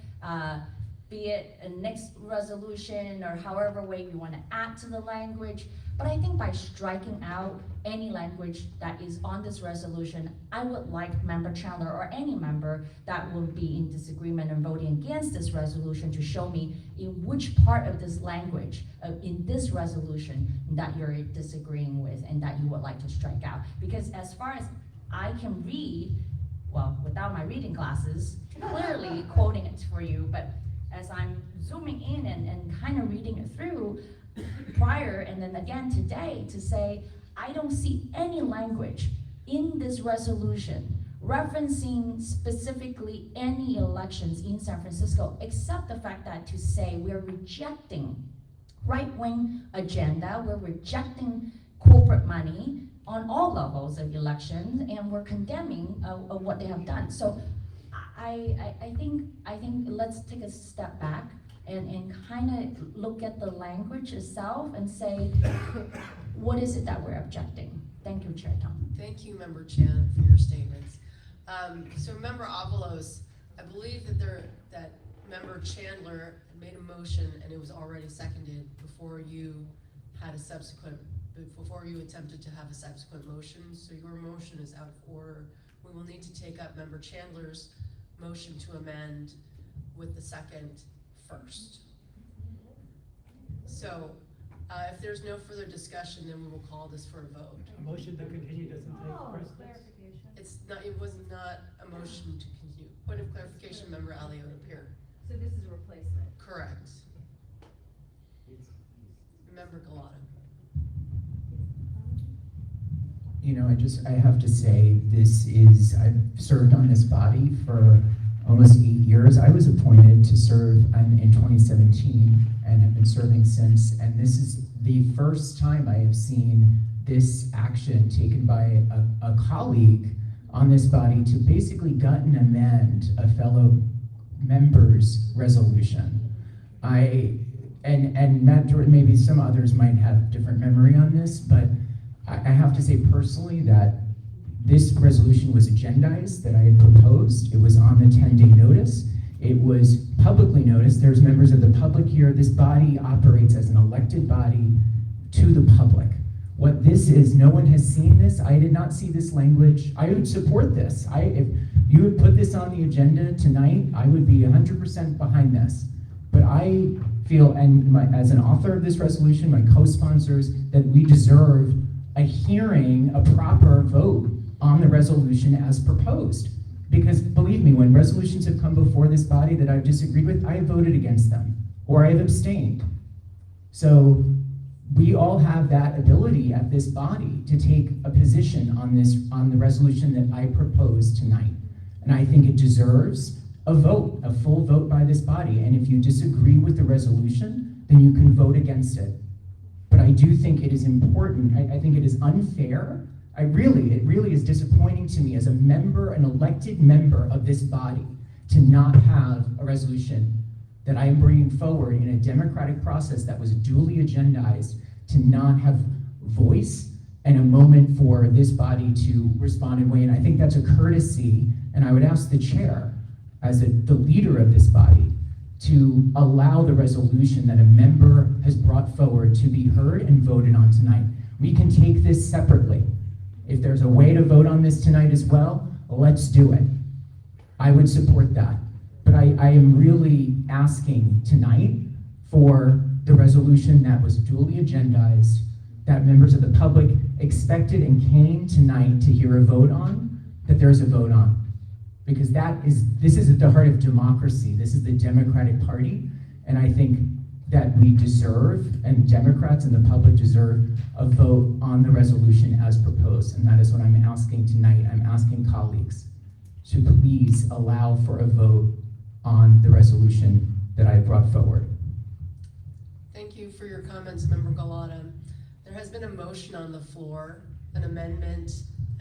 Be it a next resolution or however way you want to add to the language. But I think by striking out any language that is on this resolution, I would like Member Chandler or any member that will be in disagreement and voting against this resolution to show me in which part of this language, in this resolution, that you're disagreeing with and that you would like to strike out. Because as far as I can read, well, without my reading glasses, clearly quoting it for you, but as I'm zooming in and kind of reading it through prior and then again today to say, I don't see any language in this resolution referencing specifically any elections in San Francisco, except the fact that to say we're rejecting right-wing agenda, we're rejecting corporate money on all levels of elections, and we're condemning what they have done. So I think let's take a step back and kind of look at the language itself and say, what is it that we're objecting? Thank you, Chair Tom. Thank you, Member Chan, for your statements. So Member Avalos, I believe that Member Chandler made a motion and it was already seconded before you attempted to have a subsequent motion. So your motion is out of order. We will need to take up Member Chandler's motion to amend with the second first. So if there's no further discussion, then we will call this for a vote. A motion to continue doesn't take precedence. It was not a motion to continue. Point of clarification, Member Alioto Appear. So this is a replacement? Correct. Member Galato. You know, I have to say, I've served on this body for almost 8 years. I was appointed to serve in 2017 and have been serving since, and this is the first time I have seen this action taken by a colleague on this body to basically gut and amend a fellow member's resolution. And Matt Jordan, maybe some others might have different memory on this, but I have to say personally that this resolution was agendized, that I had proposed. It was on the 10-day notice. It was publicly noticed. There's members of the public here. This body operates as an elected body to the public. What this is, no one has seen this. I did not see this language. I would support this. If you would put this on the agenda tonight, I would be 100% behind this. But I feel, and as an author of this resolution, my co-sponsors, that we deserve a hearing, a proper vote on the resolution as proposed. Because believe me, when resolutions have come before this body that I've disagreed with, I have voted against them, or I have abstained. So we all have that ability at this body to take a position on the resolution that I proposed tonight. And I think it deserves a vote, a full vote by this body. And if you disagree with the resolution, then you can vote against it. But I do think it is important. I think it is unfair. It really is disappointing to me as a member, an elected member of this body, to not have a resolution that I am bringing forward in a democratic process that was duly agendized, to not have voice and a moment for this body to respond and weigh in. I think that's a courtesy, and I would ask the chair, as the leader of this body, to allow the resolution that a member has brought forward to be heard and voted on tonight. We can take this separately. If there's a way to vote on this tonight as well, let's do it. I would support that. But I am really asking tonight for the resolution that was duly agendized, that members of the public expected and came tonight to hear a vote on, that there's a vote on. Because this is at the heart of democracy. This is the Democratic Party, and I think that we deserve, and Democrats and the public deserve, a vote on the resolution as proposed. And that is what I'm asking tonight. I'm asking colleagues to please allow for a vote on the resolution that I brought forward. Thank you for your comments, Member Galata. There has been a motion on the floor, an amendment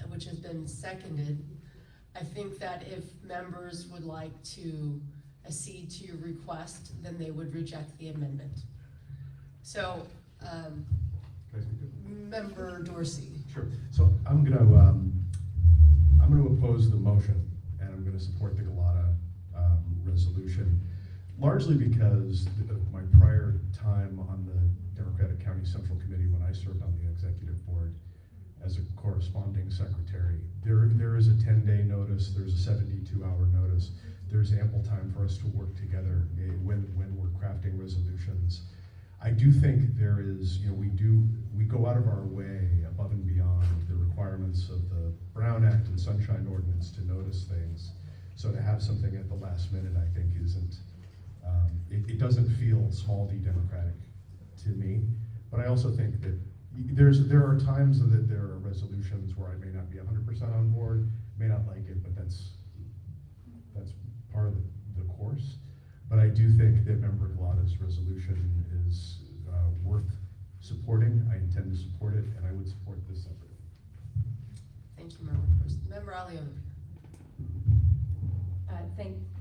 which has been seconded. I think that if members would like to accede to your request, then they would reject the amendment. So, Member Dorsey. Sure. So I'm gonna oppose the motion, and I'm gonna support the Galata resolution, largely because of my prior time on the Democratic County Central Committee when I served on the executive board as a corresponding secretary. There is a 10-day notice, there's a 72-hour notice. There's ample time for us to work together when we're crafting resolutions. I do think there is, we go out of our way above and beyond the requirements of the Brown Act and Sunshine Ordinance to notice things. So to have something at the last minute, I think isn't, it doesn't feel small d democratic to me. But I also think that there are times that there are resolutions where I may not be 100% on board, may not like it, but that's part of the course. But I do think that Member Galata's resolution is worth supporting. I intend to support it, and I would support this separately. Thank you, Member Dorsey. Member Alioto.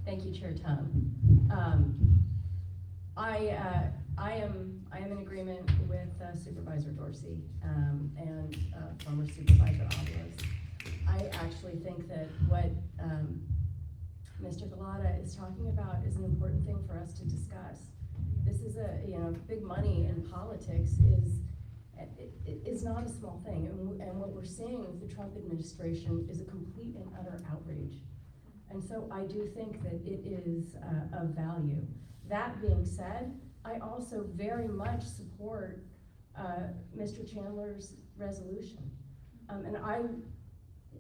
Thank you, Chair Tom. I am in agreement with Supervisor Dorsey and former Supervisor Avalos. I actually think that what Mr. Galata is talking about is an important thing for us to discuss. This is big money in politics is not a small thing, and what we're seeing with the Trump administration is a complete and utter outrage. And so I do think that it is of value. That being said, I also very much support Mr. Chandler's resolution. And I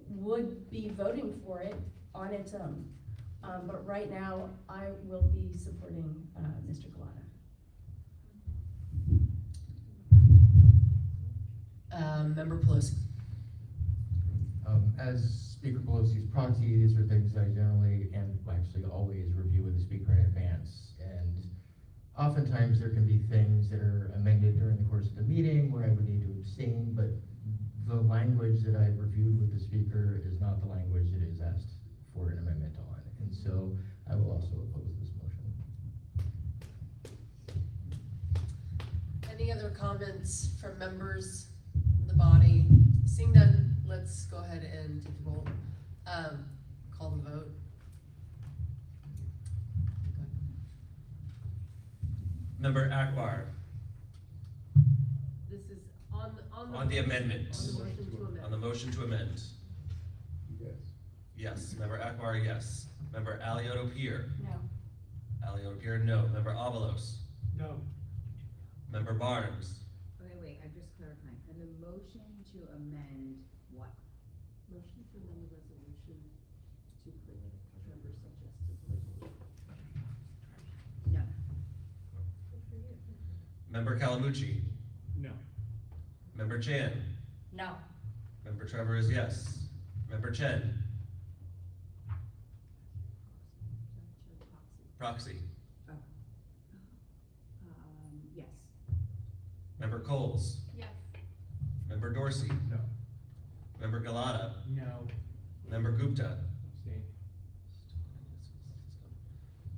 would be voting for it on its own. But right now, I will be supporting Mr. Galata. Member Pelosi. As Speaker Pelosi's proxy, these are things I generally and actually always review with the Speaker in advance. And oftentimes there can be things that are amended during the course of the meeting where I would need to abstain, but the language that I've reviewed with the Speaker is not the language that is asked for an amendment on. And so I will also oppose this motion. Any other comments from members of the body? Seeing none, let's go ahead and take the roll. Call the vote. Member Akbar, This is on the amendment. On the motion to amend. On the motion to amend. Yes. Yes. Member Akbar, yes. Member Alioto Pier. No. Alioto Pier, no. Member Avalos. No. Member Barnes. Okay, wait, I'm just clarifying. And the motion to amend what? Motion to amend the resolution to create a member suggested resolution. No. Member Calamucci. No. Member Chan. No. Member Trevor is yes. Member Chen. Proxy. Yes. Member Coles. Yes. Member Dorsey. No. Member Galata. No. Member Gupta.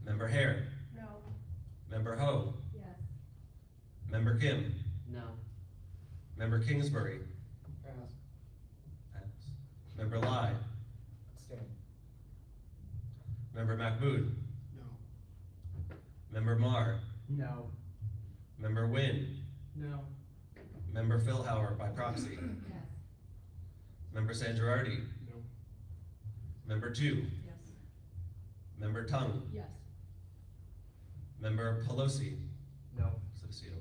Member Hare. No. Member Ho. Yes. Member Kim. No. Member Kingsbury. Pass. Pass. Member Lai. Abstain. Member Mahmood. No. Member Marr. No. Member Nguyen. No. Member Philhauer by proxy. Yes. Member Sangerardi. No. Member Tu. Yes. Member Tung. Yes. Member Pelosi. No. Subcio.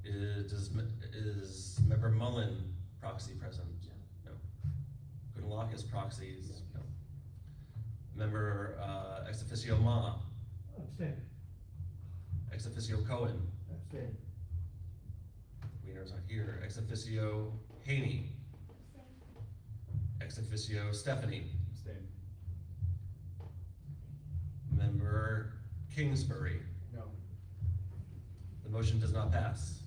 Is Member Mullen proxy present? No. Goodlock is proxies? No. Member ex officio Ma. Abstain. Ex officio Cohen. Wiener's not here. Ex officio Haney. Ex officio Stephanie. Member Kingsbury. No. The motion does not pass.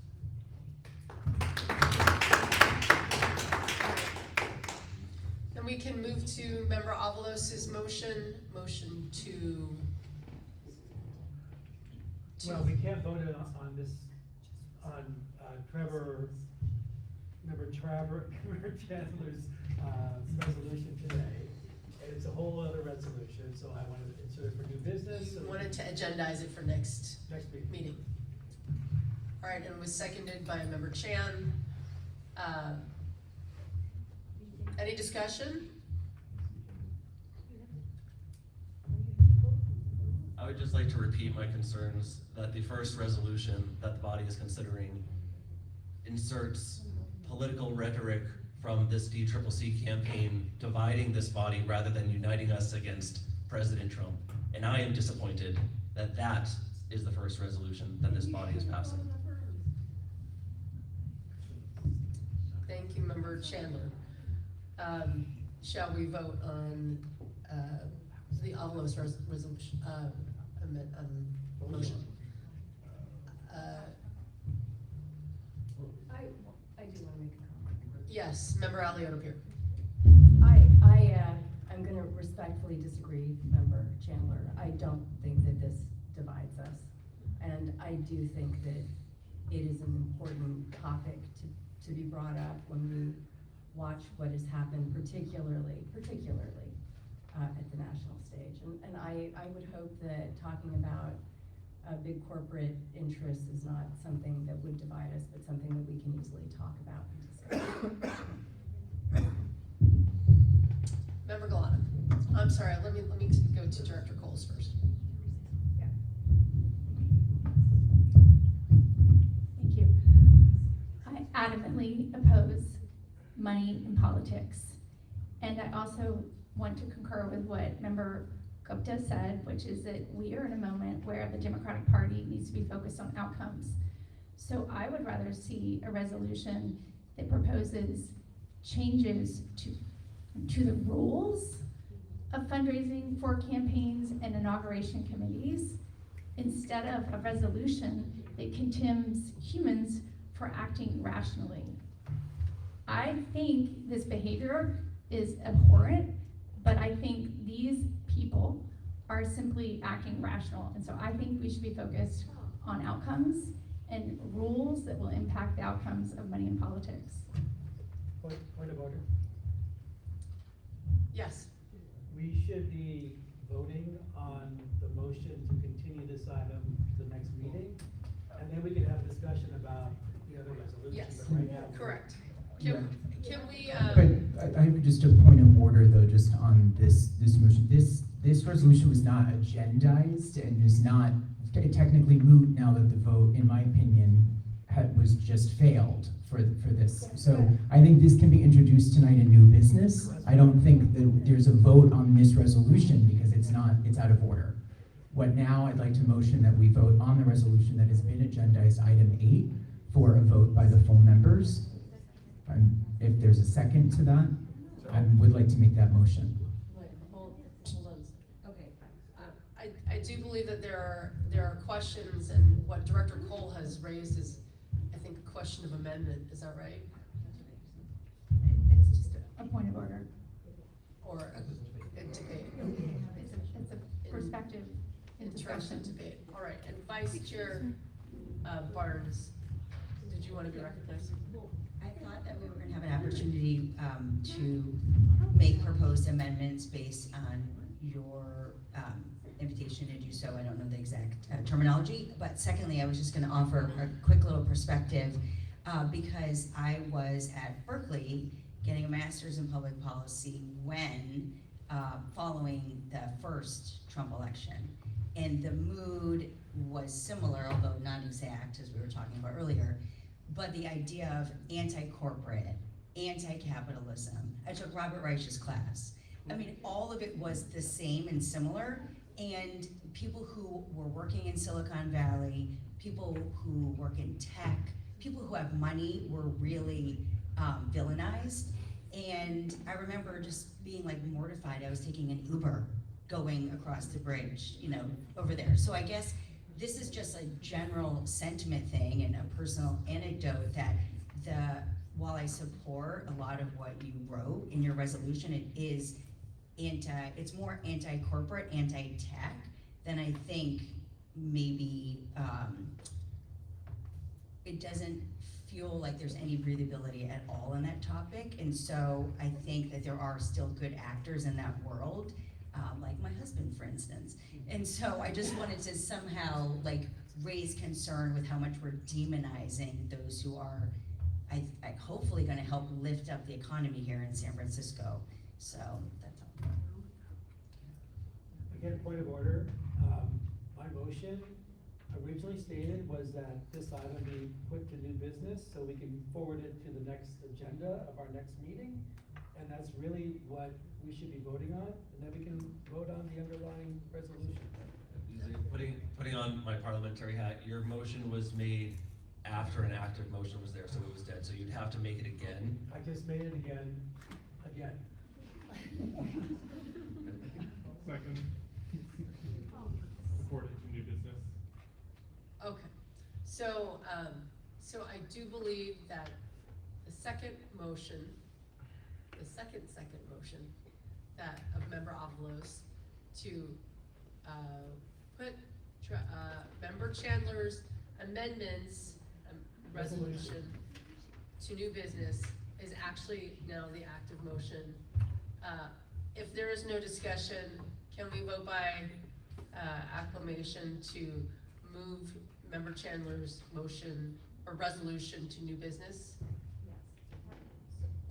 Then we can move to Member Avalos' motion to. Well, we can't vote on this, Member Chandler's, resolution today. It's a whole other resolution, so I wanted to insert it for new business. You wanted to agendize it for next meeting. meeting. All right, and it was seconded by Member Chan. Any discussion? I would just like to repeat my concerns that the first resolution that the body is considering inserts political rhetoric from this DCCC campaign, dividing this body rather than uniting us against President Trump. And I am disappointed that that is the first resolution that this body is passing. Thank you, Member Chandler. Shall we vote on the Avalos resolution, motion? I do want to make a comment. Yes, Member Alioto Pierre. I'm going to respectfully disagree, Member Chandler. I don't think that this divides us. And I do think that it is an important topic to be brought up when we watch what has happened, particularly at the national stage. And I would hope that talking about big corporate interests is not something that would divide us, but something that we can easily talk about and discuss. Member Galata. I'm sorry, let me go to Director Coles first. Thank you. I adamantly oppose money in politics. And I also want to concur with what Member Gupta said, which is that we are in a moment where the Democratic Party needs to be focused on outcomes. So I would rather see a resolution that proposes changes to the rules of fundraising for campaigns and inauguration committees instead of a resolution that condemns humans for acting rationally. I think this behavior is abhorrent, but I think these people are simply acting rational. And so I think we should be focused on outcomes and rules that will impact the outcomes of money in politics. Point of order. Yes. We should be voting on the motion to continue this item to the next meeting, and then we can have a discussion about the other resolution. Yes, but right now, correct. Yeah. Can we, But I have just a point of order though, just on this motion. This resolution was not agendized and is not technically moot now that the vote, in my opinion, was just failed for this. So I think this can be introduced tonight in new business. I don't think that there's a vote on this resolution because it's out of order. What now, I'd like to motion that we vote on the resolution that has been agendized, item 8, for a vote by the full members. If there's a second to that, I would like to make that motion. hold on. Okay. I do believe that there are questions, and what Director Cole has raised is, I think, a question of amendment. Is that right? It's just a point of order. Or a debate? It's a perspective and Interesting discussion. debate. All right. And Vice Chair Barnes, did you want to be recognized? I thought that we were going to have an opportunity to make proposed amendments based on your invitation to do so. I don't know the exact terminology, but secondly, I was just going to offer a quick little perspective because I was at Berkeley getting a master's in public policy when following the first Trump election. And the mood was similar, although not exact, as we were talking about earlier. But the idea of anti-corporate, anti-capitalism. I took Robert Reich's class. I mean, all of it was the same and similar, and people who were working in Silicon Valley, people who work in tech, people who have money were really villainized. And I remember just being like mortified. I was taking an Uber going across the bridge, you know, over there. So I guess this is just a general sentiment thing and a personal anecdote that while I support a lot of what you wrote in your resolution, it's more anti-corporate, anti-tech than I think maybe it doesn't feel like there's any breathability at all in that topic. And so I think that there are still good actors in that world, like my husband, for instance. And so I just wanted to somehow like raise concern with how much we're demonizing those who are I hopefully gonna help lift up the economy here in San Francisco. So that's all. Again, point of order, my motion originally stated was that this item be put to new business so we can forward it to the next agenda of our next meeting. And that's really what we should be voting on, and then we can vote on the underlying resolution. Putting on my parliamentary hat, your motion was made after an active motion was there, so it was dead, so you'd have to make it again. I just made it again. Second. Forward to new business. Okay, so, so I do believe that the second motion that of Member Avalos to, put, Member Chandler's amendments, resolution to new business is actually now the active motion. If there is no discussion, can we vote by acclamation to move Member Chandler's motion or resolution to new business?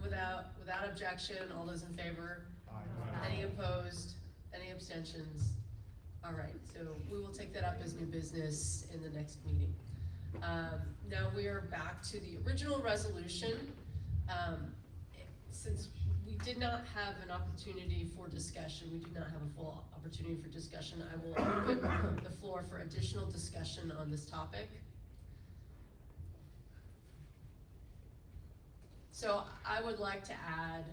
Without objection, all those in favor? Aye. Any opposed? Any abstentions? All right, so we will take that up as new business in the next meeting. Now we are back to the original resolution. Since we did not have an opportunity for discussion, we do not have a full opportunity for discussion, I will open the floor for additional discussion on this topic. So I would like to add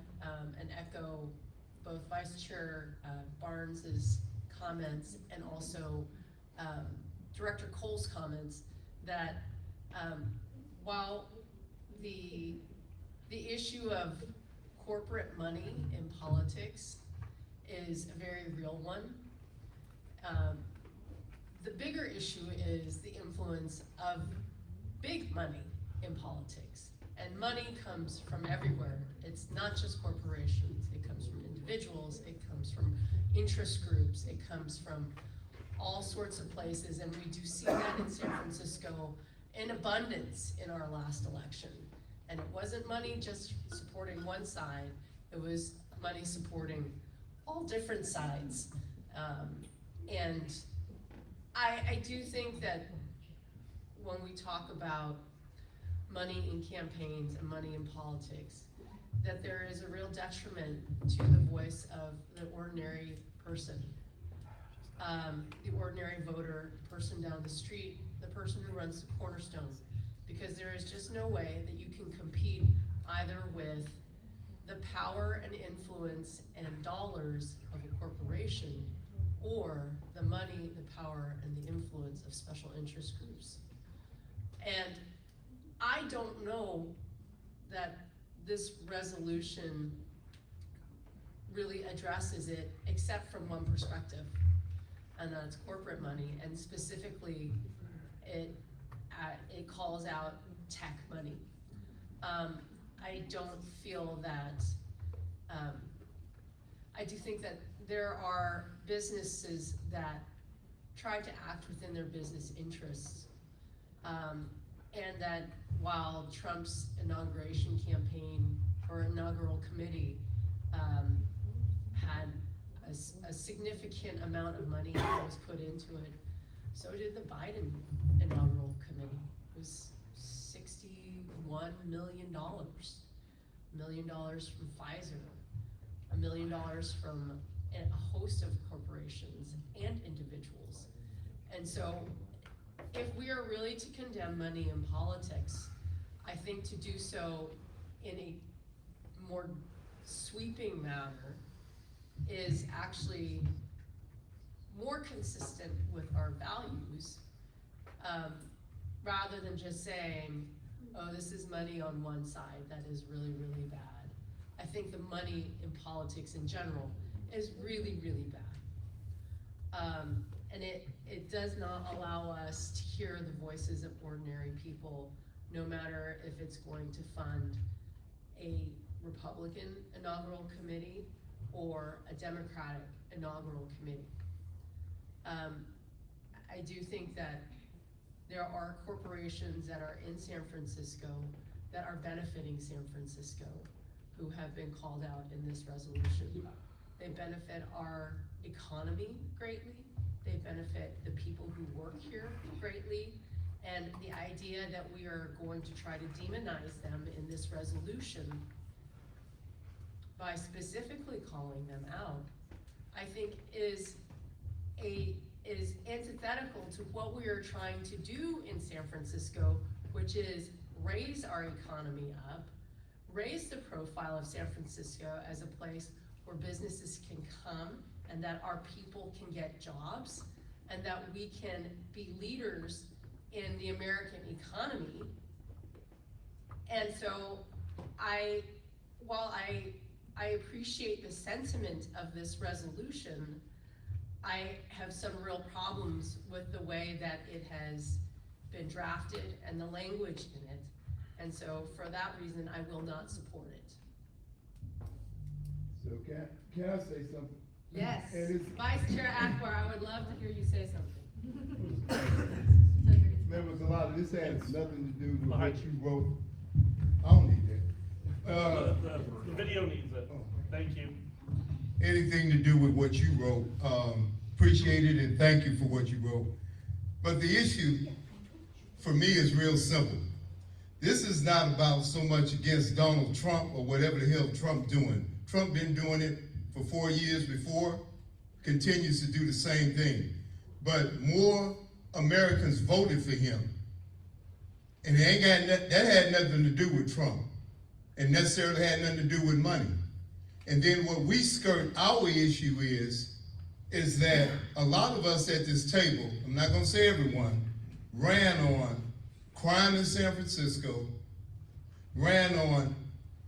and echo both Vice Chair Barnes's comments and also Director Cole's comments that while the issue of corporate money in politics is a very real one, the bigger issue is the influence of big money in politics. And money comes from everywhere. It's not just corporations. It comes from individuals. It comes from interest groups. It comes from all sorts of places. And we do see that in San Francisco in abundance in our last election. And it wasn't money just supporting one side. It was money supporting all different sides. And I do think that when we talk about money in campaigns and money in politics, that there is a real detriment to the voice of the ordinary person, the ordinary voter, the person down the street, the person who runs the Cornerstone, because there is just no way that you can compete either with the power and influence and dollars of a corporation or the money, the power, and the influence of special interest groups. And I don't know that this resolution really addresses it except from one perspective, and that's corporate money, and specifically it calls out tech money. I don't feel that, I do think that there are businesses that try to act within their business interests, and that while Trump's inauguration campaign or inaugural committee had a significant amount of money that was put into it, so did the Biden inaugural committee. It was $61 million. $1 million from Pfizer, $1 million from a host of corporations and individuals. And so if we are really to condemn money in politics, I think to do so in a more sweeping manner is actually more consistent with our values, rather than just saying, oh, this is money on one side that is really, really bad. I think the money in politics in general is really, really bad. And it does not allow us to hear the voices of ordinary people, no matter if it's going to fund a Republican inaugural committee or a Democratic inaugural committee. I do think that there are corporations that are in San Francisco that are benefiting San Francisco who have been called out in this resolution. They benefit our economy greatly. They benefit the people who work here greatly. And the idea that we are going to try to demonize them in this resolution by specifically calling them out, I think is antithetical to what we are trying to do in San Francisco, which is raise our economy up, raise the profile of San Francisco as a place where businesses can come and that our people can get jobs and that we can be leaders in the American economy. And so while I appreciate the sentiment of this resolution, I have some real problems with the way that it has been drafted and the language in it. And so for that reason, I will not support it. So can I say something? Yes, And it's- Vice Chair Akbar, I would love to hear you say something. Members, a lot of this has nothing to do with what you wrote. I don't need that. The video needs it. Thank you. Anything to do with what you wrote, appreciate it and thank you for what you wrote. But the issue for me is real simple. This is not about so much against Donald Trump or whatever the hell Trump doing. Trump been doing it for 4 years before, continues to do the same thing. But more Americans voted for him. And it ain't got that had nothing to do with Trump and necessarily had nothing to do with money. And then what we skirt our issue is that a lot of us at this table, I'm not gonna say everyone, ran on crime in San Francisco, ran on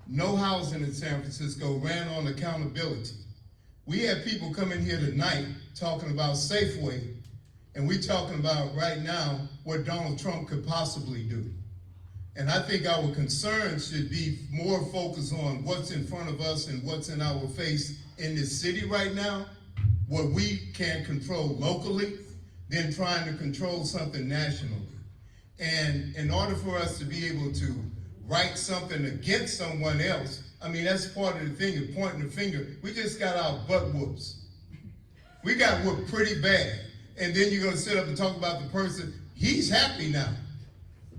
no housing in San Francisco, ran on accountability. We had people come in here tonight talking about Safeway, and we talking about right now what Donald Trump could possibly do. And I think our concerns should be more focused on what's in front of us and what's in our face in this city right now, what we can control locally, than trying to control something nationally. And in order for us to be able to write something against someone else, I mean, that's part of the thing of pointing the finger. We just got our butt whoops. We got whooped pretty bad. And then you're gonna sit up and talk about the person, he's happy now.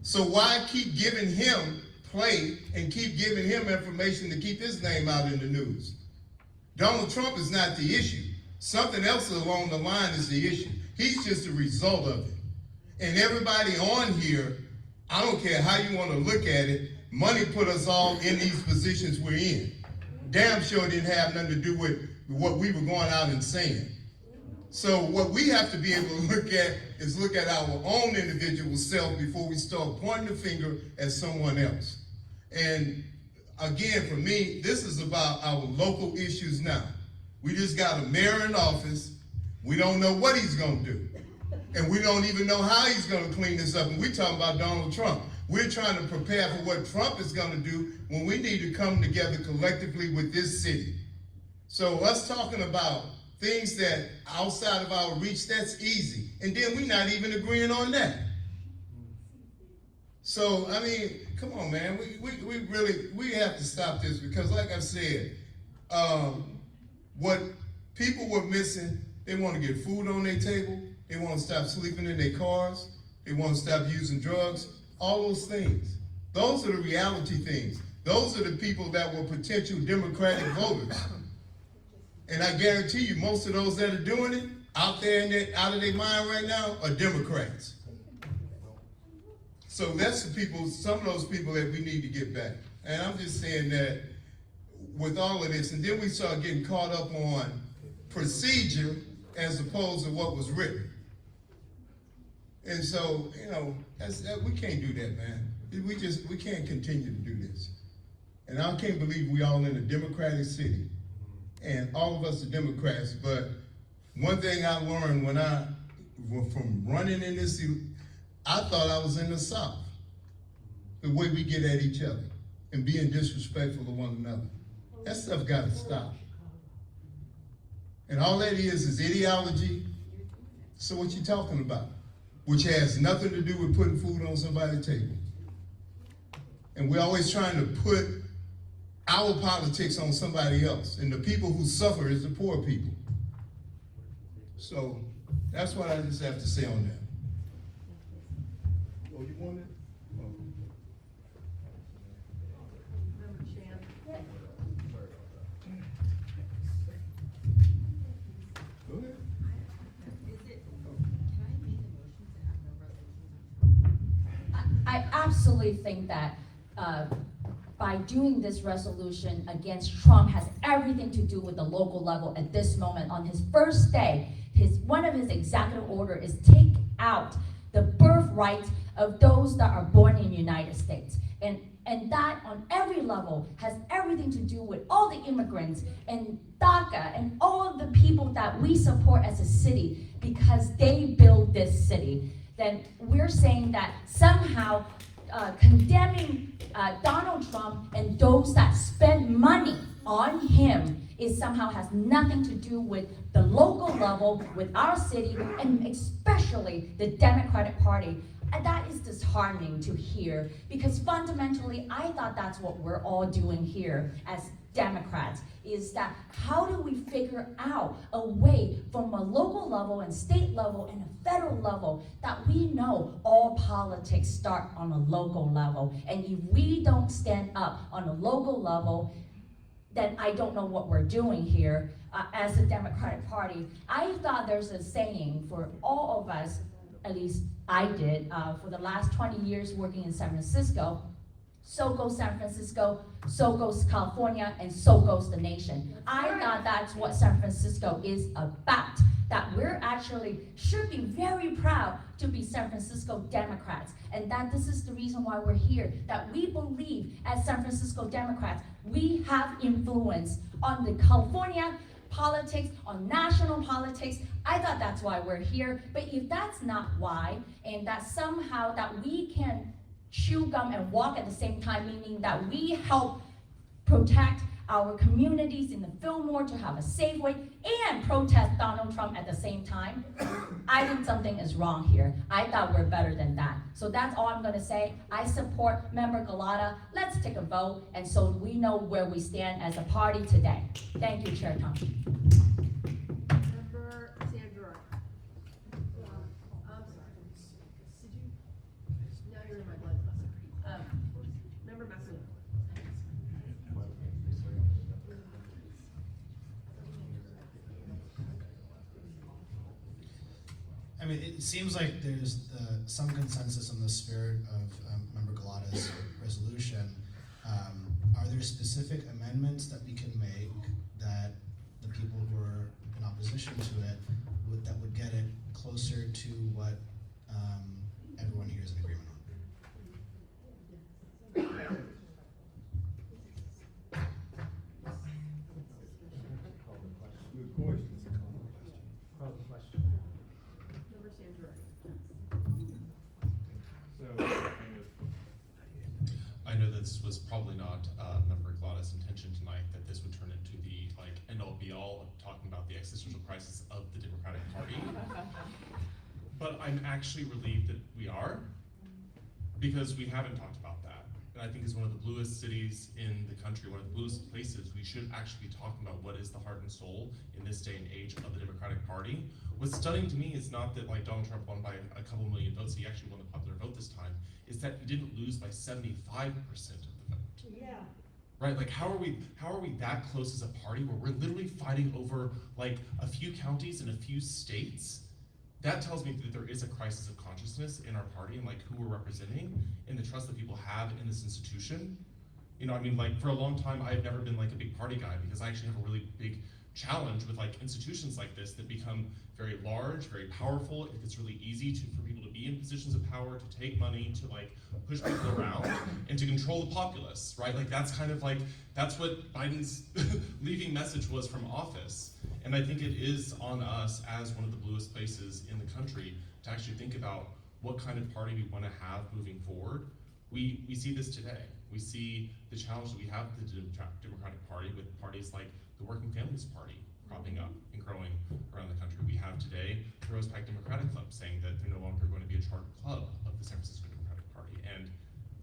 So why keep giving him play and keep giving him information to keep his name out in the news? Donald Trump is not the issue. Something else along the line is the issue. He's just a result of it. And everybody on here, I don't care how you want to look at it, money put us all in these positions we're in. Damn sure didn't have nothing to do with what we were going out and saying. So what we have to be able to look at is look at our own individual self before we start pointing the finger at someone else. And again, for me, this is about our local issues now. We just got a mayor in office. We don't know what he's gonna do. And we don't even know how he's gonna clean this up. And we're talking about Donald Trump. We're trying to prepare for what Trump is gonna do when we need to come together collectively with this city. So us talking about things that outside of our reach, that's easy. And then we're not even agreeing on that. So, I mean, come on, man. We really have to stop this because like I said, what people were missing, they want to get food on their table. They want to stop sleeping in their cars. They want to stop using drugs. All those things. Those are the reality things. Those are the people that were potential Democratic voters. And I guarantee you, most of those that are doing it out there out of their mind right now are Democrats. So that's the people, some of those people that we need to get back. And I'm just saying that with all of this, and then we start getting caught up on procedure as opposed to what was written. And so, you know, we can't do that, man. We can't continue to do this. And I can't believe we all in a democratic city, and all of us are Democrats, but one thing I learned from running in this, I thought I was in the South. The way we get at each other and being disrespectful to one another. That stuff gotta stop. And all that is ideology. So what you talking about? Which has nothing to do with putting food on somebody's table. And we're always trying to put our politics on somebody else. And the people who suffer is the poor people. So that's what I just have to say on that. Oh, you want it? Oh. Go ahead. I absolutely think that by doing this resolution against Trump has everything to do with the local level at this moment. On his first day, one of his executive order is take out the birthright of those that are born in the United States. And that on every level has everything to do with all the immigrants and DACA and all of the people that we support as a city because they build this city. Then we're saying that somehow condemning Donald Trump and those that spend money on him somehow has nothing to do with the local level, with our city, and especially the Democratic Party. And that is disheartening to hear because fundamentally, I thought that's what we're all doing here as Democrats, is that how do we figure out a way from a local level and state level and a federal level that we know all politics start on a local level. And if we don't stand up on a local level, then I don't know what we're doing here as a Democratic Party. I thought there's a saying for all of us, at least I did, for the last 20 years working in San Francisco. So goes San Francisco, so goes California, and so goes the nation. I thought that's what San Francisco is about, that we're actually should be very proud to be San Francisco Democrats, and that this is the reason why we're here, that we believe as San Francisco Democrats, we have influence on the California politics, on national politics. I thought that's why we're here, but if that's not why, and that somehow that we can chew gum and walk at the same time, meaning that we help protect our communities in the Fillmore to have a safe way and protest Donald Trump at the same time, I think something is wrong here. I thought we're better than that. So that's all I'm gonna say. I support Member Gullotta. Let's take a vote, and so we know where we stand as a party today. Thank you, Chair Thompson. Member Sandra. I'm sorry. Did you? Now you're in my blood vessel. Member Messer. I mean, it seems like there's some consensus on the spirit of Member Gullotta's resolution. Are there specific amendments that we can make that the people who are in opposition to it that would get it closer to what everyone here is in agreement on? I know this was probably not Member Gullotta's intention tonight, that this would turn into the end-all be-all of talking about the existential crisis of the Democratic Party. But I'm actually relieved that we are, because we haven't talked about that. And I think as one of the bluest cities in the country, one of the bluest places, we should actually be talking about what is the heart and soul in this day and age of the Democratic Party. What's stunning to me is not that Donald Trump won by a couple million votes, he actually won the popular vote this time, is that he didn't lose by 75% of the vote. Yeah. right? Like, how are we that close as a party where we're literally fighting over like a few counties and a few states? That tells me that there is a crisis of consciousness in our party and like who we're representing and the trust that people have in this institution. You know, I mean, like for a long time, I've never been like a big party guy because I actually have a really big challenge with like institutions like this that become very large, very powerful. It's really easy for people to be in positions of power, to take money, to like push people around and to control the populace, right? Like that's what Biden's leaving message was from office. And I think it is on us as one of the bluest places in the country to actually think about what kind of party we want to have moving forward. We see this today. We see the challenge that we have with the Democratic Party with parties like the Working Families Party cropping up and growing around the country. We have today the Rose Pike Democratic Club saying that they're no longer going to be a charter club of the San Francisco Democratic Party, and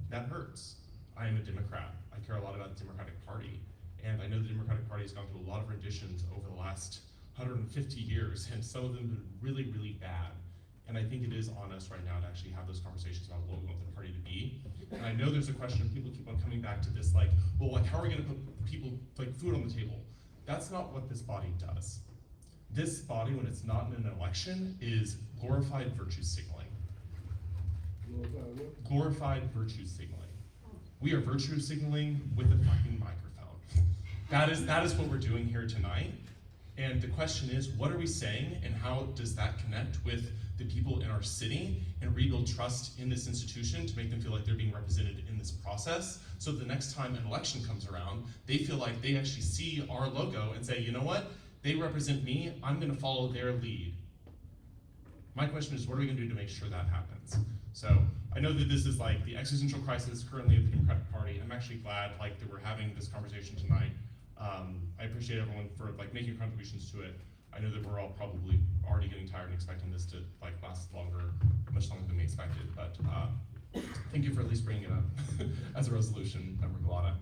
that hurts. I am a Democrat. I care a lot about the Democratic Party, and I know the Democratic Party has gone through a lot of renditions over the last 150 years, and some of them have been really, really bad. And I think it is on us right now to actually have those conversations about what we want the party to be. And I know there's a question, people keep on coming back to this, like, well, like, how are we gonna put people, like, food on the table? That's not what this body does. This body, when it's not in an election, is glorified virtue signaling. Glorified virtue signaling. We are virtue signaling with a fucking microphone. That is what we're doing here tonight. And the question is, what are we saying and how does that connect with the people in our city and rebuild trust in this institution to make them feel like they're being represented in this process, so the next time an election comes around, they feel like they actually see our logo and say, you know what, they represent me, I'm gonna follow their lead. My question is, what are we gonna do to make sure that happens? So I know that this is like the existential crisis currently of the Democratic Party. I'm actually glad like that we're having this conversation tonight. I appreciate everyone for like making contributions to it. I know that we're all probably already getting tired and expecting this to like last much longer than we expected, but thank you for at least bringing it up as a resolution, Member Galata.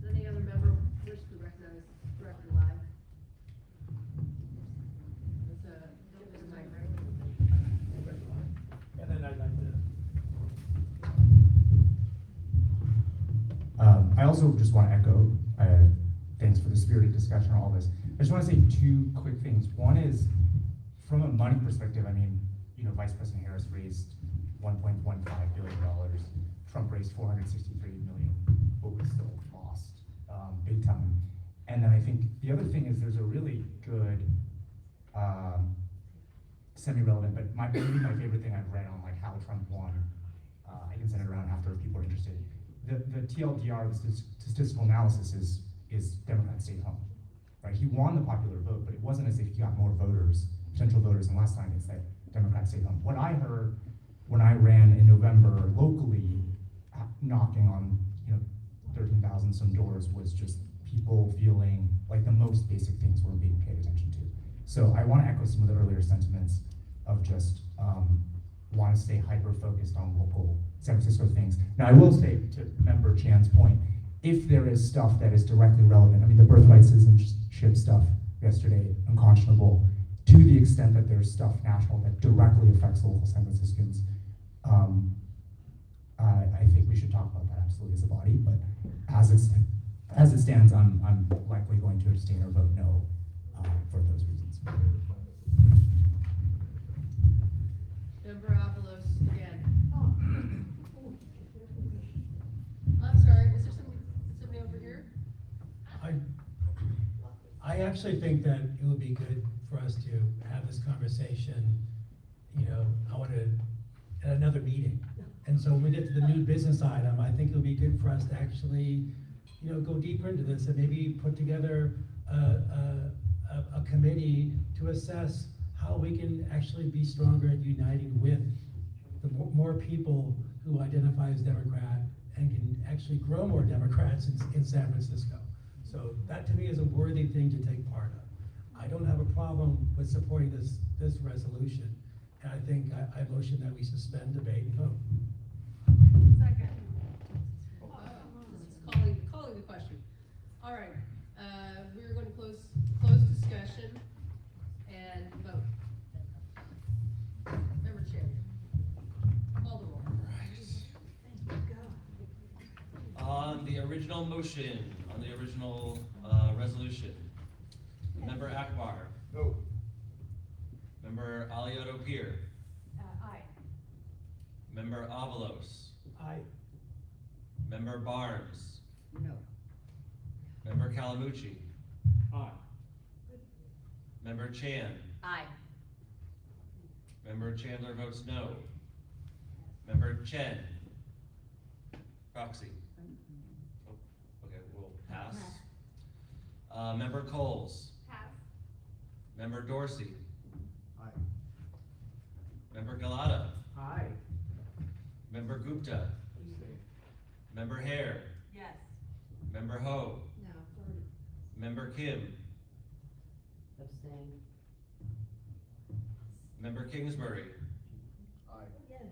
Does any other member wish to recognize Director Live? There's a mic, right? And then I'd like to. I also just want to echo, thanks for the spirited discussion on all this. I just want to say two quick things. One is, from a money perspective, I mean, you know, Vice President Harris raised $1.15 billion. Trump raised $463 million, but we still lost big time. And then I think the other thing is there's a really good, semi-relevant, but maybe my favorite thing I've read on like how Trump won. I can send it around after if people are interested. The TLDR, the statistical analysis, is Democrats stayed home, right? He won the popular vote, but it wasn't as if he got more voters, potential voters, than last time. It's that Democrats stayed home. What I heard when I ran in November locally, knocking on 13,000 some doors, was just people feeling like the most basic things were being paid attention to. So I want to echo some of the earlier sentiments of just want to stay hyper-focused on local San Francisco things. Now, I will say, to Member Chan's point, if there is stuff that is directly relevant, I mean, the birthright citizenship stuff yesterday, unconscionable, to the extent that there's stuff national that directly affects local San Franciscans, I think we should talk about that absolutely as a body, but as it stands, I'm likely going to abstain or vote no for those reasons. Member Avalos again. I'm sorry, is there somebody over here? I actually think that it would be good for us to have this conversation, I want to, at another meeting. And so when we get to the new business item, I think it would be good for us to actually, go deeper into this and maybe put together a committee to assess how we can actually be stronger at uniting with the more people who identify as Democrat and can actually grow more Democrats in San Francisco. So that to me is a worthy thing to take part of. I don't have a problem with supporting this resolution. And I think I motion that we suspend debate and vote. Second. Calling the question. All right, we're going to close discussion and vote. Member Chair, call the roll. original motion, on the original, resolution. Member Akbar. No. Member Alioto Pier. Aye. Member Avalos. Aye. Member Barnes. No. Member Calamucci. Aye. Member Chan. Aye. Member Chandler votes no. Member Chen. Proxy. Oh, okay, we'll pass. Member Coles. Pass. Member Dorsey. Aye. Member Galata. Aye. Member Gupta. Member Hare. Yes. Member Ho. No. Member Kim. Abstain. Member Kingsbury. Yes.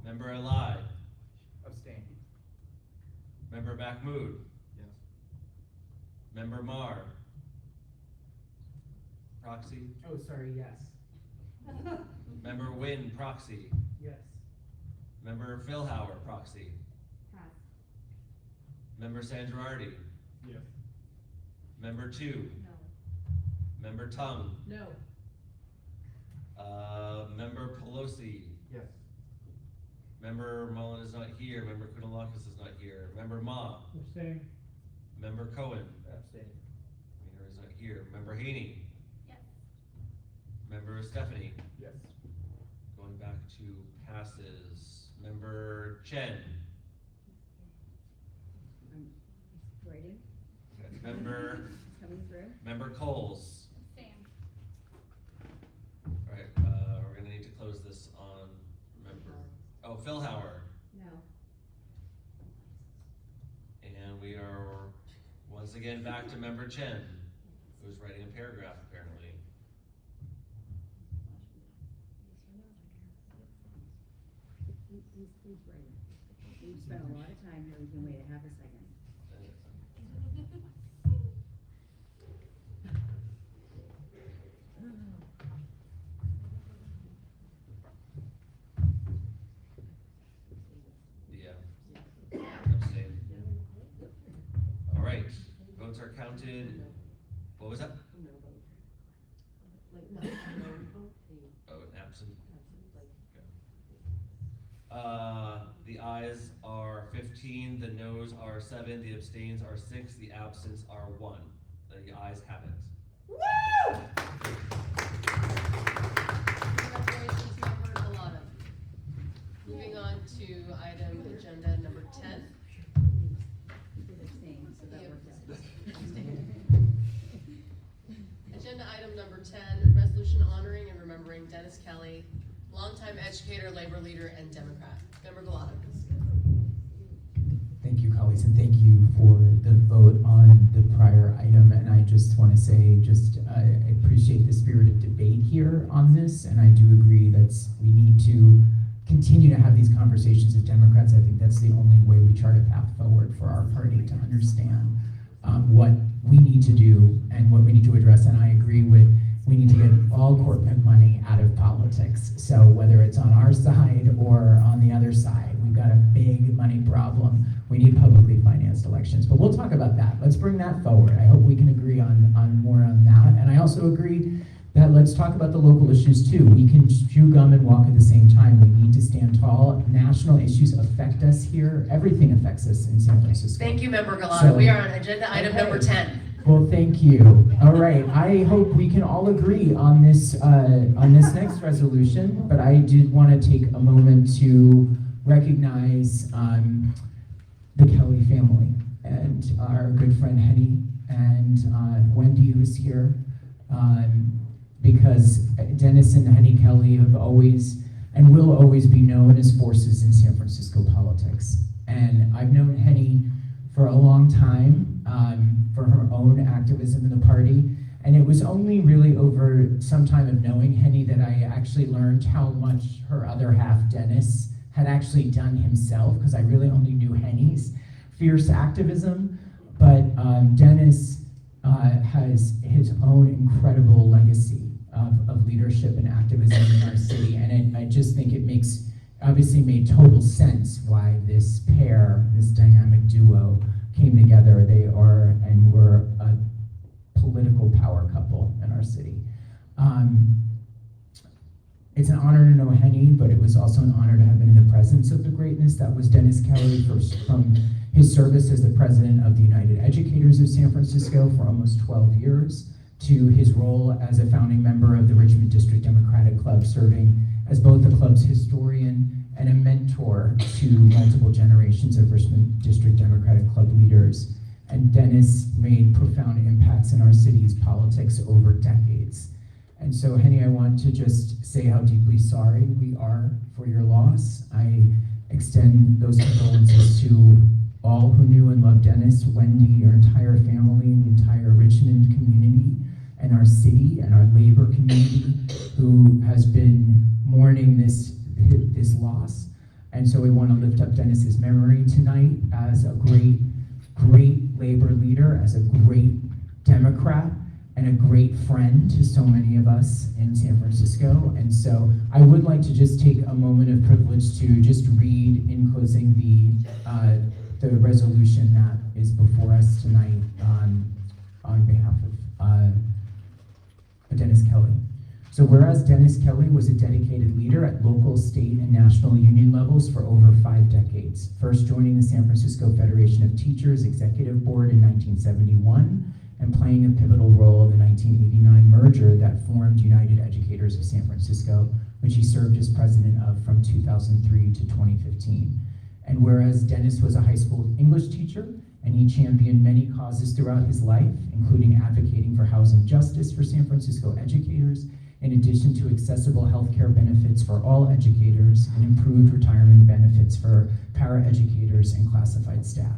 Member Eli. Abstain. Member Mahmood. Yes. Member Mar. Proxy. Oh, sorry, yes. Member Wynn, proxy. Yes. Member Philhauer, proxy. Pass. Member Sandrardi. Yes. Member Two. No. Member Tung. No. Member Pelosi. Yes. Member Mullen is not here. Member Kunalakis is not here. Member Ma. Abstain. Member Cohen. Abstain. Mayor is not here. Member Haney. Yes. Member Stephanie. Yes. Going back to passes. Member Chen. I'm waiting, Member, it's coming through. Member Coles. Abstain. Alright, we're gonna need to close this on member, oh, Philhauer. No. And we are once again back to member Chen, who's writing a paragraph apparently. He's waiting. We've spent a lot of time here, we can wait a half a second. Yeah. Abstain. Alright, votes are counted. What was that? No vote. Like, no vote, Oh, an absent. like, The ayes are 15, the noes are 7, the abstains are 6, the absents are 1. The ayes have it. Woo! Congratulations, member Galata. Moving on to item agenda number 10. Abstain, so that worked out. Agenda item number 10, resolution honoring and remembering Dennis Kelly, longtime educator, labor leader, and Democrat. Member Galata. Thank you, colleagues, and thank you for the vote on the prior item. And I just want to say, I appreciate the spirit of debate here on this, and I do agree that we need to continue to have these conversations as Democrats. I think that's the only way we chart a path forward for our party to understand what we need to do and what we need to address. And I agree with, we need to get all corporate money out of politics. So whether it's on our side or on the other side, we've got a big money problem. We need publicly financed elections, but we'll talk about that. Let's bring that forward. I hope we can agree on more on that. And I also agree that let's talk about the local issues too. We can chew gum and walk at the same time. We need to stand tall. National issues affect us here. Everything affects us in San Francisco. Thank you, Member Galata. So- We are on agenda item number 10. Well, thank you. All right, I hope we can all agree on this next resolution, but I did want to take a moment to recognize the Kelly family and our good friend Henny and Wendy, who's here, because Dennis and Henny Kelly have always and will always be known as forces in San Francisco politics. And I've known Henny for a long time, for her own activism in the party. And it was only really over some time of knowing Henny that I actually learned how much her other half, Dennis, had actually done himself, because I really only knew Henny's fierce activism. But Dennis has his own incredible legacy of leadership and activism in our city. And I just think it makes obviously made total sense why this pair, this dynamic duo, came together. They are and were a political power couple in our city. It's an honor to know Henny, but it was also an honor to have been in the presence of the greatness that was Dennis Kelly, from his service as the president of the United Educators of San Francisco for almost 12 years, to his role as a founding member of the Richmond District Democratic Club, serving as both the club's historian and a mentor to multiple generations of Richmond District Democratic Club leaders. And Dennis made profound impacts in our city's politics over decades. And so, Henny, I want to just say how deeply sorry we are for your loss. I extend those condolences to all who knew and loved Dennis, Wendy, your entire family, and the entire Richmond community, and our city and our labor community who has been mourning this loss. And so we want to lift up Dennis's memory tonight as a great labor leader, as a great Democrat, and a great friend to so many of us in San Francisco. And so I would like to just take a moment of privilege to just read in closing the resolution that is before us tonight on behalf of Dennis Kelly. So whereas Dennis Kelly was a dedicated leader at local, state, and national union levels for over 5 decades, first joining the San Francisco Federation of Teachers Executive Board in 1971, and playing a pivotal role in the 1989 merger that formed United Educators of San Francisco, which he served as president of from 2003 to 2015. And whereas Dennis was a high school English teacher, and he championed many causes throughout his life, including advocating for housing justice for San Francisco educators, in addition to accessible healthcare benefits for all educators and improved retirement benefits for paraeducators and classified staff.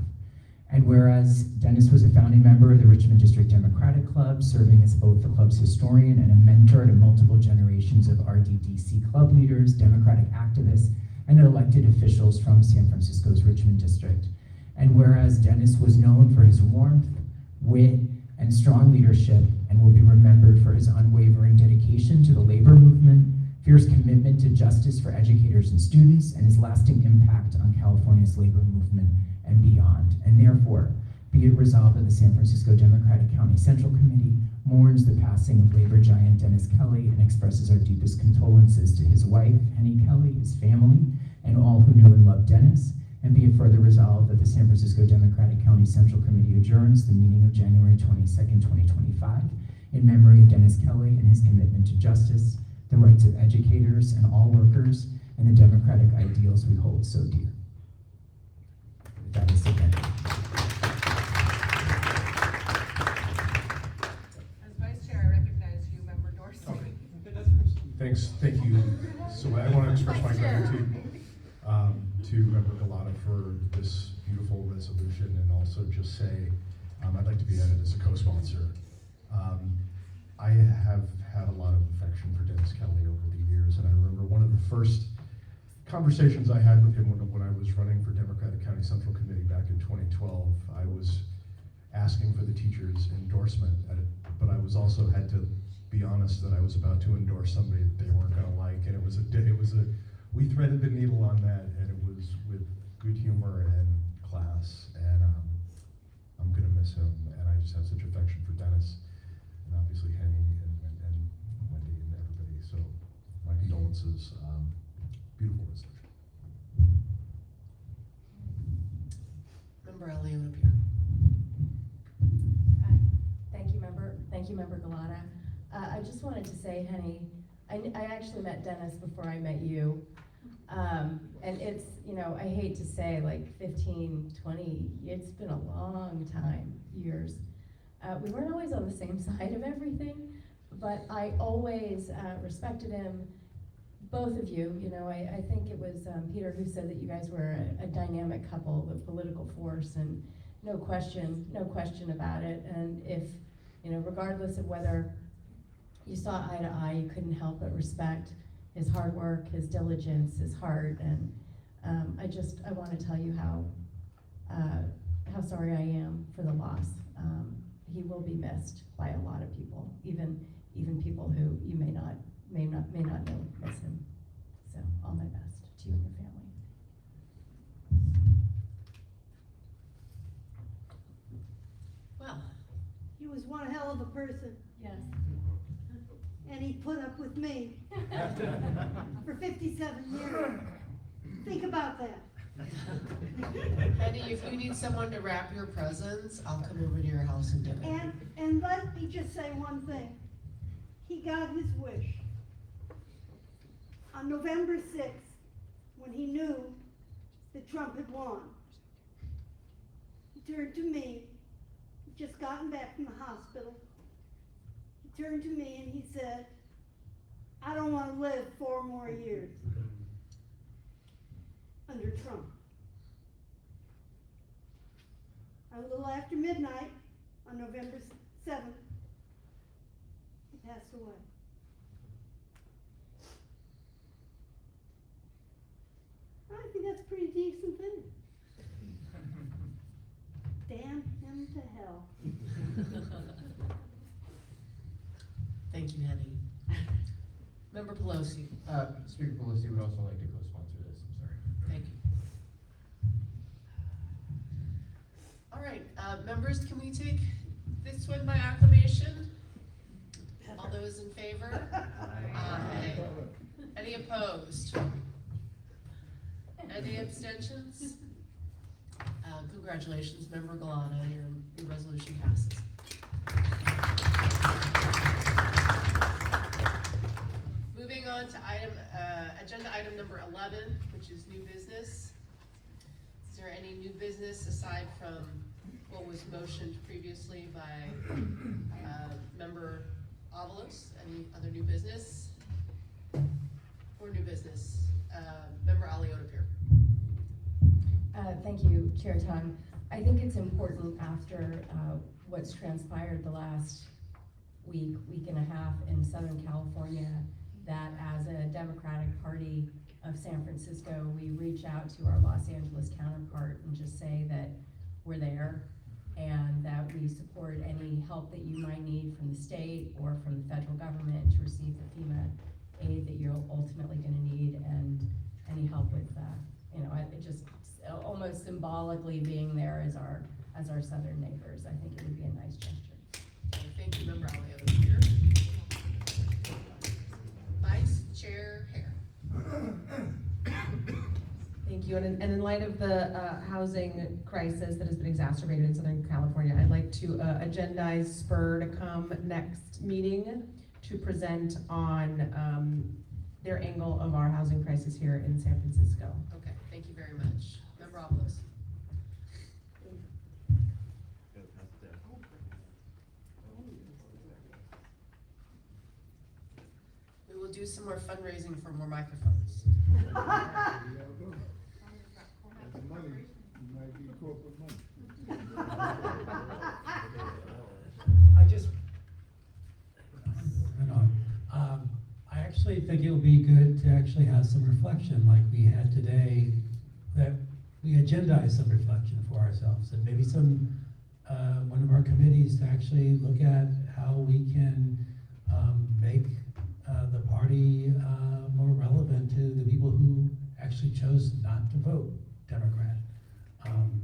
And whereas Dennis was a founding member of the Richmond District Democratic Club, serving as both the club's historian and a mentor to multiple generations of RDDC club leaders, Democratic activists, and elected officials from San Francisco's Richmond District. And whereas Dennis was known for his warmth, wit, and strong leadership, and will be remembered for his unwavering dedication to the labor movement, fierce commitment to justice for educators and students, and his lasting impact on California's labor movement and beyond. And therefore, be it resolved that the San Francisco Democratic County Central Committee mourns the passing of labor giant Dennis Kelly and expresses our deepest condolences to his wife, Henny Kelly, his family, and all who knew and loved Dennis. And be it further resolved that the San Francisco Democratic County Central Committee adjourns the meeting of January 22nd, 2025, in memory of Dennis Kelly and his commitment to justice, the rights of educators and all workers, and the democratic ideals we hold so dear. With that, Mr. Kennedy. As Vice Chair, I recognize you, Member Dorsey. Thanks, thank you. So I want to express my gratitude to Member Galata for this beautiful resolution, and also just say I'd like to be added as a co-sponsor. I have had a lot of affection for Dennis Kelly over the years, and I remember one of the first conversations I had with him when I was running for Democratic County Central Committee back in 2012. I was asking for the teachers' endorsement, but I was also had to be honest that I was about to endorse somebody that they weren't going to like, and we threaded the needle on that, and it was with good humor and class, and I'm going to miss him, and I just have such affection for Dennis, and obviously Henny and Wendy and everybody, so my condolences. Beautiful resolution. Member Elliott up here. Thank you, Member Galata. I just wanted to say, Henny, I actually met Dennis before I met you. And it's, I hate to say like 15, 20, it's been a long time, years. We weren't always on the same side of everything, but I always respected him, both of you. I think it was Peter who said that you guys were a dynamic couple, a political force, and no question about it. And if, regardless of whether you saw eye to eye, you couldn't help but respect his hard work, his diligence, his heart, and I want to tell you how sorry I am for the loss. He will be missed by a lot of people, even people who you may not know miss him. So all my best. to you and your family. Well, He was one hell of a person, Yes. and he put up with me for 57 years. Think about that. Eddie, if you need someone to wrap your presents, I'll come over to your house and do it. And let me just say one thing. He got his wish. On November 6th, when he knew that Trump had won, he turned to me. He'd just gotten back from the hospital. He turned to me and he said, I don't want to live 4 more years under Trump. A little after midnight on November 7th, he passed away. I think that's a pretty decent thing. Damn him to hell. Thank you, Eddie. Member Pelosi. Speaker Pelosi would also like to co-sponsor this, I'm sorry. Thank you. All right, members, can we take this one by acclamation? All those in favor? Aye. Any opposed? Any abstentions? Congratulations, Member Galata, your resolution passes. Moving on to agenda item number 11, which is new business. Is there any new business aside from what was motioned previously by Member Avalos? Any other new business? Or new business? Member Alioto-Pierre. Thank you, Chair Tong. I think it's important after what's transpired the last week and a half in Southern California, that as a Democratic Party of San Francisco, we reach out to our Los Angeles counterpart and just say that we're there and that we support any help that you might need from the state or from the federal government to receive the FEMA aid that you're ultimately gonna need, and any help with, it just almost symbolically being there as our southern neighbors. I think it would be a nice gesture. Thank you, Member Alioto-Pierre. Vice Chair Hare. Thank you, and in light of the housing crisis that has been exacerbated in Southern California, I'd like to agendize Spur to come next meeting to present on their angle of our housing crisis here in San Francisco. Okay, thank you very much. Member Avalos. We will do some more fundraising for more microphones. I actually think it would be good to actually have some reflection like we had today, that we agendize some reflection for ourselves, and maybe one of our committees to actually look at how we can make the party more relevant to the people who actually chose not to vote Democrat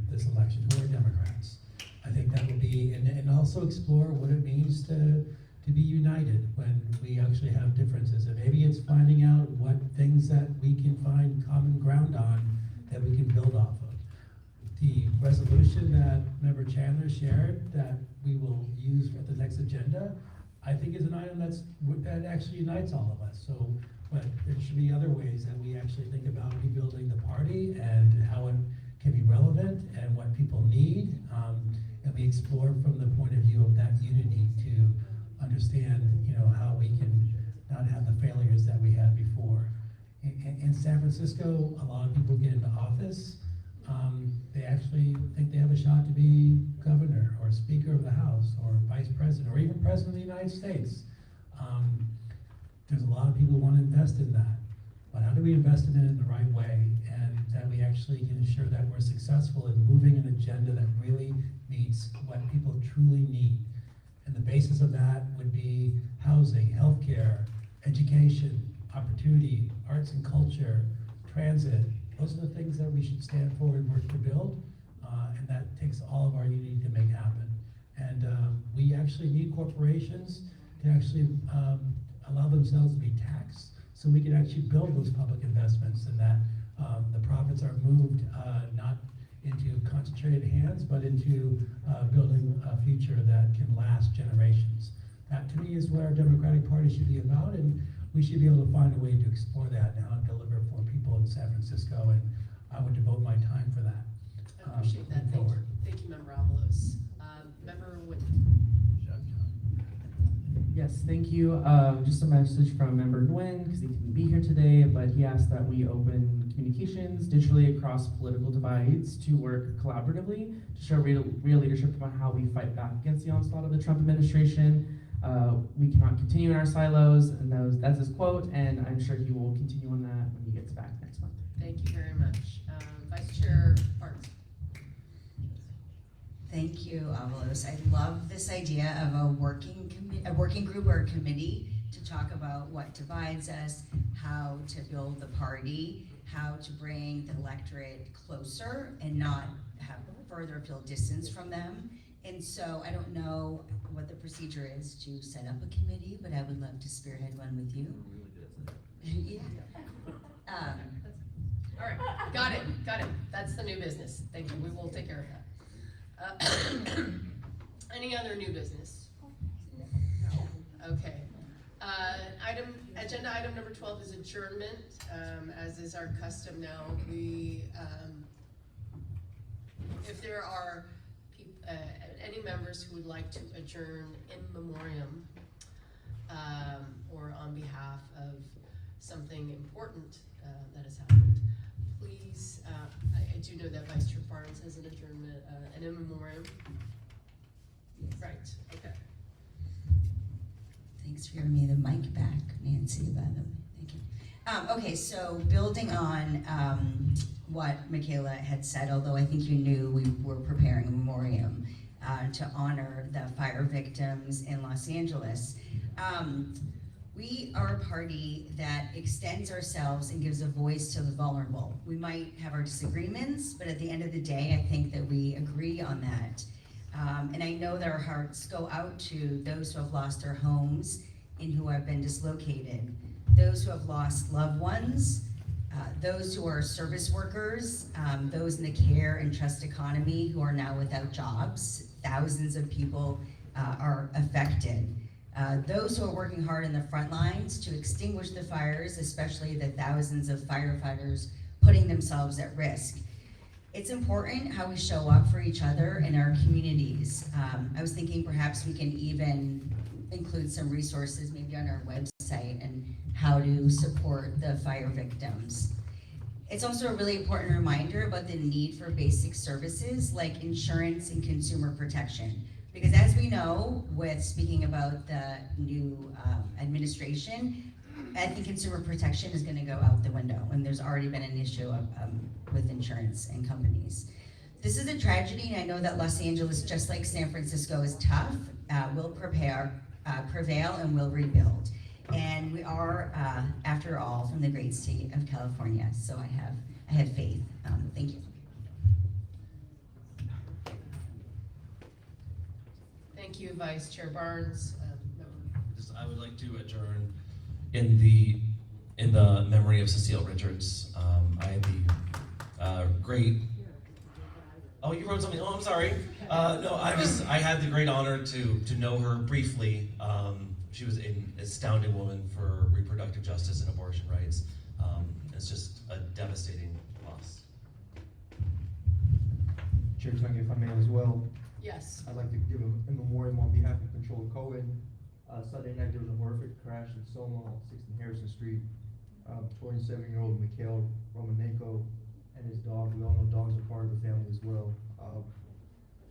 this election, who are Democrats. I think that would be, and also explore what it means to be united when we actually have differences. And maybe it's finding out what things that we can find common ground on that we can build off of. The resolution that Member Chandler shared that we will use at the next agenda, I think is an item that actually unites all of us. So, but there should be other ways that we actually think about rebuilding the party and how it can be relevant and what people need. And we explore from the point of view of that unity to understand, how we can not have the failures that we had before. In San Francisco, a lot of people get into office. They actually think they have a shot to be governor or speaker of the House or vice president or even president of the United States. There's a lot of people who want to invest in that. But how do we invest in it in the right way, and that we actually can ensure that we're successful in moving an agenda that really meets what people truly need? And the basis of that would be housing, healthcare, education, opportunity, arts and culture, transit. Those are the things that we should stand for and work to build, and that takes all of our unity to make happen. And we actually need corporations to actually allow themselves to be taxed, so we can actually build those public investments, and that the profits are moved not into concentrated hands, but into building a future that can last generations. That, to me, is what our Democratic Party should be about, and we should be able to find a way to explore that now and deliver for people in San Francisco, and I would devote my time for that. I appreciate that. moving Thank you. forward. Thank you, Member Avalos. Member Wood. Yes, thank you. Just a message from Member Nguyen, because he couldn't be here today, but he asked that we open communications digitally across political divides to work collaboratively to show real leadership about how we fight back against the onslaught of the Trump administration. We cannot continue in our silos, and that's his quote, and I'm sure he will continue on that when he gets back next month. Thank you very much. Vice Chair Barnes. Thank you, Avalos. I love this idea of a working group or a committee to talk about what divides us, how to build the party, how to bring the electorate closer and not have further feel distance from them. And so I don't know what the procedure is to set up a committee, but I would love to spearhead one with you. Yeah. All right, got it. That's the new business. Thank you. We will take care of that. Any other new business? Okay. Agenda item number 12 is adjournment. As is our custom now, if there are any members who would like to adjourn in memoriam, or on behalf of something important that has happened, please, I do know that Vice Chair Barnes has an adjournment, an in memoriam. Right, okay. Thanks for giving me the mic back, Nancy, by the way. Thank you. Okay, so building on what Michaela had said, although I think you knew we were preparing a memoriam to honor the fire victims in Los Angeles. We are a party that extends ourselves and gives a voice to the vulnerable. We might have our disagreements, but at the end of the day, I think that we agree on that. And I know that our hearts go out to those who have lost their homes and who have been dislocated, those who have lost loved ones, those who are service workers, those in the care and trust economy who are now without jobs. Thousands of people are affected. Those who are working hard in the front lines to extinguish the fires, especially the thousands of firefighters putting themselves at risk. It's important how we show up for each other in our communities. I was thinking perhaps we can even include some resources maybe on our website and how to support the fire victims. It's also a really important reminder about the need for basic services like insurance and consumer protection. Because as we know, with speaking about the new administration, I think consumer protection is going to go out the window, and there's already been an issue with insurance and companies. This is a tragedy, and I know that Los Angeles, just like San Francisco, is tough, will prevail, and will rebuild. And we are, after all, from the great state of California, so I have faith. Thank you. Thank you, Vice Chair Barnes. I would like to adjourn in the memory of Cecile Richards. I had the great. Oh, you wrote something. Oh, I'm sorry. No, I had the great honor to know her briefly. She was an astounding woman for reproductive justice and abortion rights. It's just a devastating loss. Chair Tung, if I may as well. Yes. I'd like to give a memoriam on behalf of Controller Cohen. Sunday night there was a horrific crash in Soma on 6th and Harrison Street. 27-year-old Mikhail Romanenko and his dog. We all know dogs are part of the family as well.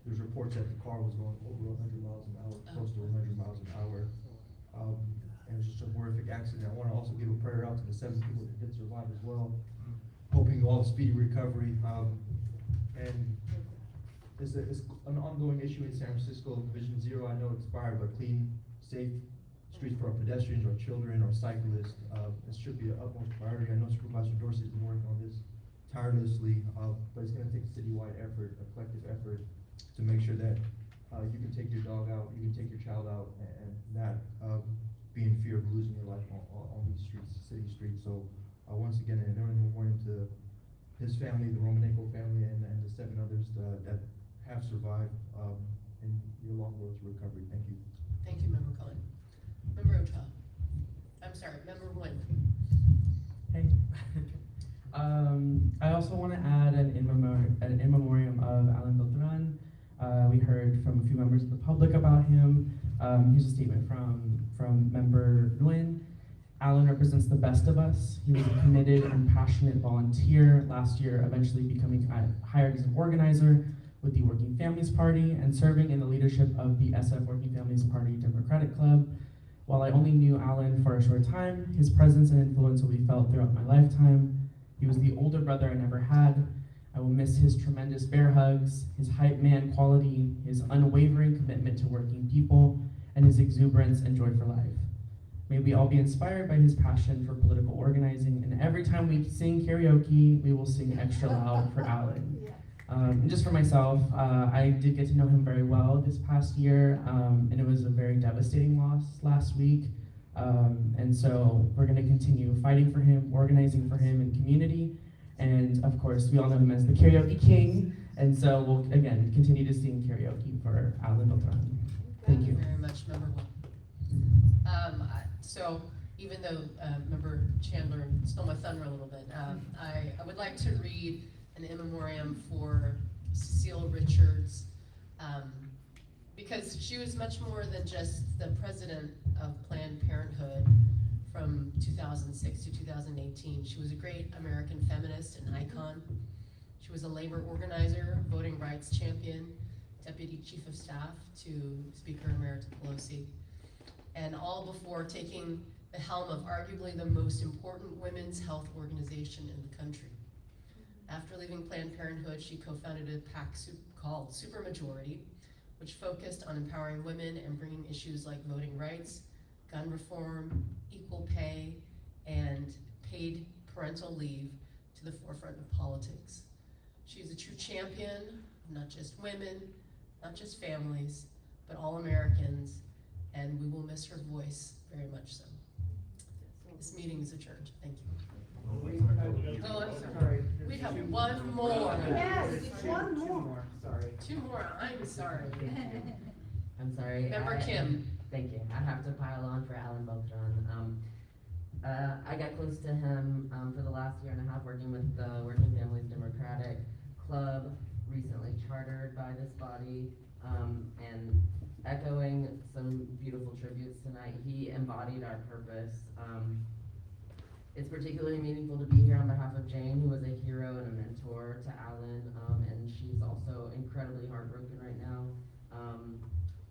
There's reports that the car was going over 100 miles an hour, close to 100 miles an hour. And it was just a horrific accident. I want to also give a prayer out to the 7 people that did survive as well. Hoping you all have speedy recovery. And it's an ongoing issue in San Francisco. Vision Zero, I know, expired, but clean, safe streets for our pedestrians, our children, our cyclists. It should be the utmost priority. I know Supervisor Dorsey's been working on this tirelessly, but it's gonna take a citywide effort, a collective effort, to make sure that you can take your dog out, you can take your child out, and not be in fear of losing your life on these streets, city streets. So once again, an early memoriam to his family, the Romanenko family, and the 7 others that have survived in your long road to recovery. Thank you. Thank you, Member Cohen. Member Ochoa. I'm sorry, Member Nguyen. Hey. I also want to add an in memoriam of Alan Beltran. We heard from a few members of the public about him. Here's a statement from Member Nguyen. Alan represents the best of us. He was a committed and passionate volunteer last year, eventually becoming hired as an organizer with the Working Families Party and serving in the leadership of the SF Working Families Party Democratic Club. While I only knew Alan for a short time, his presence and influence will be felt throughout my lifetime. He was the older brother I never had. I will miss his tremendous bear hugs, his hype man quality, his unwavering commitment to working people, and his exuberance and joy for life. May we all be inspired by his passion for political organizing, and every time we sing karaoke, we will sing extra loud for Alan. And just for myself, I did get to know him very well this past year, and it was a very devastating loss last week. And so we're gonna continue fighting for him, organizing for him in community, and of course, we all know him as the karaoke king, and so we'll, again, continue to sing karaoke for Alan Beltran. Thank you. Very much, Member Nguyen. So even though Member Chandler stole my thunder a little bit, I would like to read an in memoriam for Cecile Richards, because she was much more than just the president of Planned Parenthood from 2006 to 2018. She was a great American feminist and icon. She was a labor organizer, voting rights champion, deputy chief of staff to Speaker Emeritus Pelosi, and all before taking the helm of arguably the most important women's health organization in the country. After leaving Planned Parenthood, she co-founded a PAC called Supermajority, which focused on empowering women and bringing issues like voting rights, gun reform, equal pay, and paid parental leave to the forefront of politics. She is a true champion of not just women, not just families, but all Americans, and we will miss her voice very much so. This meeting is adjourned. Thank you. Oh, I'm sorry. We have one more. Yes, one more. Sorry. 2 more. I'm sorry. I'm sorry. Member Kim. Thank you. I have to pile on for Alan Beltran. I got close to him for the last year and a half working with the Working Families Democratic Club, recently chartered by this body, and echoing some beautiful tributes tonight. He embodied our purpose. It's particularly meaningful to be here on behalf of Jane, who was a hero and a mentor to Alan, and she's also incredibly heartbroken right now.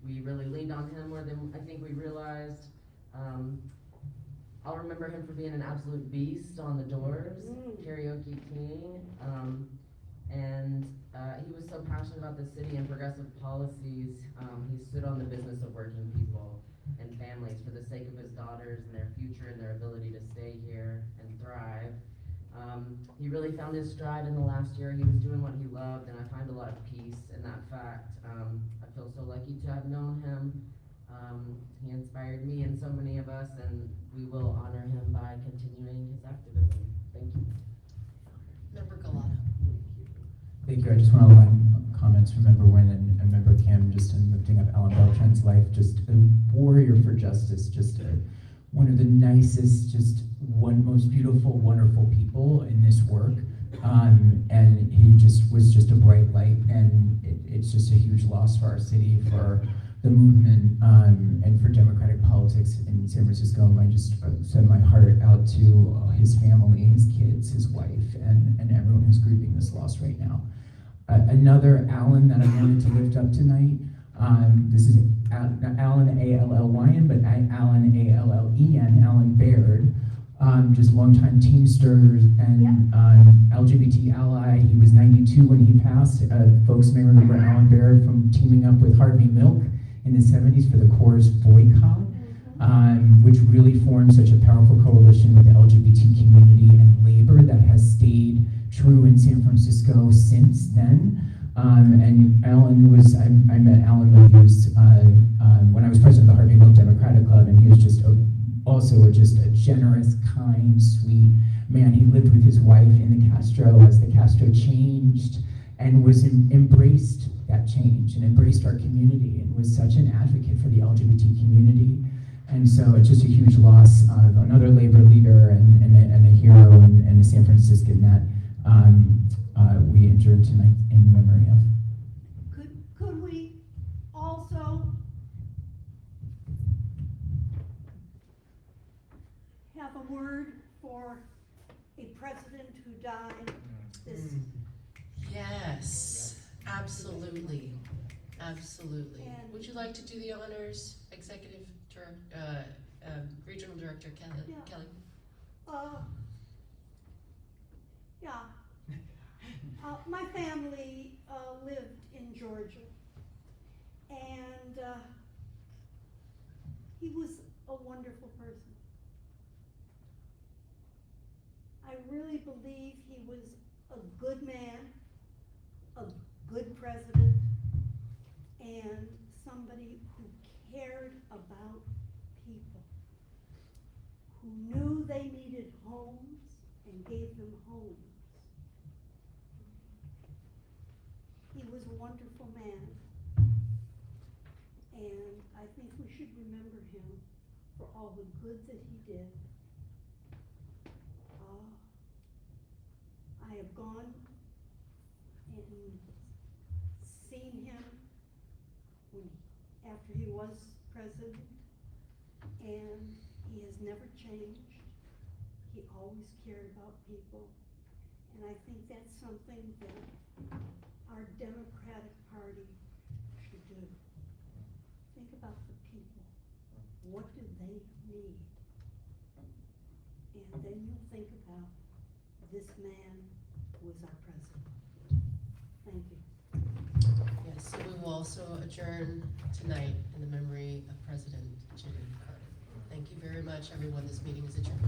We really leaned on him more than I think we realized. I'll remember him for being an absolute beast on the Doors, karaoke king, and he was so passionate about the city and progressive policies. He stood on the business of working people and families for the sake of his daughters and their future and their ability to stay here and thrive. He really found his stride in the last year. He was doing what he loved, and I find a lot of peace in that fact. I feel so lucky to have known him. He inspired me and so many of us, and we will honor him by continuing his activism. Thank you. Member Galata. Thank you. I just want to align comments from Member Nguyen and Member Kim just in lifting up Alan Beltran's life. Just a warrior for justice, just one of the nicest, just one most beautiful, wonderful people in this work. And he just was just a bright light, and it's just a huge loss for our city, for the movement, and for democratic politics in San Francisco. I just send my heart out to his family, his kids, his wife, and everyone who's grieving this loss right now. Another Alan that I wanted to lift up tonight, this is Alan A-L-L-Y-N, but Alan A-L-L-E-N, Alan Baird. Just longtime Teamsters and LGBT ally. He was 92 when he passed. Folks may remember Alan Baird from teaming up with Harvey Milk in the 70s for the Coors boycott. which really formed such a powerful coalition with the LGBT community and labor that has stayed true in San Francisco since then. And Alan was, I met Alan when he was, when I was president of the Harvey Milk Democratic Club, and he was just also just a generous, kind, sweet man. He lived with his wife in the Castro as the Castro changed, and was embraced that change and embraced our community, and was such an advocate for the LGBT community. And so it's just a huge loss of another labor leader and a hero and a San Franciscan that we entered tonight in memory of. Could we also have a word for a president who died this? Yes, absolutely, absolutely. Would you like to do the honors, Regional Director Kelly? Yeah. My family lived in Georgia, and he was a wonderful person. I really believe he was a good man, a good president, and somebody who cared about people, who knew they needed homes and gave them homes. He was a wonderful man, and I think we should remember him for all the good that he did. I have gone and seen him after he was president, and he has never changed. He always cared about people, and I think that's something that our Democratic Party should do. Think about the people. What do they need? And then you'll think about this man who is our president. Thank you. Yes, so we will also adjourn tonight in the memory of President Jimmy Carter. Thank you very much, everyone. This meeting is adjourned.